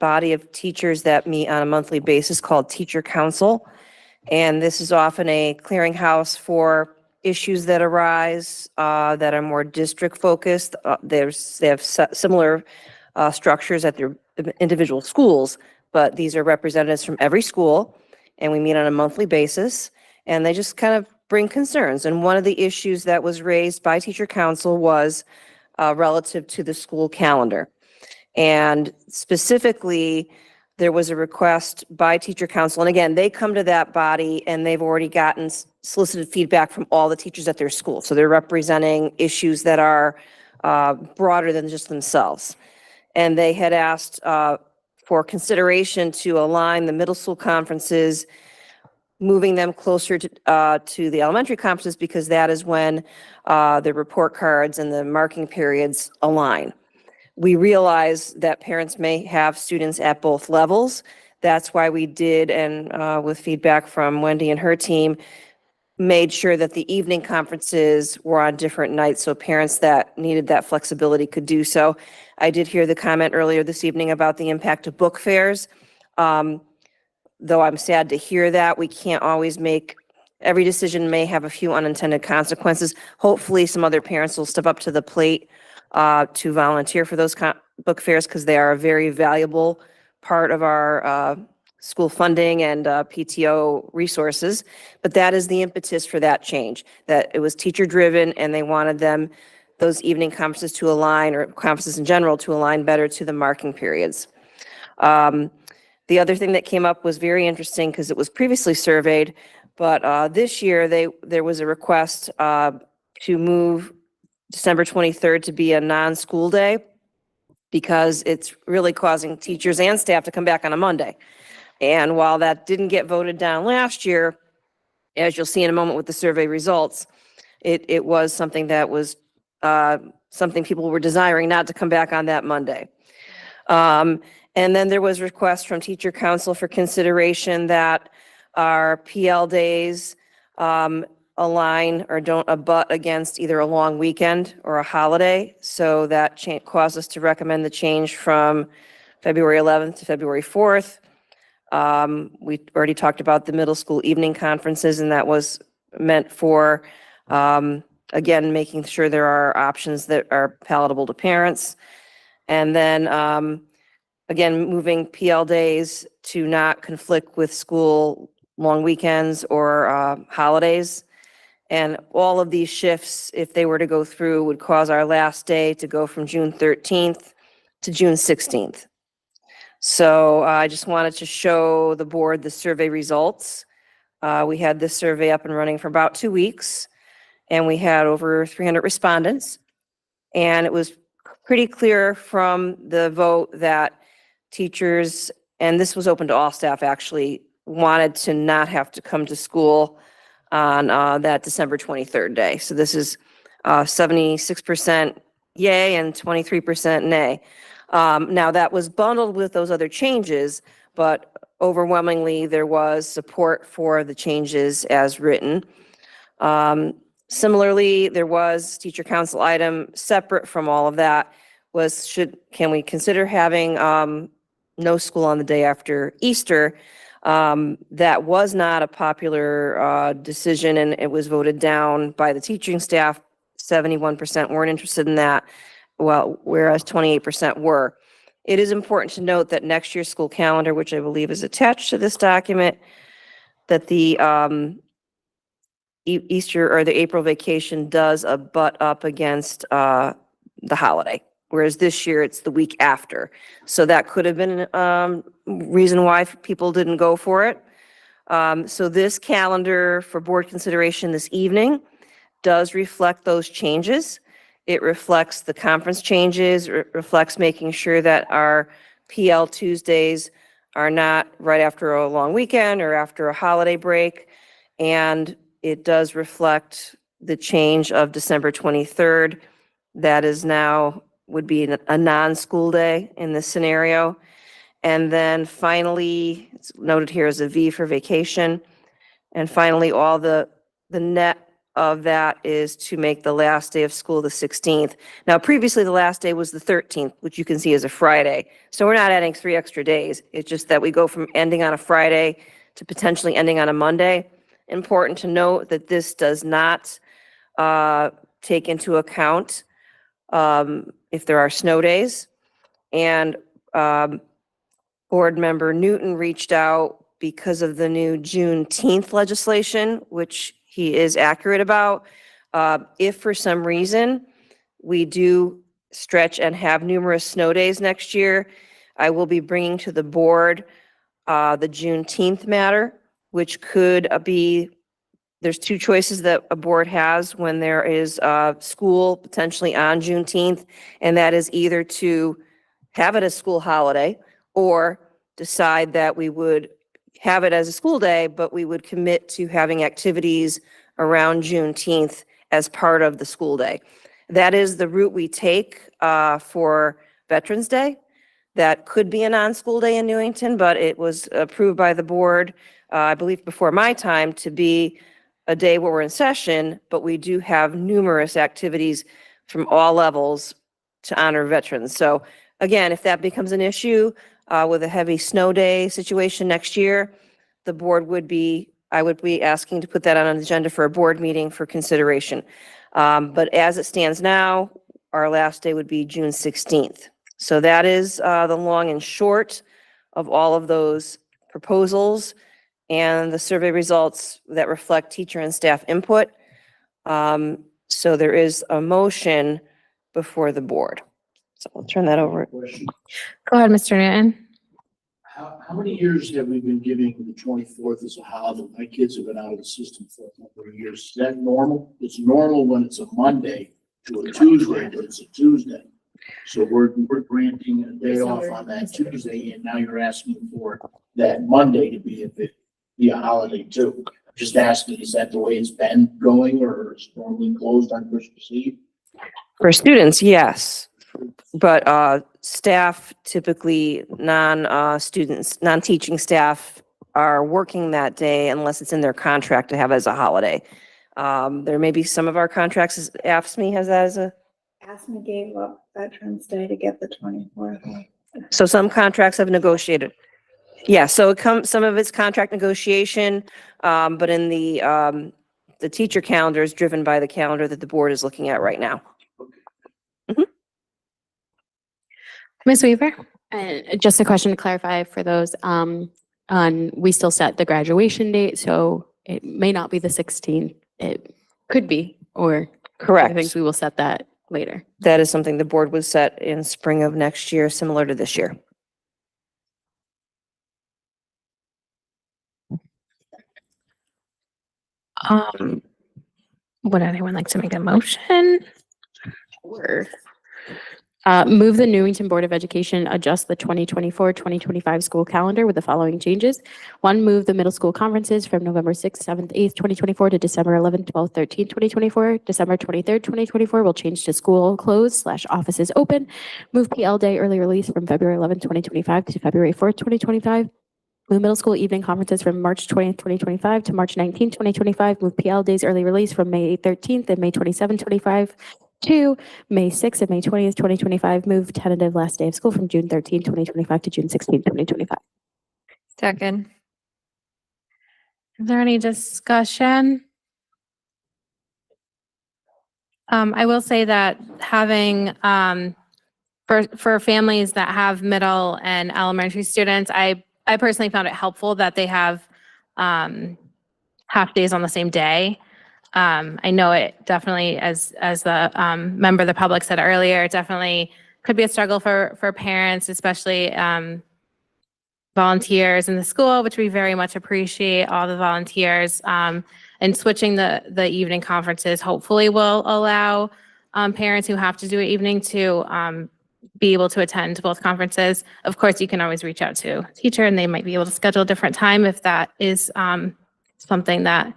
body of teachers that meet on a monthly basis called Teacher Council. And this is often a clearinghouse for issues that arise that are more district focused. They have similar structures at their individual schools, but these are representatives from every school, and we meet on a monthly basis, and they just kind of bring concerns. And one of the issues that was raised by Teacher Council was relative to the school calendar. And specifically, there was a request by Teacher Council, and again, they come to that body and they've already gotten solicited feedback from all the teachers at their school. So they're representing issues that are broader than just themselves. And they had asked for consideration to align the middle school conferences, moving them closer to the elementary conferences, because that is when the report cards and the marking periods align. We realize that parents may have students at both levels. That's why we did, and with feedback from Wendy and her team, made sure that the evening conferences were on different nights so parents that needed that flexibility could do so. I did hear the comment earlier this evening about the impact of book fairs. Though I'm sad to hear that, we can't always every decision may have a few unintended consequences. Hopefully some other parents will step up to the plate to volunteer for those book fairs, because they are a very valuable part of our school funding and PTO resources. But that is the impetus for that change, that it was teacher driven and they wanted those evening conferences to align, or conferences in general, to align better to the marking periods. The other thing that came up was very interesting because it was previously surveyed, but this year there was a request to move December 23rd to be a non-school day, because it's really causing teachers and staff to come back on a Monday. And while that didn't get voted down last year, as you'll see in a moment with the survey results, it was something that was something people were desiring not to come back on that Monday. And then there was requests from Teacher Council for consideration that our PL days align or don't abut against either a long weekend or a holiday. So that caused us to recommend the change from February 11th to February 4th. We already talked about the middle school evening conferences, and that was meant for, again, making sure there are options that are palatable to parents. And then, again, moving PL days to not conflict with school long weekends or holidays. And all of these shifts, if they were to go through, would cause our last day to go from June 13th to June 16th. So I just wanted to show the board the survey results. We had this survey up and running for about 2 weeks, and we had over 300 respondents. And it was pretty clear from the vote that teachers, and this was open to all staff actually, wanted to not have to come to school on that December 23rd day. So this is 76% yay and 23% nay. Now that was bundled with those other changes, but overwhelmingly there was support for the changes as written. Similarly, there was teacher council item separate from all of that was can we consider having no school on the day after Easter? That was not a popular decision, and it was voted down by the teaching staff. 71% weren't interested in that, well, whereas 28% were. It is important to note that next year's school calendar, which I believe is attached to this document, that the Easter or the April vacation does butt up against the holiday, whereas this year it's the week after. So that could have been reason why people didn't go for it. So this calendar for board consideration this evening does reflect those changes. It reflects the conference changes, reflects making sure that our PL Tuesdays are not right after a long weekend or after a holiday break. And it does reflect the change of December 23rd. That is now would be a non-school day in this scenario. And then finally, it's noted here as a V for vacation. And finally, all the net of that is to make the last day of school the 16th. Now, previously, the last day was the 13th, which you can see as a Friday. So we're not adding 3 extra days. It's just that we go from ending on a Friday to potentially ending on a Monday. Important to note that this does not take into account if there are snow days. And board member Newton reached out because of the new Juneteenth legislation, which he is accurate about. If for some reason we do stretch and have numerous snow days next year, I will be bringing to the board the Juneteenth matter, which could be, there's 2 choices that a board has when there is school potentially on Juneteenth, and that is either to have it as school holiday or decide that we would have it as a school day, but we would commit to having activities around Juneteenth as part of the school day. That is the route we take for Veterans Day. That could be a non-school day in Newington, but it was approved by the board, I believe before my time, to be a day where we're in session, but we do have numerous activities from all levels to honor veterans. So again, if that becomes an issue with a heavy snow day situation next year, the board would be, I would be asking to put that on an agenda for a board meeting for consideration. But as it stands now, our last day would be June 16th. So that is the long and short of all of those proposals and the survey results that reflect teacher and staff input. So there is a motion before the board. So I'll turn that over. Question. Go ahead, Mr. Newton. How many years have we been giving the 24th as a holiday? My kids have been out of the system for a number of years. Is that normal? It's normal when it's a Monday to a Tuesday, but it's a Tuesday. So we're granting a day off on that Tuesday, and now you're asking for that Monday to be a holiday too. I'm just asking, is that the way it's been going, or is it normally closed on Christmas Eve? For students, yes. But staff, typically non-students, non-teaching staff are working that day unless it's in their contract to have as a holiday. There may be some of our contracts, as AFSCME has that as a, AFSCME gave up Veterans Day to get the 24th. so some contracts have negotiated. Yeah, so it comes, some of it's contract negotiation, but in the teacher calendar is driven by the calendar that the board is looking at right now. Ms. Weaver? Just a question to clarify for those, we still set the graduation date, so it may not be the 16th. It could be, or Correct. I think we will set that later. That is something the board would set in spring of next year, similar to this year. Would anyone like to make a motion? Or Move the Newington Board of Education adjust the 2024-2025 school calendar with the following changes. 1, move the middle school conferences from November 6th, 7th, 8th, 2024 to December 11th, 12th, 13th, 2024. December 23rd, 2024 will change to school closed/offices open. Move PL Day early release from February 11th, 2025 to February 4th, 2025. Move middle school evening conferences from March 20th, 2025 to March 19th, 2025. Move PL days early release from May 13th and May 27th, 2025 to May 6th and May 20th, 2025. Move tentative last day of school from June 13th, 2025 to June 16th, 2025. Second. Is there any discussion? I will say that having, for families that have middle and elementary students, I personally found it helpful that they have half days on the same day. I know it definitely, as the member of the public said earlier, it definitely could be a struggle for parents, especially volunteers in the school, which we very much appreciate all the volunteers. And switching the evening conferences hopefully will allow parents who have to do it evening to be able to attend both conferences. Of course, you can always reach out to a teacher and they might be able to schedule a different time if that is something that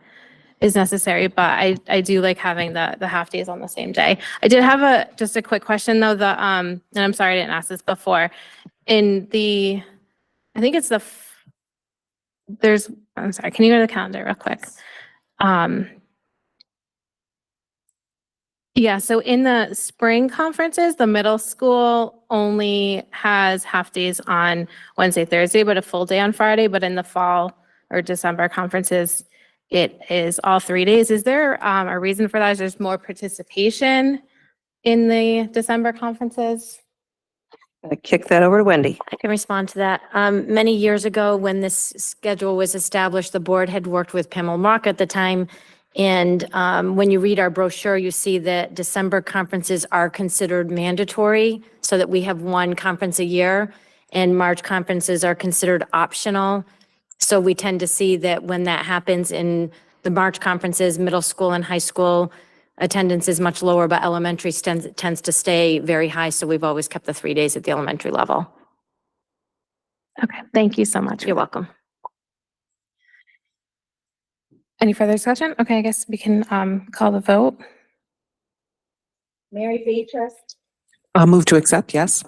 is necessary. But I do like having the half days on the same day. I did have just a quick question though, and I'm sorry I didn't ask this before. I think it's I'm sorry, can you go to the calendar real quick? Yeah, so in the spring conferences, the middle school only has half days on Wednesday, Thursday, but a full day on Friday. But in the fall or December conferences, it is all 3 days. Is there a reason for that? Is there more participation in the December conferences? I kick that over to Wendy. I can respond to that. Many years ago, when this schedule was established, the board had worked with Pamela Mock at the time. And when you read our brochure, you see that December conferences are considered mandatory so that we have one conference a year, and March conferences are considered optional. So we tend to see that when that happens in the March conferences, middle school and high school, attendance is much lower, but elementary tends to stay very high. So we've always kept the 3 days at the elementary level. Okay, thank you so much. You're welcome. Any further discussion? Okay, I guess we can call the vote. Mary Beatrice, I'll move to accept, yes.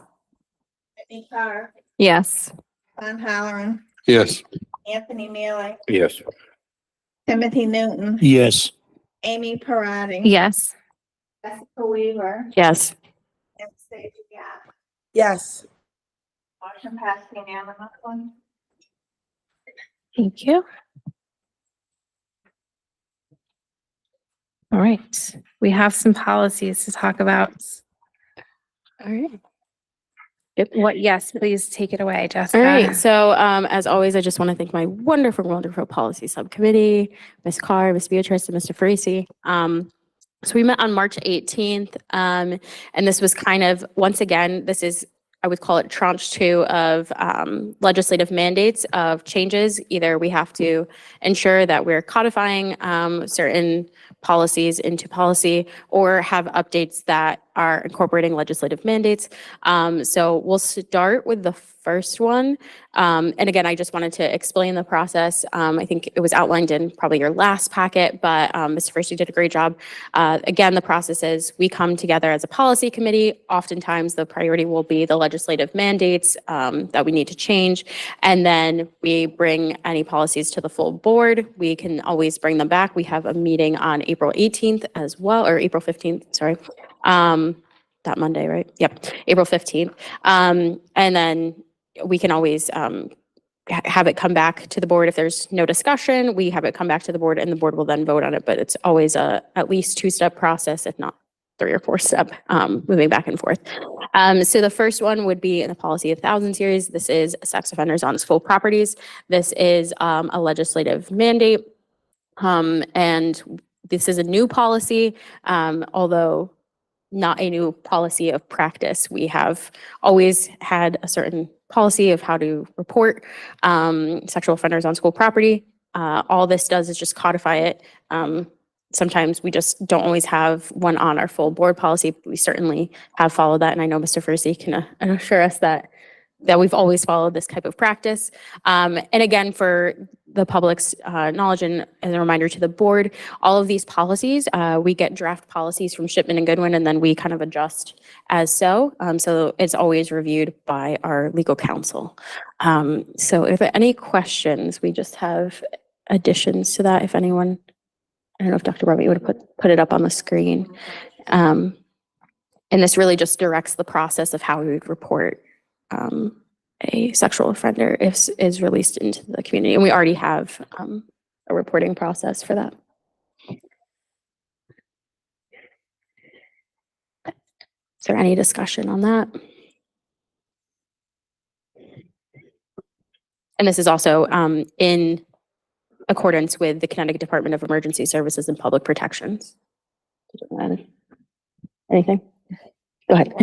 Whitney Carr, Yes. John Halloran, Yes. Anthony Neely, Yes. Timothy Newton, Yes. Amy Parati. Yes. Jessica Weaver, Yes. and Stacy Gap. Yes. Motion passed unanimously. Thank you. All right, we have some policies to talk about. All right. Yes, please take it away, Jessica. All right. So as always, I just want to thank my wonderful, wonderful policy subcommittee, Ms. Carr, Ms. Beatrice, and Mr. Farisi. So we met on March 18th, and this was kind of, once again, this is, I would call it tranche 2 of legislative mandates of changes. Either we have to ensure that we're codifying certain policies into policy or have updates that are incorporating legislative mandates. So we'll start with the first one. And again, I just wanted to explain the process. I think it was outlined in probably your last packet, but Mr. First, you did a great job. Again, the process is we come together as a policy committee. Oftentimes the priority will be the legislative mandates that we need to change. And then we bring any policies to the full board. We can always bring them back. We have a meeting on April 18th as well, or April 15th, sorry. That Monday, right? Yep, April 15th. And then we can always have it come back to the board. If there's no discussion, we have it come back to the board and the board will then vote on it. But it's always a at least 2-step process, if not 3 or 4-step, moving back and forth. So the first one would be in the Policy 1000 series. This is sex offenders on school properties. This is a legislative mandate. And this is a new policy, although not a new policy of practice. We have always had a certain policy of how to report sexual offenders on school property. All this does is just codify it sometimes we just don't always have one on our full board policy. We certainly have followed that. And I know Mr. Fursey can assure us that we've always followed this type of practice. And again, for the public's knowledge and as a reminder to the board, all of these policies, we get draft policies from Shipman and Goodwin, and then we kind of adjust as so. So it's always reviewed by our legal counsel. So if there are any questions, we just have additions to that. If anyone, I don't know if Dr. Robbie would put it up on the screen. And this really just directs the process of how we would report a sexual offender is released into the community. And we already have a reporting process for that. Is there any discussion on that? And this is also in accordance with the Connecticut Department of Emergency Services and Public Protections. Anything? Go ahead.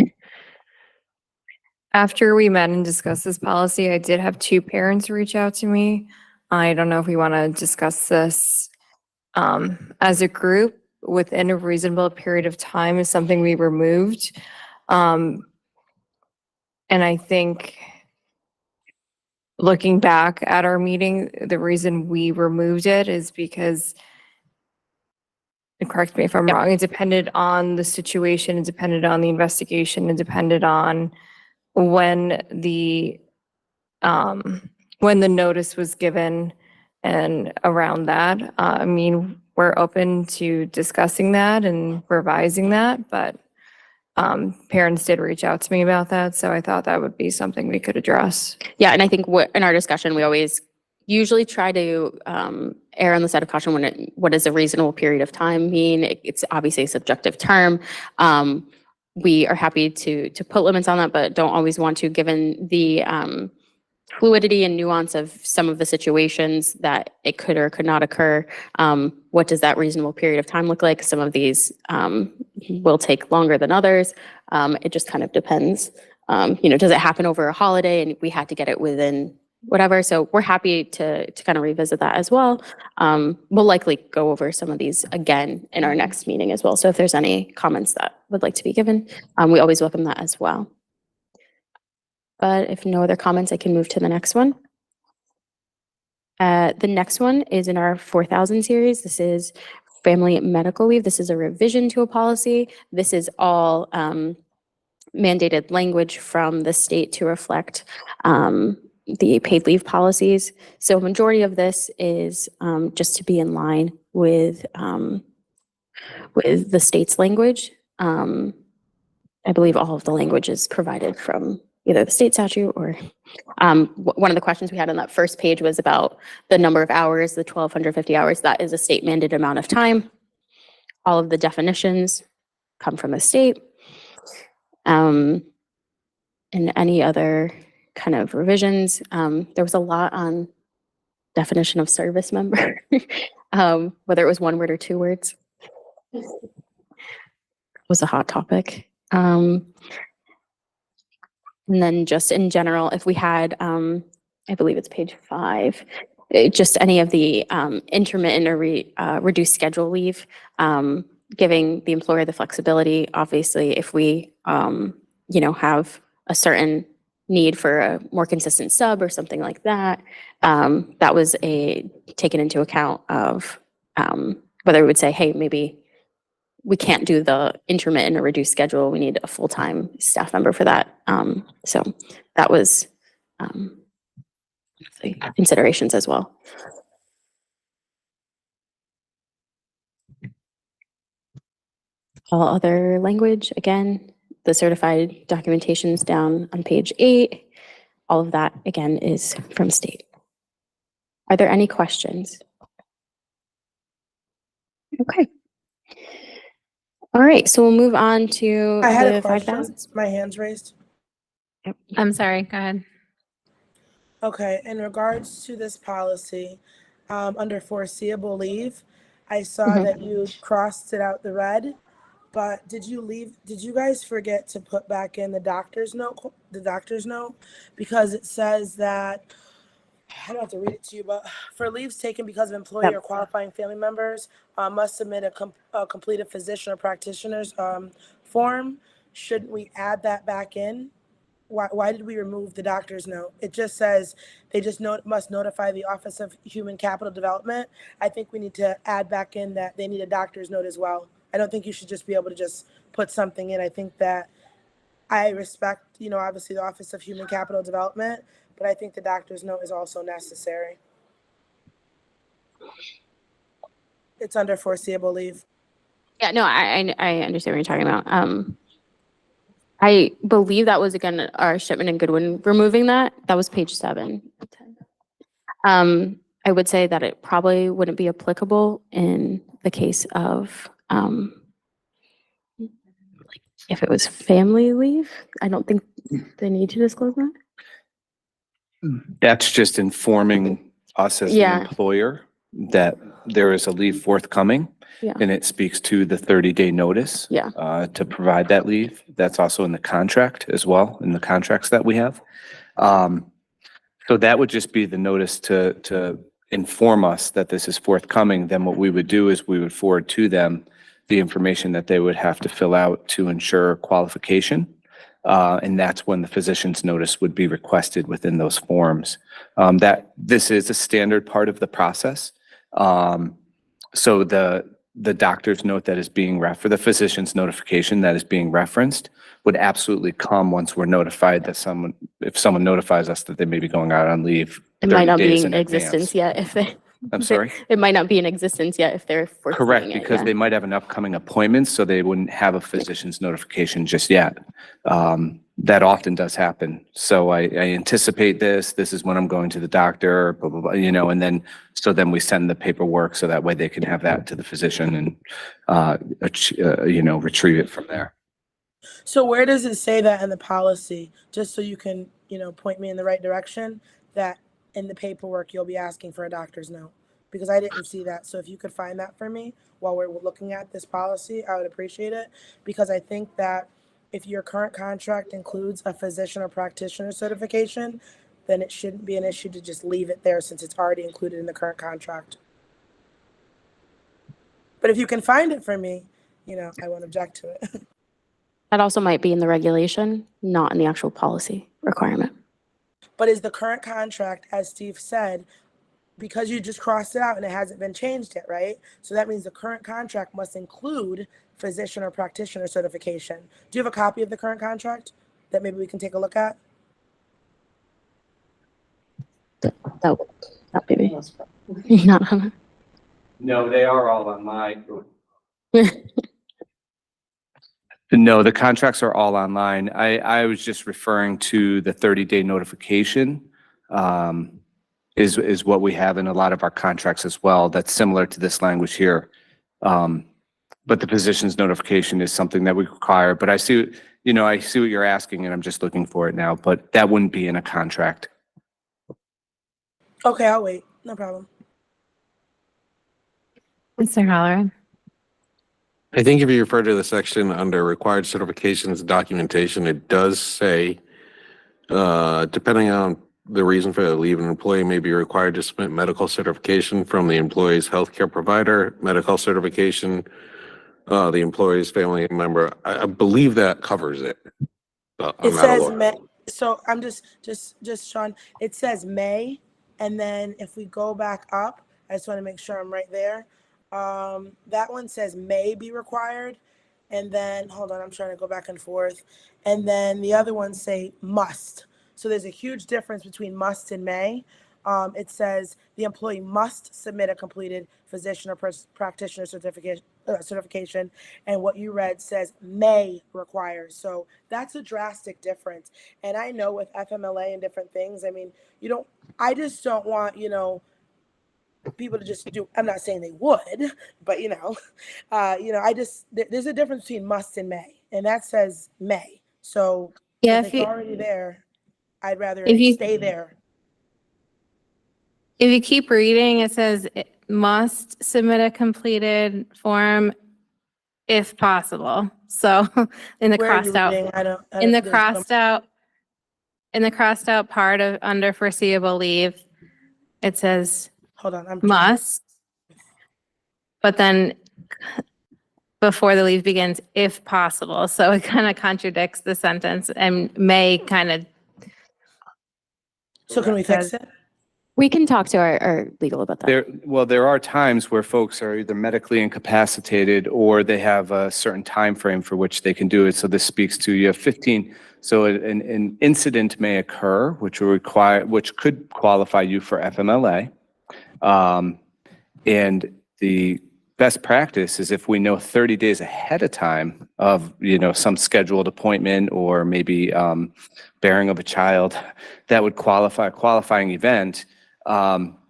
After we met and discussed this policy, I did have 2 parents reach out to me. I don't know if we want to discuss this as a group within a reasonable period of time is something we removed. And I think looking back at our meeting, the reason we removed it is because, and correct me if I'm wrong, it depended on the situation, it depended on the investigation, it depended on when the notice was given and around that. I mean, we're open to discussing that and revising that, but parents did reach out to me about that, so I thought that would be something we could address. Yeah, and I think in our discussion, we always usually try to err on the side of caution when what does a reasonable period of time mean? It's obviously a subjective term. We are happy to put limits on that, but don't always want to, given the fluidity and nuance of some of the situations that it could or could not occur. What does that reasonable period of time look like? Some of these will take longer than others. It just kind of depends. Does it happen over a holiday and we had to get it within whatever? So we're happy to kind of revisit that as well. We'll likely go over some of these again in our next meeting as well. So if there's any comments that would like to be given, we always welcome that as well. But if no other comments, I can move to the next one. The next one is in our 4,000 series. This is family medical leave. This is a revision to a policy. This is all mandated language from the state to reflect the paid leave policies. So a majority of this is just to be in line with the state's language. I believe all of the language is provided from either the state statute or one of the questions we had on that first page was about the number of hours, the 1,250 hours. That is a state mandated amount of time. All of the definitions come from the state. And any other kind of revisions. There was a lot on definition of service member, whether it was one word or 2 words. It was a hot topic. And then just in general, if we had, I believe it's page 5, just any of the intermittent or reduced schedule leave, giving the employer the flexibility. Obviously, if we, have a certain need for a more consistent sub or something like that, that was taken into account of whether we would say, hey, maybe we can't do the intermittent or reduced schedule. We need a full-time staff member for that. So that was the considerations as well. All other language, again, the certified documentations down on page 8. All of that, again, is from state. Are there any questions? Okay. All right, so we'll move on to I had the a question. 5,000. My hand's raised. I'm sorry, go ahead. Okay, in regards to this policy, under foreseeable leave, I saw that you crossed it out the red, but did you guys forget to put back in the doctor's note? Because it says that I don't have to read it to you, but for leaves taken because of employee or qualifying family members, must submit a completed physician or practitioner's form. Shouldn't we add that back in? Why did we remove the doctor's note? It just says they just must notify the Office of Human Capital Development. I think we need to add back in that they need a doctor's note as well. I don't think you should just be able to just put something in. I think that I respect, obviously the Office of Human Capital Development, but I think the doctor's note is also necessary. It's under foreseeable leave. Yeah, no, I understand what you're talking about. I believe that was again our Shipman and Goodwin removing that. That was page 7. I would say that it probably wouldn't be applicable in the case of like if it was family leave. I don't think they need to disclose that. That's just informing us as the Yeah. employer that there is a leave forthcoming. Yeah. And it speaks to the 30-day notice. Yeah. To provide that leave. That's also in the contract as well, in the contracts that we have. So that would just be the notice to inform us that this is forthcoming. Then what we would do is we would forward to them the information that they would have to fill out to ensure qualification. And that's when the physician's notice would be requested within those forms. That this is a standard part of the process. So the doctor's note that is being for the physician's notification that is being referenced would absolutely come once we're notified that if someone notifies us that they may be going out on leave. It might 30 not be days in existence advance. yet if they. I'm sorry? It might not be in existence yet if they're foreseeing Correct, it, because yeah. they might have an upcoming appointment, so they wouldn't have a physician's notification just yet. That often does happen. So I anticipate this is when I'm going to the doctor, blah, blah, blah, and then we send the paperwork so that way they can have that to the physician and, retrieve it from there. So where does it say that in the policy? Just so you can, point me in the right direction, that in the paperwork you'll be asking for a doctor's note, because I didn't see that. So if you could find that for me while we're looking at this policy, I would appreciate it, because I think that if your current contract includes a physician or practitioner certification, then it shouldn't be an issue to just leave it there since it's already included in the current contract. But if you can find it for me, I won't object to it. That also might be in the regulation, not in the actual policy requirement. But is the current contract, as Steve said, because you just crossed it out and it hasn't been changed yet, right? So that means the current contract must include physician or practitioner certification. Do you have a copy of the current contract that maybe we can take a look at? That be me. Not No, they are all online. No, the contracts are all online. I was just referring to the 30-day notification is what we have in a lot of our contracts as well. That's similar to this language here. But the physician's notification is something that we require. But I see what you're asking, and I'm just looking for it now. But that wouldn't be in a contract. Okay, I'll wait. No problem. Mr. Halloran. I think if you refer to the section under required certifications and documentation, it does say, depending on the reason for the leave, an employee may be required to submit medical certification from the employee's healthcare provider, medical certification, the employee's family member. I believe that covers it. It says May. So I'm just Sean, it says May. And then if we go back up, I just want to make sure I'm right there. That one says may be required. And then, hold on, I'm trying to go back and forth. And then the other ones say must. So there's a huge difference between must and may. It says the employee must submit a completed physician or practitioner certification. And what you read says may require. So that's a drastic difference. And I know with FMLA and different things, I mean, I just don't want, people to just do, I'm not saying they would, but there's a difference between must and may, and that says may. So Yeah, if it's already there, I'd rather it stay there. If you keep reading, it says it must submit a completed form if possible. So in the Where are you crossed out, reading? in the crossed out part of under foreseeable leave, it says Hold on, I'm must, but then before the leave begins, if possible. So it kind of contradicts the sentence and may kind of. So can we fix it? We can talk to our legal about that. There are times where folks are either medically incapacitated or they have a certain time frame for which they can do it. So this speaks to you have 15. So an incident may occur, which could qualify you for FMLA. And the best practice is if we know 30 days ahead of time of, some scheduled appointment or maybe bearing of a child that would qualify a qualifying event,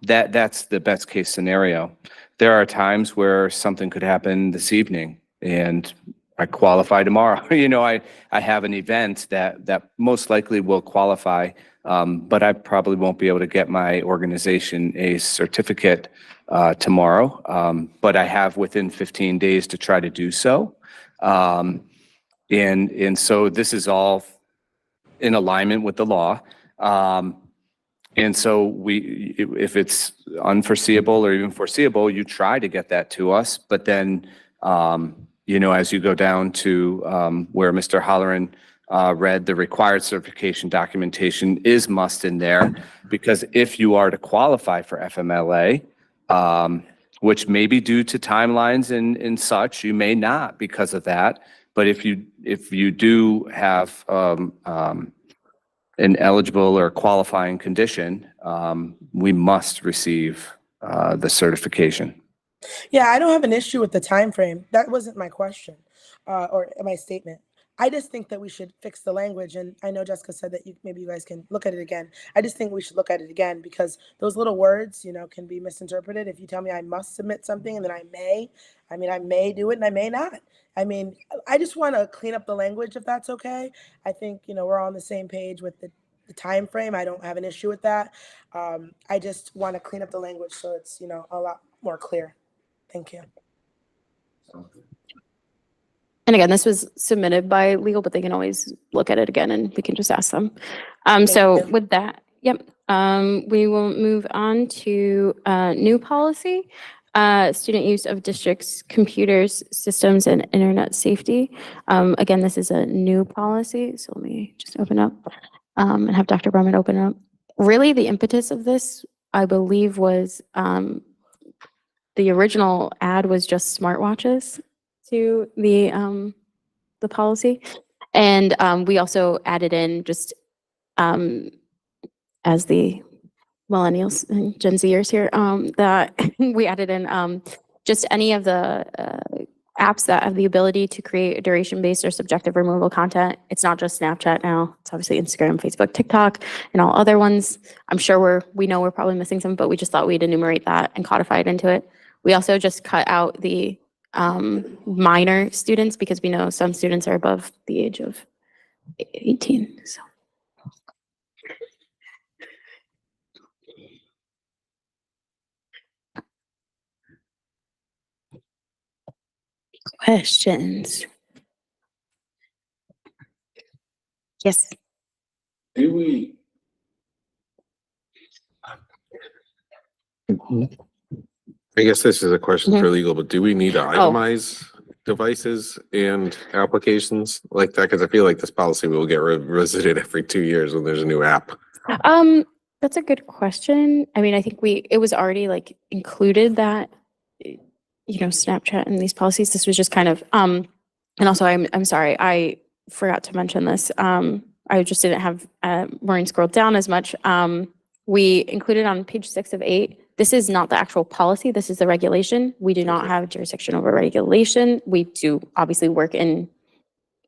that's the best case scenario. There are times where something could happen this evening and I qualify tomorrow. I have an event that most likely will qualify, but I probably won't be able to get my organization a certificate tomorrow. But I have within 15 days to try to do so. And so this is all in alignment with the law. And so if it's unforeseeable or even foreseeable, you try to get that to us. But then, as you go down to where Mr. Holleran read, the required certification documentation is must in there, because if you are to qualify for FMLA, which may be due to timelines and such, you may not because of that. But if you do have an eligible or qualifying condition, we must receive the certification. Yeah, I don't have an issue with the time frame. That wasn't my question or my statement. I just think that we should fix the language. And I know Jessica said that maybe you guys can look at it again. I just think we should look at it again because those little words, can be misinterpreted. If you tell me I must submit something and then I may do it and I may not. I just want to clean up the language if that's okay. I think, we're all on the same page with the time frame. I don't have an issue with that. I just want to clean up the language so it's, a lot more clear. Thank you. And again, this was submitted by legal, but they can always look at it again and we can just ask them. So with that, we will move on to new policy, student use of district's computers, systems, and internet safety. Again, this is a new policy. So let me just open up and have Dr. Brumman open up. Really, the impetus of this, I believe, was the original ad was just smartwatches to the policy. And we also added in just as the millennials and Gen Zers here, that we added in just any of the apps that have the ability to create duration-based or subjective removable content. It's not just Snapchat now. It's obviously Instagram, Facebook, TikTok, and all other ones. I'm sure we know we're probably missing some, but we just thought we'd enumerate that and codify it into it. We also just cut out the minor students because we know some students are above the age of 18. So. Questions? Yes. Do we? I guess this is a question for legal, but do we need to itemize devices and applications like that? Because I feel like this policy will get revisited every 2 years when there's a new app. That's a good question. I think it was already included that, Snapchat and these policies. This was just kind of, and also I'm sorry, I forgot to mention this. I just didn't have Maureen scrolled down as much. We included on page 6 of 8. This is not the actual policy. This is the regulation. We do not have jurisdiction over regulation. We do obviously work in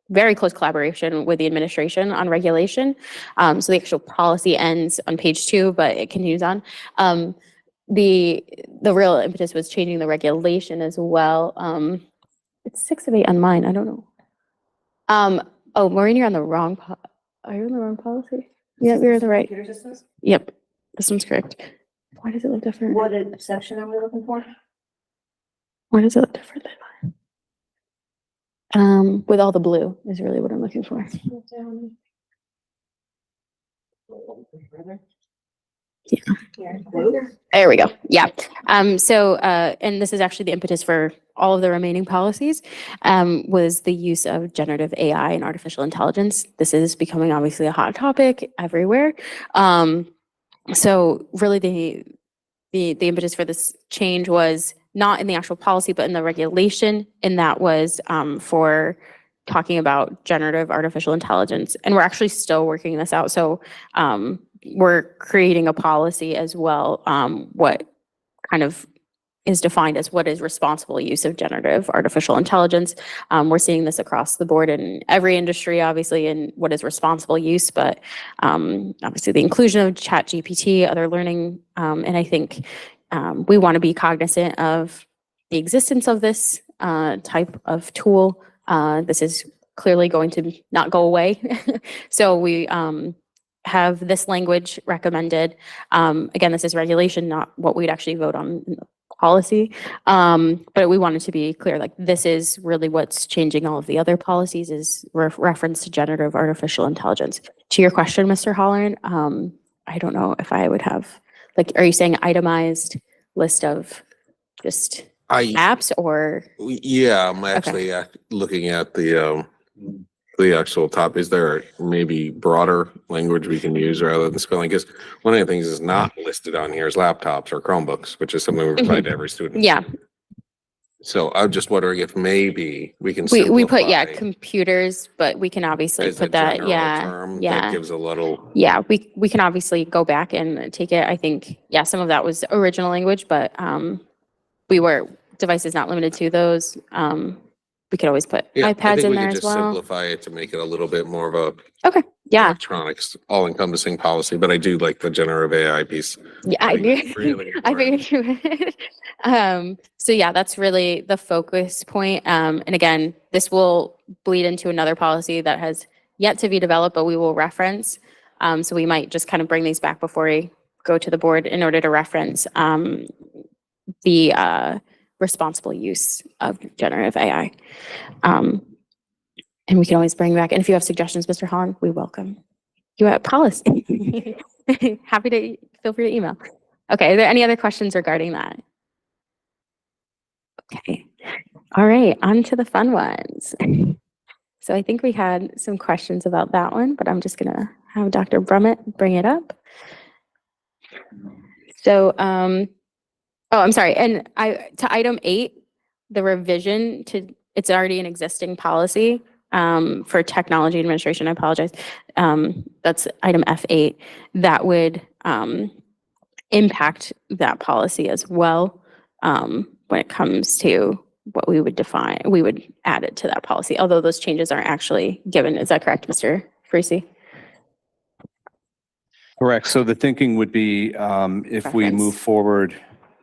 very close collaboration with the administration on regulation. So the actual policy ends on page 2, but it continues on. The real impetus was changing the regulation as well. It's 6 of 8 on mine. I don't know. Oh, Maureen, you're on the wrong. Are you on the wrong policy? Yeah, you're on the right. Computer systems? Yep, this one's correct. Why does it look different? What section are we looking for? Why does it look different? With all the blue is really what I'm looking for. There we go. Yeah. And this is actually the impetus for all of the remaining policies, was the use of generative AI and artificial intelligence. This is becoming obviously a hot topic everywhere. So really the impetus for this change was not in the actual policy, but in the regulation, and that was for talking about generative artificial intelligence. And we're actually still working this out. So we're creating a policy as well, what kind of is defined as what is responsible use of generative artificial intelligence. We're seeing this across the board in every industry, obviously, in what is responsible use, but obviously the inclusion of ChatGPT, other learning, and I think we want to be cognizant of the existence of this type of tool. This is clearly going to not go away. So we have this language recommended. Again, this is regulation, not what we'd actually vote on in the policy. But we wanted to be clear, like this is really what's changing all of the other policies is reference to generative artificial intelligence. To your question, Mr. Holland, I don't know if I would have, like, are you saying itemized list of just apps or? Yeah, I'm actually looking at the actual top. Is there maybe broader language we can use rather than spelling? Because one of the things is not listed on here is laptops or Chromebooks, which is something we provide to every student. Yeah. So I'm just wondering if maybe we can We put, simplify computers, but we can obviously as a put that, general term that gives a little. Yeah, we can obviously go back and take it. I think, some of that was original language, but devices not limited to those. We could always put Yeah, I iPads think in we there could as just well. simplify it to make it a little bit more of a electronics, all-encompassing policy, but I do like the generative AI piece. Yeah, I knew. Really I figured you would. So that's really the focus point. And again, this will bleed into another policy that has yet to be developed, but we will reference. So we might just kind of bring these back before we go to the board in order to reference the responsible use of generative AI. And we can always bring back, and if you have suggestions, Mr. Holland, we welcome you at policy. Happy to, feel free to email. Okay, are there any other questions regarding that? Okay, all right, on to the fun ones. So I think we had some questions about that one, but I'm just gonna have Dr. Brummett bring it up. So, I'm sorry, and to item 8, the revision to, it's already an existing policy for technology administration, I apologize. That's item F8. That would impact that policy as well when it comes to what we would define, we would add it to that policy, although those changes aren't actually given. Is that correct, Mr. Freese? Correct. So the thinking would be if we move forward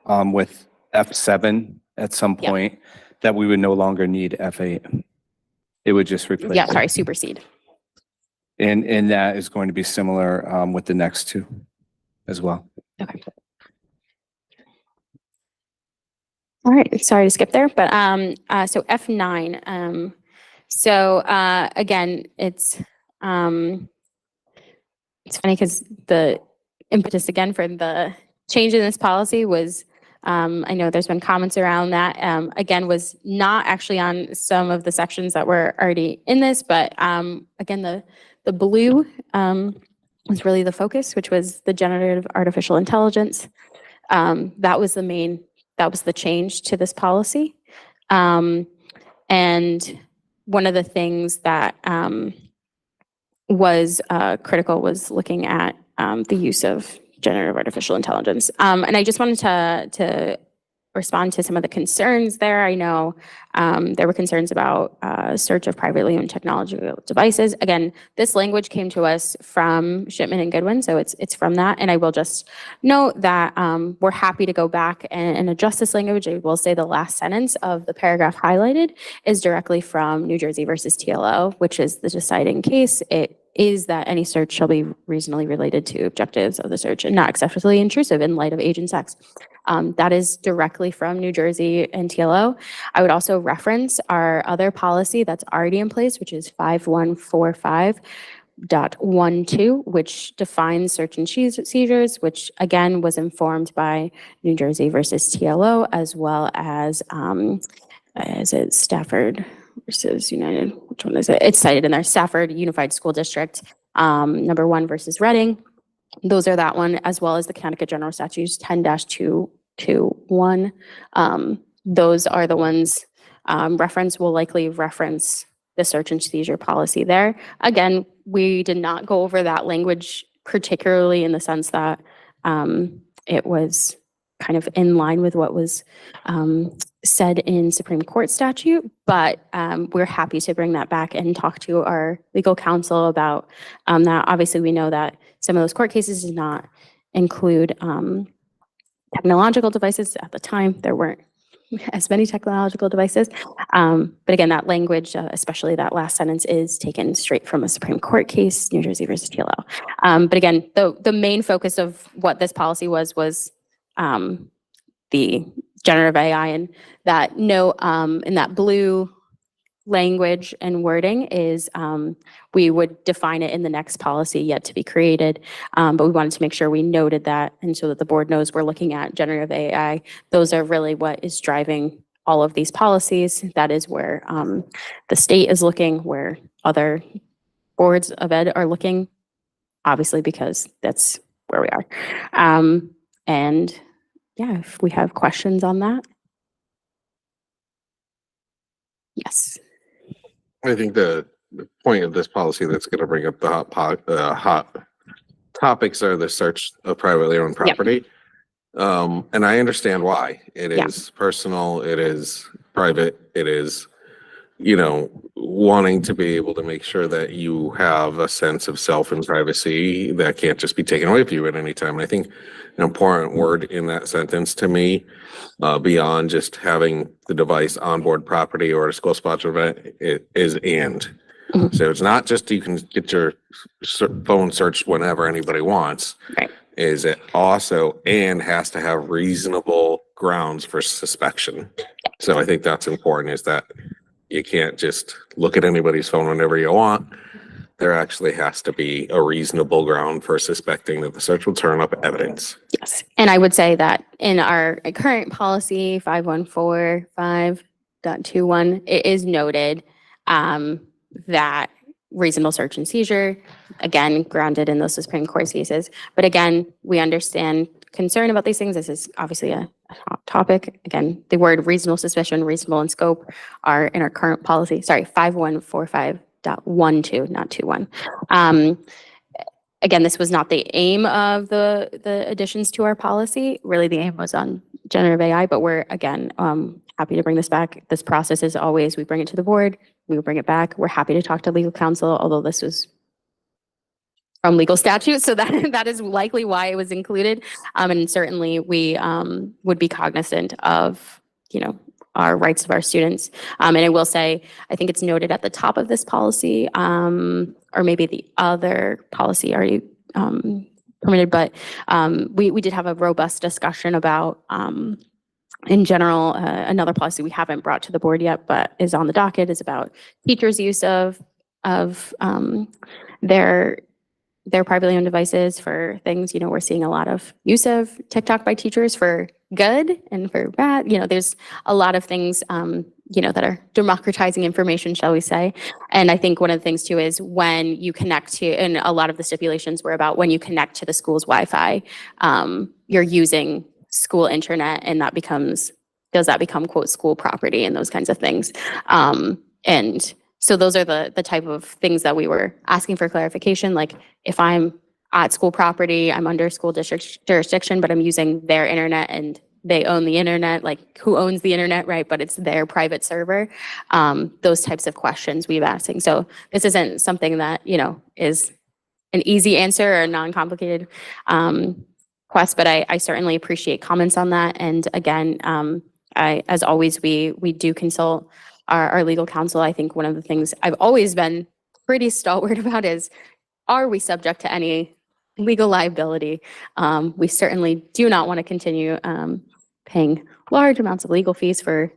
with F7 at some point, that we would no longer need F8. It would just replace. Yeah, sorry, supersede. And that is going to be similar with the next two as well. Okay. All right, sorry to skip there, but so F9. Again, it's funny because the impetus again for the change in this policy was, I know there's been comments around that, again, was not actually on some of the sections that were already in this, but again, the blue was really the focus, which was the generative artificial intelligence. That was the change to this policy. And one of the things that was critical was looking at the use of generative artificial intelligence. And I just wanted to respond to some of the concerns there. I know there were concerns about search of privately owned technological devices. Again, this language came to us from Shipman and Goodwin, so it's from that. And I will just note that we're happy to go back and adjust this language. I will say the last sentence of the paragraph highlighted is directly from New Jersey versus TLO, which is the deciding case. It is that any search shall be reasonably related to objectives of the search and not excessively intrusive in light of age and sex. That is directly from New Jersey and TLO. I would also reference our other policy that's already in place, which is 5145, 5.12, which defines search and seizures, which again was informed by New Jersey versus TLO, as well as is it Stafford versus United? Which one is it? It's cited in there. Stafford Unified School District, number 1 versus Reading. Those are that one, as well as the Connecticut General Statutes 10-221. Those are the ones will likely reference the search and seizure policy there. Again, we did not go over that language particularly in the sense that it was kind of in line with what was said in Supreme Court statute, but we're happy to bring that back and talk to our legal counsel about that. Obviously, we know that some of those court cases did not include technological devices. At the time, there weren't as many technological devices. But again, that language, especially that last sentence, is taken straight from a Supreme Court case, New Jersey versus TLO. But again, the main focus of what this policy was the generative AI, and that note in that blue language and wording is we would define it in the next policy yet to be created. But we wanted to make sure we noted that, and so that the board knows we're looking at generative AI. Those are really what is driving all of these policies. That is where the state is looking, where other boards of ed are looking, obviously, because that's where we are. And yeah, if we have questions on that. Yes. I think the point of this policy that's going to bring up the hot topics are the search of privately owned property. And I understand why. It is personal, it is private, it is, wanting to be able to make sure that you have a sense of self and privacy that can't just be taken away from you at any time. And I think an important word in that sentence to me, beyond just having the device on board property or a school sponsored event, it is and. So it's not just you can get your phone searched whenever anybody wants. Right. Is it also and has to have reasonable grounds for suspicion. So I think that's important, is that you can't just look at anybody's phone whenever you want. There actually has to be a reasonable ground for suspecting that the search will turn up evidence. Yes. And I would say that in our current policy 5145.21, it is noted that reasonable search and seizure, again, grounded in those Supreme Court cases. But again, we understand concern about these things. This is obviously a hot topic. Again, the word reasonable suspicion, reasonable in scope are in our current policy. Sorry, 5145.12, not 21. Again, this was not the aim of the additions to our policy. Really, the aim was on generative AI, but we're, again, happy to bring this back. This process is always, we bring it to the board, we will bring it back. We're happy to talk to legal counsel, although this was from legal statute, so that is likely why it was included. And certainly we would be cognizant of, our rights of our students. And I will say, I think it's noted at the top of this policy, or maybe the other policy already permitted, but we did have a robust discussion about, in general, another policy we haven't brought to the board yet, but is on the docket, is about teachers' use of their privately owned devices for things. We're seeing a lot of use of TikTok by teachers for good and for bad. There's a lot of things, that are democratizing information, shall we say. And I think one of the things too is when you connect to, and a lot of the stipulations were about when you connect to the school's Wi-Fi, you're using school internet, and does that become quote school property and those kinds of things. And so those are the type of things that we were asking for clarification. Like if I'm at school property, I'm under school district jurisdiction, but I'm using their internet and they own the internet, like who owns the internet, right? But it's their private server. Those types of questions we've asking. So this isn't something that, is an easy answer or a non-complicated quest, but I certainly appreciate comments on that. And again, as always, we do consult our legal counsel. I think one of the things I've always been pretty stalwart about is, are we subject to any legal liability? We certainly do not want to continue paying large amounts of legal fees for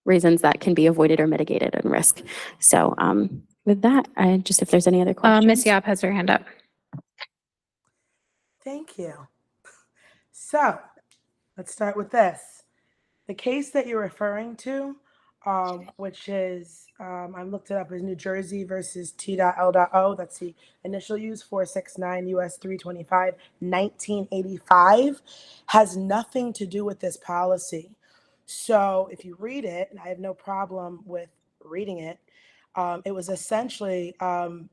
reasons that can be avoided or mitigated in risk. So with that, if there's any other questions. Ms. Yap has her hand up. Thank you. So let's start with this. The case that you're referring to, which is, I looked it up, is New Jersey versus T.L.O. That's the initial use, 469 US 325, 1985, has nothing to do with this policy. So if you read it, and I have no problem with reading it, it was essentially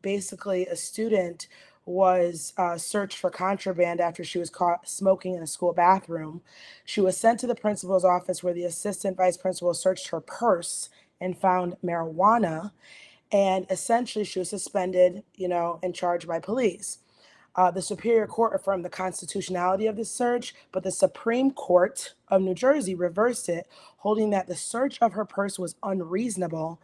basically a student was searched for contraband after she was caught smoking in a school bathroom. She was sent to the principal's office where the assistant vice principal searched her purse and found marijuana. And essentially she was suspended, and charged by police. The Superior Court affirmed the constitutionality of this search, but the Supreme Court of New Jersey reversed it, holding that the search of her purse was unreasonable.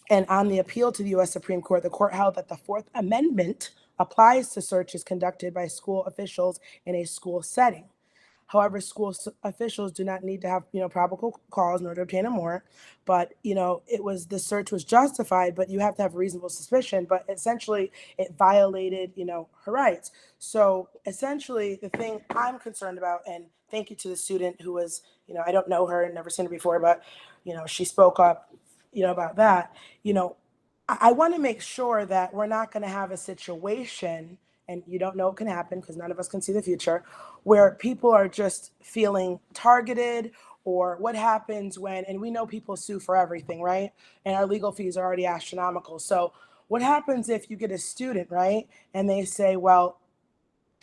And on the appeal to the U.S. Supreme Court, the court held that the Fourth Amendment applies to searches conducted by school officials in a school setting. However, officials do not need to have, probable cause in order to obtain a warrant. But, the search was justified, but you have to have reasonable suspicion. But essentially, it violated, her rights. So essentially, the thing I'm concerned about, and thank you to the student who was, I don't know her, never seen her before, but, she spoke up, about that. I want to make sure that we're not going to have a situation, and you don't know what can happen because none of us can see the future, where people are just feeling targeted, or what happens when, and we know people sue for everything, right? And our legal fees are already astronomical. So what happens if you get a student, right? And they say, well,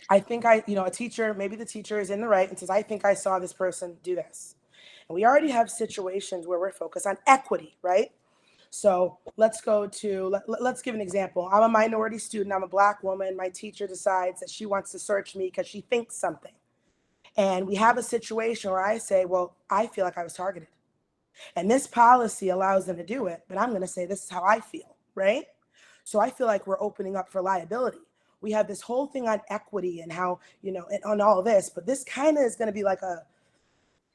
I think a teacher, maybe the teacher is in the right and says, I think I saw this person do this. And we already have situations where we're focused on equity, right? So let's give an example. I'm a minority student. I'm a Black woman. My teacher decides that she wants to search me because she thinks something. And we have a situation where I say, well, I feel like I was targeted. And this policy allows them to do it, but I'm going to say this is how I feel, right? So I feel like we're opening up for liability. We have this whole thing on equity and how, and on all of this, but this kind of is going to be like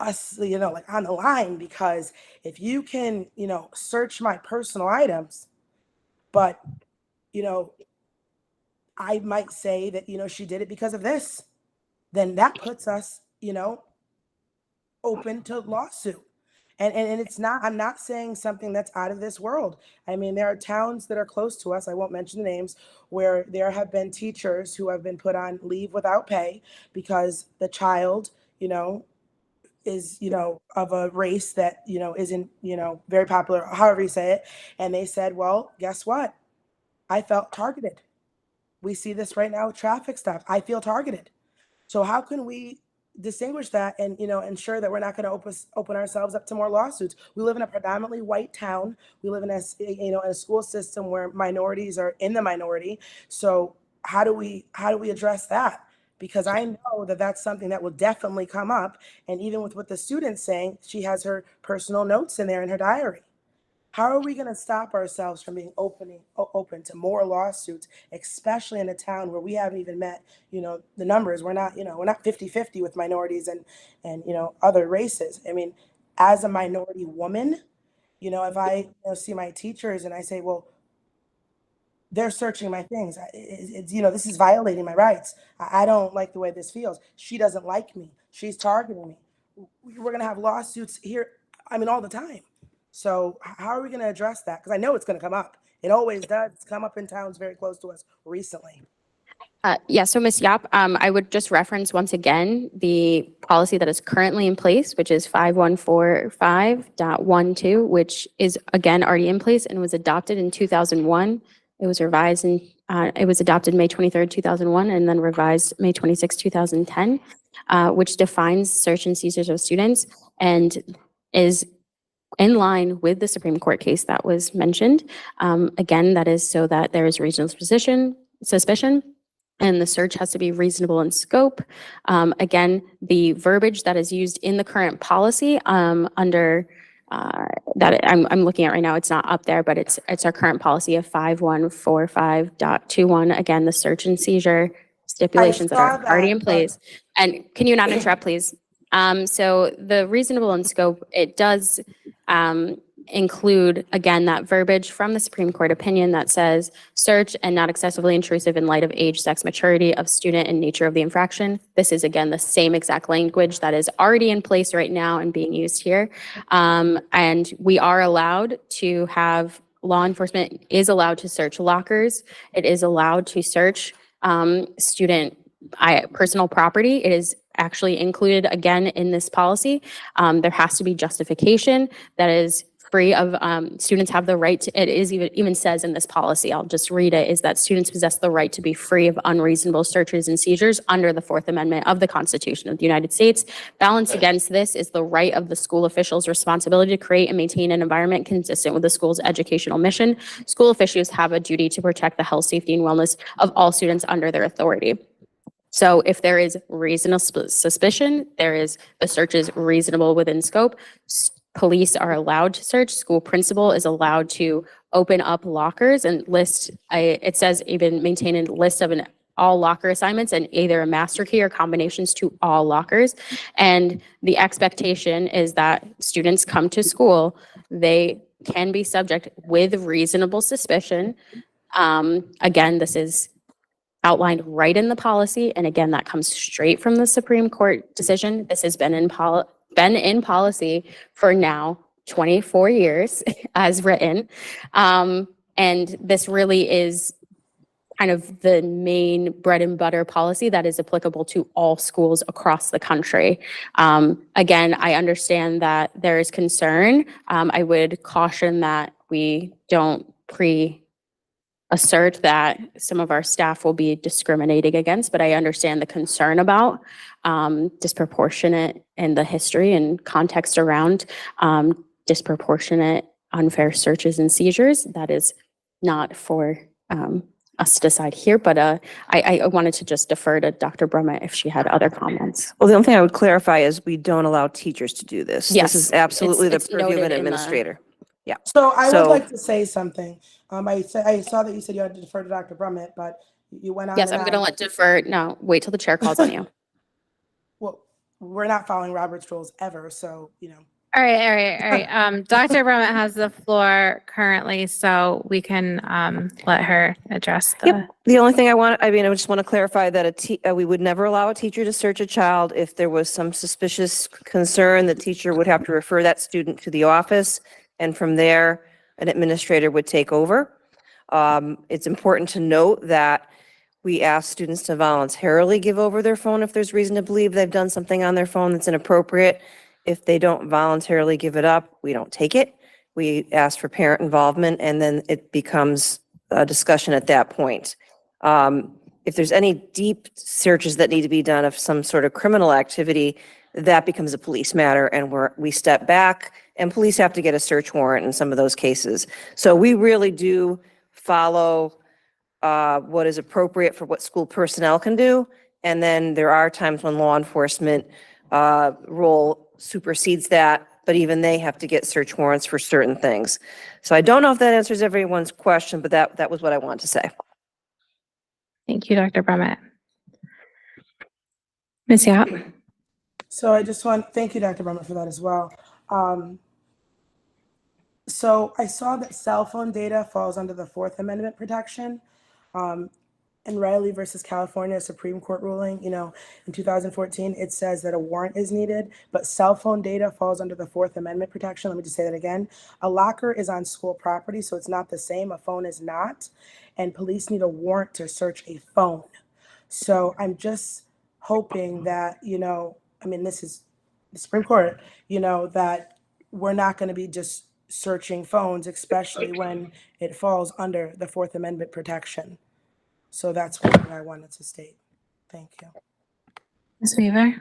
us, like on the line, because if you can, search my personal items, but, I might say that, she did it because of this, then that puts us, open to lawsuit. And it's not, I'm not saying something that's out of this world. I mean, there are towns that are close to us, I won't mention the names, where there have been teachers who have been put on leave without pay because the child, is, of a race that, isn't, very popular, however you say it. And they said, well, guess what? I felt targeted. We see this right now with traffic stops. I feel targeted. So how can we distinguish that and, ensure that we're not going to open ourselves up to more lawsuits? We live in a predominantly white town. We live in in a school system where minorities are in the minority. So how do we address that? Because I know that that's something that will definitely come up. And even with what the student's saying, she has her personal notes in there in her diary. How are we going to stop ourselves from being open to more lawsuits, especially in a town where we haven't even met, the numbers? We're not 50-50 with minorities and other races. I mean, as a minority woman, if I see my teachers and I say, well, they're searching my things. It's, this is violating my rights. I don't like the way this feels. She doesn't like me. She's targeting me. We're going to have lawsuits here, all the time. So how are we going to address that? Because I know it's going to come up. It always does. It's come up in towns very close to us recently. Yeah, so Ms. Yap, I would just reference once again the policy that is currently in place, which is 5145.12, which is again already in place and was adopted in 2001. It was revised and it was adopted May 23rd, 2001, and then revised May 26, 2010, which defines search and seizures of students and is in line with the Supreme Court case that was mentioned. Again, that is so that there is reasonable suspicion, and the search has to be reasonable in scope. Again, the verbiage that is used in the current policy under that I'm looking at right now, it's not up there, but it's our current policy of 5145.21. Again, the search and seizure stipulations that are already in place. And can you not interrupt, please? So the reasonable in scope, it does include, again, that verbiage from the Supreme Court opinion that says search and not excessively intrusive in light of age, sex, maturity of student and nature of the infraction. This is, again, the same exact language that is already in place right now and being used here. And we are allowed to have, law enforcement is allowed to search lockers. It is allowed to search student personal property. It is actually included again in this policy. There has to be justification that is free of, students have the right to, it is even says in this policy, I'll just read it, is that students possess the right to be free of unreasonable searches and seizures under the Fourth Amendment of the Constitution of the United States. Balanced against this is the right of the school officials' responsibility to create and maintain an environment consistent with the school's educational mission. School officials have a duty to protect the health, safety, and wellness of all students under their authority. So if there is reasonable suspicion, the search is reasonable within scope. Police are allowed to search. School principal is allowed to open up lockers and list, it says even maintain a list of all locker assignments and either a master key or combinations to all lockers. And the expectation is that students come to school, they can be subject with reasonable suspicion. Again, this is outlined right in the policy. And again, that comes straight from the Supreme Court decision. This has been in policy for now 24 years as written. And this really is kind of the main bread and butter policy that is applicable to all schools across the country. Again, I understand that there is concern. I would caution that we don't assert that some of our staff will be discriminating against, but I understand the concern about disproportionate and the history and context around disproportionate unfair searches and seizures. That is not for us to decide here, but I wanted to just defer to Dr. Brummett if she had other comments. Well, the only thing I would clarify is we don't allow teachers to do this. Yes, This is absolutely it's the purview of noted an in the- administrator. Yeah. So I would So- like to say something. I saw that you said you had to defer to Dr. Brummett, but you went on. Yes, and I'm going to on. defer. No, wait till the chair calls on you. Well, we're not following Robert's rules ever, so, you know. All right. Dr. Brummett has the floor currently, so we can let her address the. Yep. The only thing I just want to clarify that we would never allow a teacher to search a child. If there was some suspicious concern, the teacher would have to refer that student to the office, and from there, an administrator would take over. It's important to note that we ask students to voluntarily give over their phone if there's reason to believe they've done something on their phone that's inappropriate. If they don't voluntarily give it up, we don't take it. We ask for parent involvement, and then it becomes a discussion at that point. If there's any deep searches that need to be done of some sort of criminal activity, that becomes a police matter, and we step back, and police have to get a search warrant in some of those cases. So we really do follow what is appropriate for what school personnel can do, and then there are times when law enforcement role supersedes that, but even they have to get search warrants for certain things. So I don't know if that answers everyone's question, but that was what I wanted to say. Thank you, Dr. Brummett. Ms. Yap? So thank you, Dr. Brummett, for that as well. So I saw that cell phone data falls under the Fourth Amendment protection. In Riley versus California Supreme Court ruling, in 2014, it says that a warrant is needed, but cell phone data falls under the Fourth Amendment protection. Let me just say that again. A locker is on school property, so it's not the same. A phone is not, and police need a warrant to search a phone. So I'm just hoping that, this is the Supreme Court, that we're not going to be just searching phones, especially when it falls under the Fourth Amendment protection. So that's what I wanted to state. Thank you. Ms. Weaver?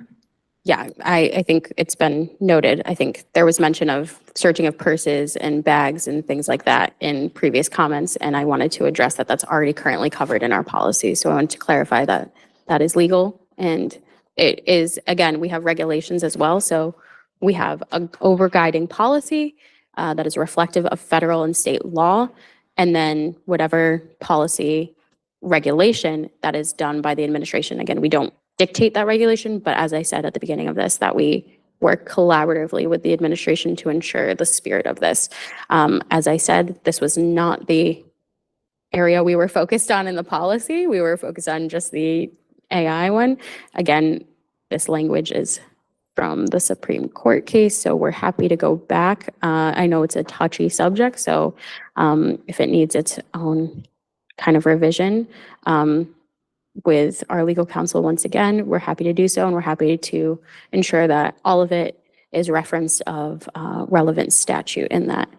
Yeah, I think it's been noted. I think there was mention of searching of purses and bags and things like that in previous comments, and I wanted to address that that's already currently covered in our policy. So I wanted to clarify that that is legal, and it is, again, we have regulations as well. So we have an overguiding policy that is reflective of federal and state law, and then whatever policy regulation that is done by the administration. Again, we don't dictate that regulation, but as I said at the beginning of this, that we work collaboratively with the administration to ensure the spirit of this. As I said, this was not the area we were focused on in the policy. We were focused on just the AI one. Again, this language is from the Supreme Court case, so we're happy to go back. I know it's a touchy subject, so if it needs its own kind of revision with our legal counsel, once again, we're happy to do so, and we're happy to ensure that all of it is reference of relevant statute in that.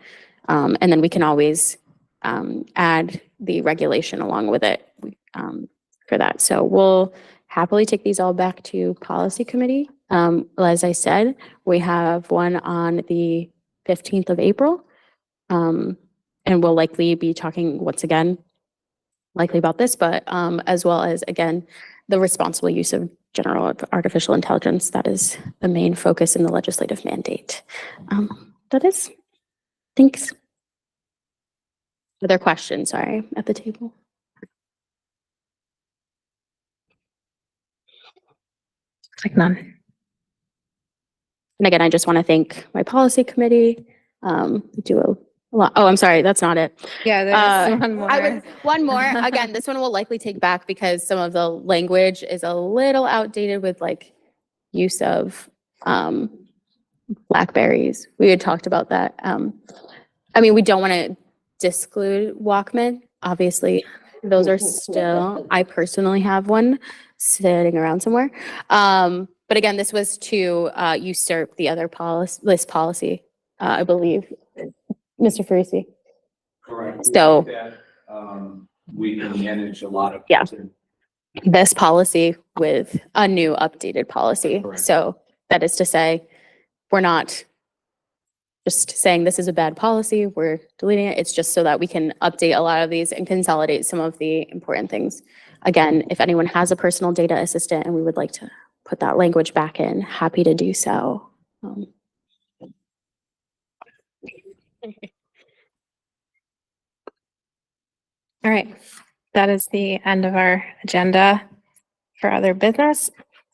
And then we can always add the regulation along with it for that. So we'll happily take these all back to policy committee. As I said, we have one on the 15th of April. And we'll likely be talking once again, likely about this, but as well as, again, the responsible use of general artificial intelligence. That is the main focus in the legislative mandate. That is, thanks. Other questions, sorry, at the table? Looks like none. And again, I just want to thank my policy committee. We do a lot. Oh, I'm sorry, that's not it. Yeah, there's one more. One more. Again, this one will likely take back because some of the language is a little outdated with like use of Blackberries. We had talked about that. I mean, we don't want to disclude Walkman. Obviously, those are still, I personally have one sitting around somewhere. But again, this was to usurp the other list policy, I believe, Mr. Farisi. Correct. So, We can manage a lot of. yeah, this policy with a new updated policy. Correct. So that is to say, we're not just saying this is a bad policy, we're deleting it. It's just so that we can update a lot of these and consolidate some of the important things. Again, if anyone has a personal data assistant and we would like to put that language back in, happy to do so. All right, that is the end of our agenda for other business.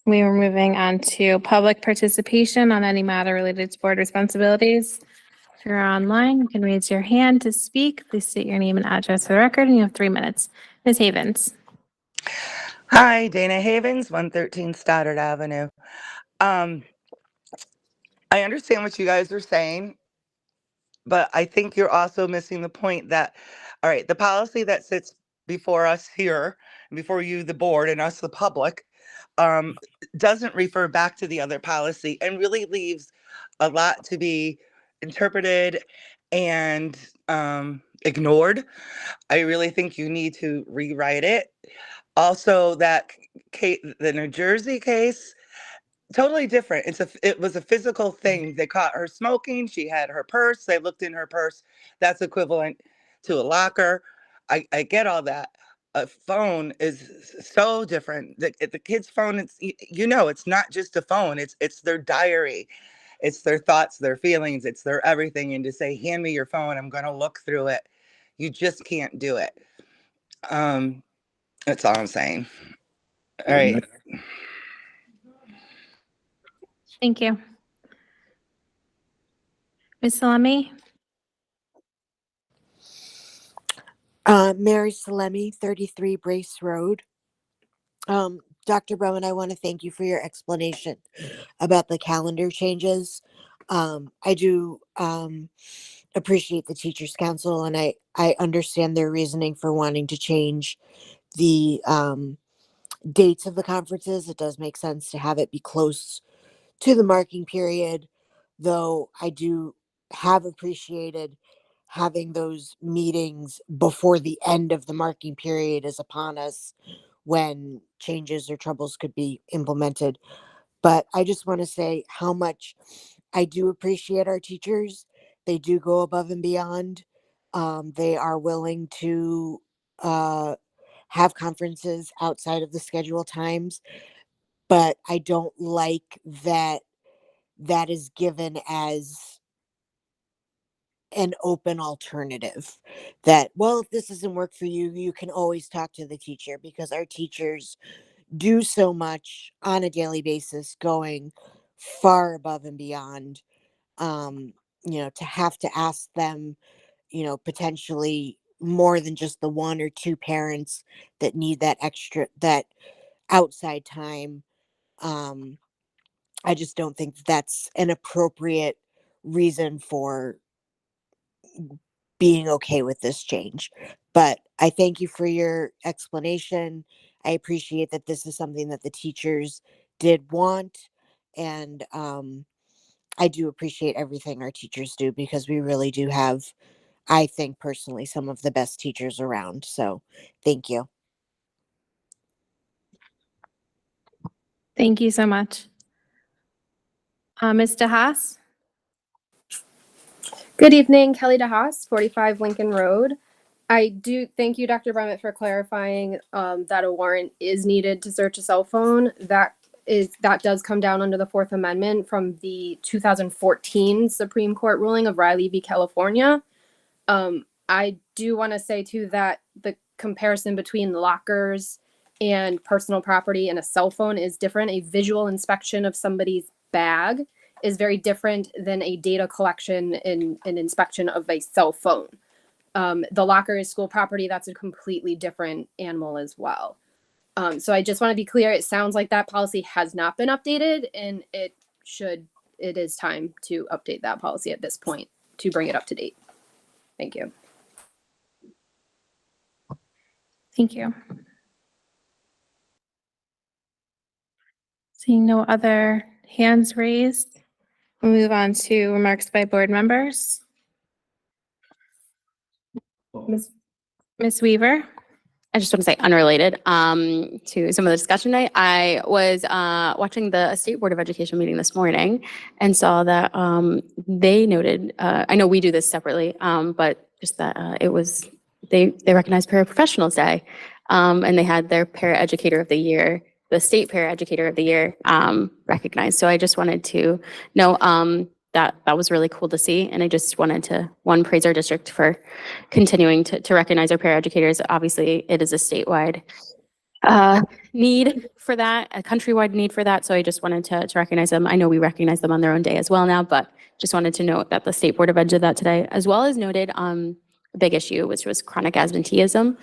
We are moving on to public participation on any matter related to board responsibilities. If you're online, you can raise your hand to speak. Please state your name and address for the record, and you have 3 minutes. Ms. Havens. Hi, Dana Havens, 113 Stoddard Avenue. I understand what you guys are saying, but I think you're also missing the point that, all right, the policy that sits before us here, before you, the board, and us, the public, doesn't refer back to the other policy and really leaves a lot to be interpreted and ignored. I really think you need to rewrite it. Also, that the New Jersey case, totally different. It was a physical thing. They caught her smoking. She had her purse. They looked in her purse. That's equivalent to a locker. I get all that. A phone is so different. The kid's phone, it's not just a phone. It's their diary. It's their thoughts, their feelings. It's their everything. And to say, hand me your phone, I'm going to look through it. You just can't do it. That's all I'm saying. All right. Thank you. Ms. Salemi? Mary Salemi, 33 Brace Road. Dr. Rowan, I want to thank you for your explanation about the calendar changes. I do appreciate the Teachers Council, and I understand their reasoning for wanting to change the dates of the conferences. It does make sense to have it be close to the marking period, though I do have appreciated having those meetings before the end of the marking period is upon us, when changes or troubles could be implemented. But I just want to say how much I do appreciate our teachers. They do go above and beyond. They are willing to have conferences outside of the scheduled times, but I don't like that that is given as an open alternative, that, well, if this doesn't work for you, you can always talk to the teacher, because our teachers do so much on a daily basis, going far above and beyond, to have to ask them, potentially more than just the one or two parents that need that outside time. I just don't think that's an appropriate reason for being okay with this change. But I thank you for your explanation. I appreciate that this is something that the teachers did want. And I do appreciate everything our teachers do because we really do have, I think personally, some of the best teachers around. So thank you. Thank you so much. Ms. DeHaas? Good evening, Kelly DeHaas, 45 Lincoln Road. I do thank you, Dr. Brumett, for clarifying that a warrant is needed to search a cell phone. That does come down under the Fourth Amendment from the 2014 Supreme Court ruling of Riley v. California. I do want to say too that the comparison between lockers and personal property and a cell phone is different. A visual inspection of somebody's bag is very different than a data collection and an inspection of a cell phone. The locker is school property. That's a completely different animal as well. So I just want to be clear. It sounds like that policy has not been updated, and it is time to update that policy at this point to bring it up to date. Thank you. Thank you. Seeing no other hands raised, we'll move on to remarks by board members. Ms. Weaver? I just want to say unrelated to some of the discussion tonight. I was watching the State Board of Education meeting this morning and saw that they noted, I know we do this separately, but just that they recognized Paraprofessionals Day, and they had their Paraeducator of the Year, the State Paraeducator of the Year recognized. So I just wanted to know that was really cool to see. And I just wanted to, praise our district for continuing to recognize our paraeducators. Obviously, it is a statewide need for that, a countrywide need for that. So I just wanted to recognize them. I know we recognize them on their own day as well now, but just wanted to note that the State Board of Ed did that today, as well as noted a big issue, which was chronic absenteeism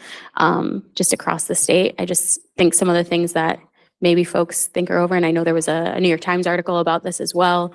just across the state. I just think some of the things that maybe folks think are over, and I know there was a New York Times article about this as well,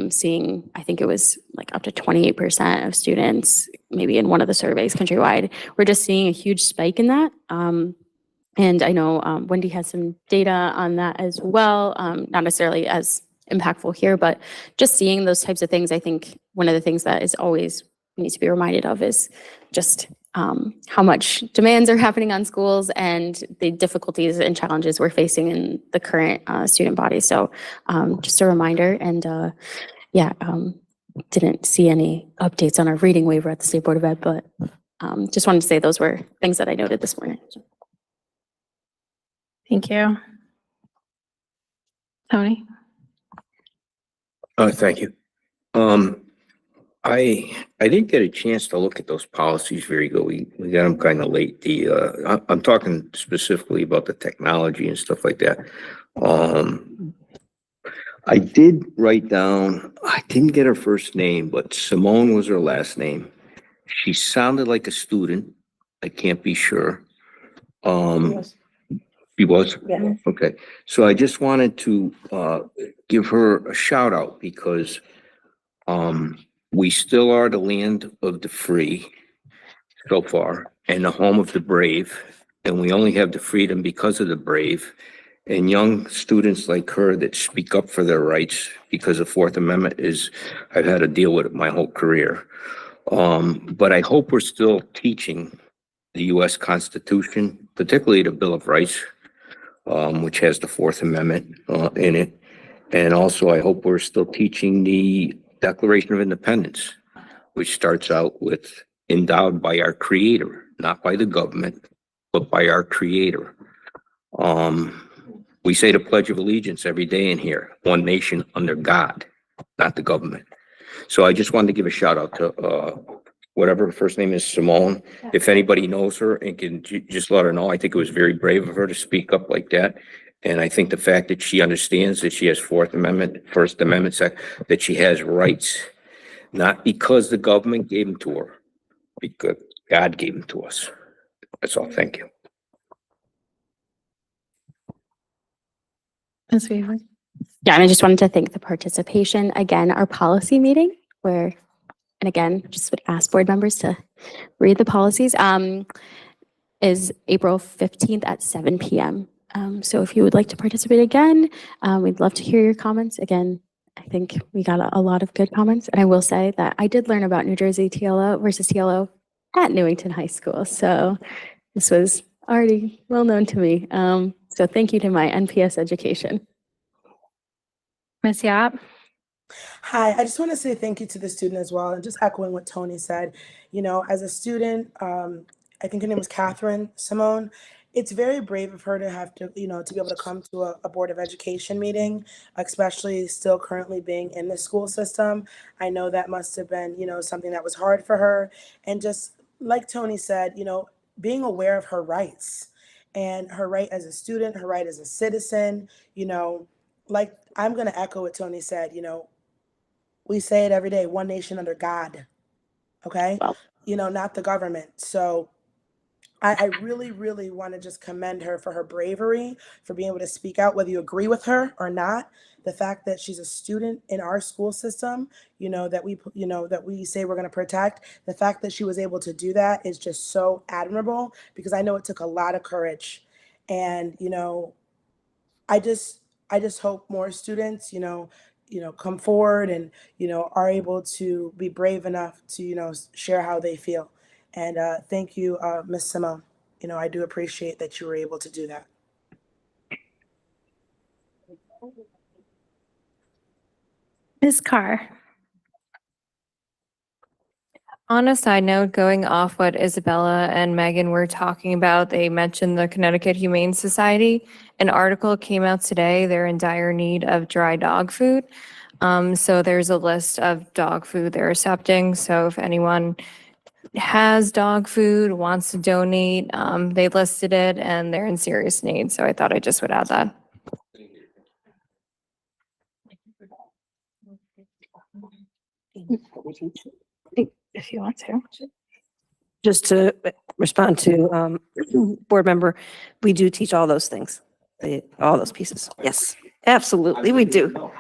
seeing, I think it was like up to 28% of students, maybe in one of the surveys countrywide, we're just seeing a huge spike in that. And I know Wendy has some data on that as well, not necessarily as impactful here, but just seeing those types of things, I think one of the things that is always needs to be reminded of is just how much demands are happening on schools and the difficulties and challenges we're facing in the current student body. So just a reminder, and didn't see any updates on our reading waiver at the State Board of Ed, but just wanted to say those were things that I noted this morning. Thank you. Tony? Thank you. I didn't get a chance to look at those policies very good. We got them kind of late. I'm talking specifically about the technology and stuff like that. I did write down, I didn't get her first name, but Simone was her last name. She sounded like a student. I can't be sure. She was? Yeah. Okay. So I just wanted to give her a shout out because we still are the land of the free so far and the home of the brave. And we only have the freedom because of the brave. And young students like her that speak up for their rights because the Fourth Amendment I've had to deal with it my whole career. But I hope we're still teaching the U.S. Constitution, particularly the Bill of Rights, which has the Fourth Amendment in it. And also I hope we're still teaching the Declaration of Independence, which starts out with endowed by our Creator, not by the government, but by our Creator. We say the Pledge of Allegiance every day in here, one nation under God, not the government. So I just wanted to give a shout out to whatever her first name is, Simone. If anybody knows her and can just let her know, I think it was very brave of her to speak up like that. And I think the fact that she understands that she has Fourth Amendment, First Amendment, that she has rights, not because the government gave them to her, because God gave them to us. That's all. Thank you. Ms. Weaver. Yeah, and I just wanted to thank the participation. Again, our policy meeting where, and again, just would ask board members to read the policies, is April 15th at 7 p.m. So if you would like to participate again, we'd love to hear your comments. Again, I think we got a lot of good comments. And I will say that I did learn about New Jersey TLO versus TLO at Newington High School. So this was already well known to me. So thank you to my NPS education. Ms. Yap. Hi, I just want to say thank you to the student as well, and just echoing what Tony said. You know, as a student, I think her name was Catherine Simone. It's very brave of her to have to, you know, to be able to come to a Board of Education meeting, especially still currently being in the school system. I know that must have been, you know, something that was hard for her. And just like Tony said, you know, being aware of her rights and her right as a student, her right as a citizen, you know, like I'm going to echo what Tony said, you know, we say it every day, one nation under God, okay? Well, You know, not the government. So I really, really want to just commend her for her bravery, for being able to speak out, whether you agree with her or not. The fact that she's a student in our school system, you know, that we say we're going to protect, the fact that she was able to do that is just so admirable, because I know it took a lot of courage. And, you know, I just hope more students, come forward and, are able to be brave enough to, share how they feel. And thank you, Miss Simone. You know, I do appreciate that you were able to do that. Ms. Carr. On a side note, going off what Isabella and Megan were talking about, they mentioned the Connecticut Humane Society. An article came out today. They're in dire need of dry dog food. So there's a list of dog food they're accepting. So if anyone has dog food, wants to donate, they listed it and they're in serious need. So I thought I just would add that. If you want to. Just to respond to board member, we do teach all those things, all those pieces. Yes, absolutely, we do.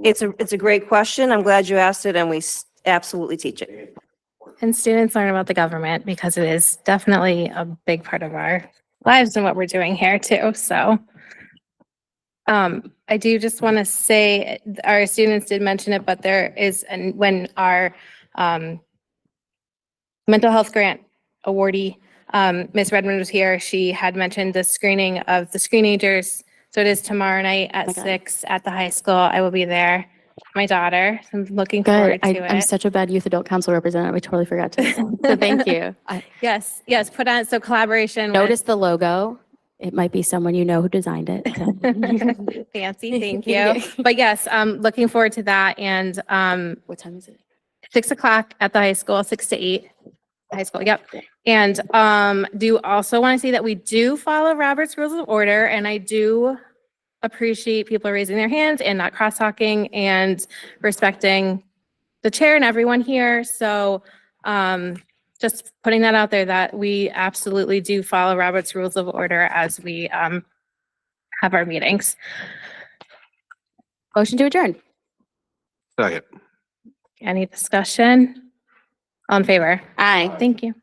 It's a great question. I'm glad you asked it, and we absolutely teach it. And students learn about the government because it is definitely a big part of our lives and what we're doing here too. So I do just want to say our students did mention it, but there is, and when our mental health grant awardee, Ms. Redmond was here, she had mentioned the screening of the screenagers. So it is tomorrow night at 6 at the high school. I will be there. My daughter. I'm looking Good. forward to it. I'm such a bad youth adult council representative. I totally forgot to. So thank you. Yes, put on, so collaboration. Notice the logo. It might be someone you know who designed it. Fancy, thank you. But yes, looking forward to that. And What time is it? 6 o'clock at the high school, 6 to 8. High school, yep. And do also want to say that we do follow Robert's Rules of Order, and I do appreciate people raising their hands and not cross-talking and respecting the chair and everyone here. So just putting that out there that we absolutely do follow Robert's Rules of Order as we have our meetings. Motion to adjourn. Second. Any discussion? All in favor? Aye. Thank you.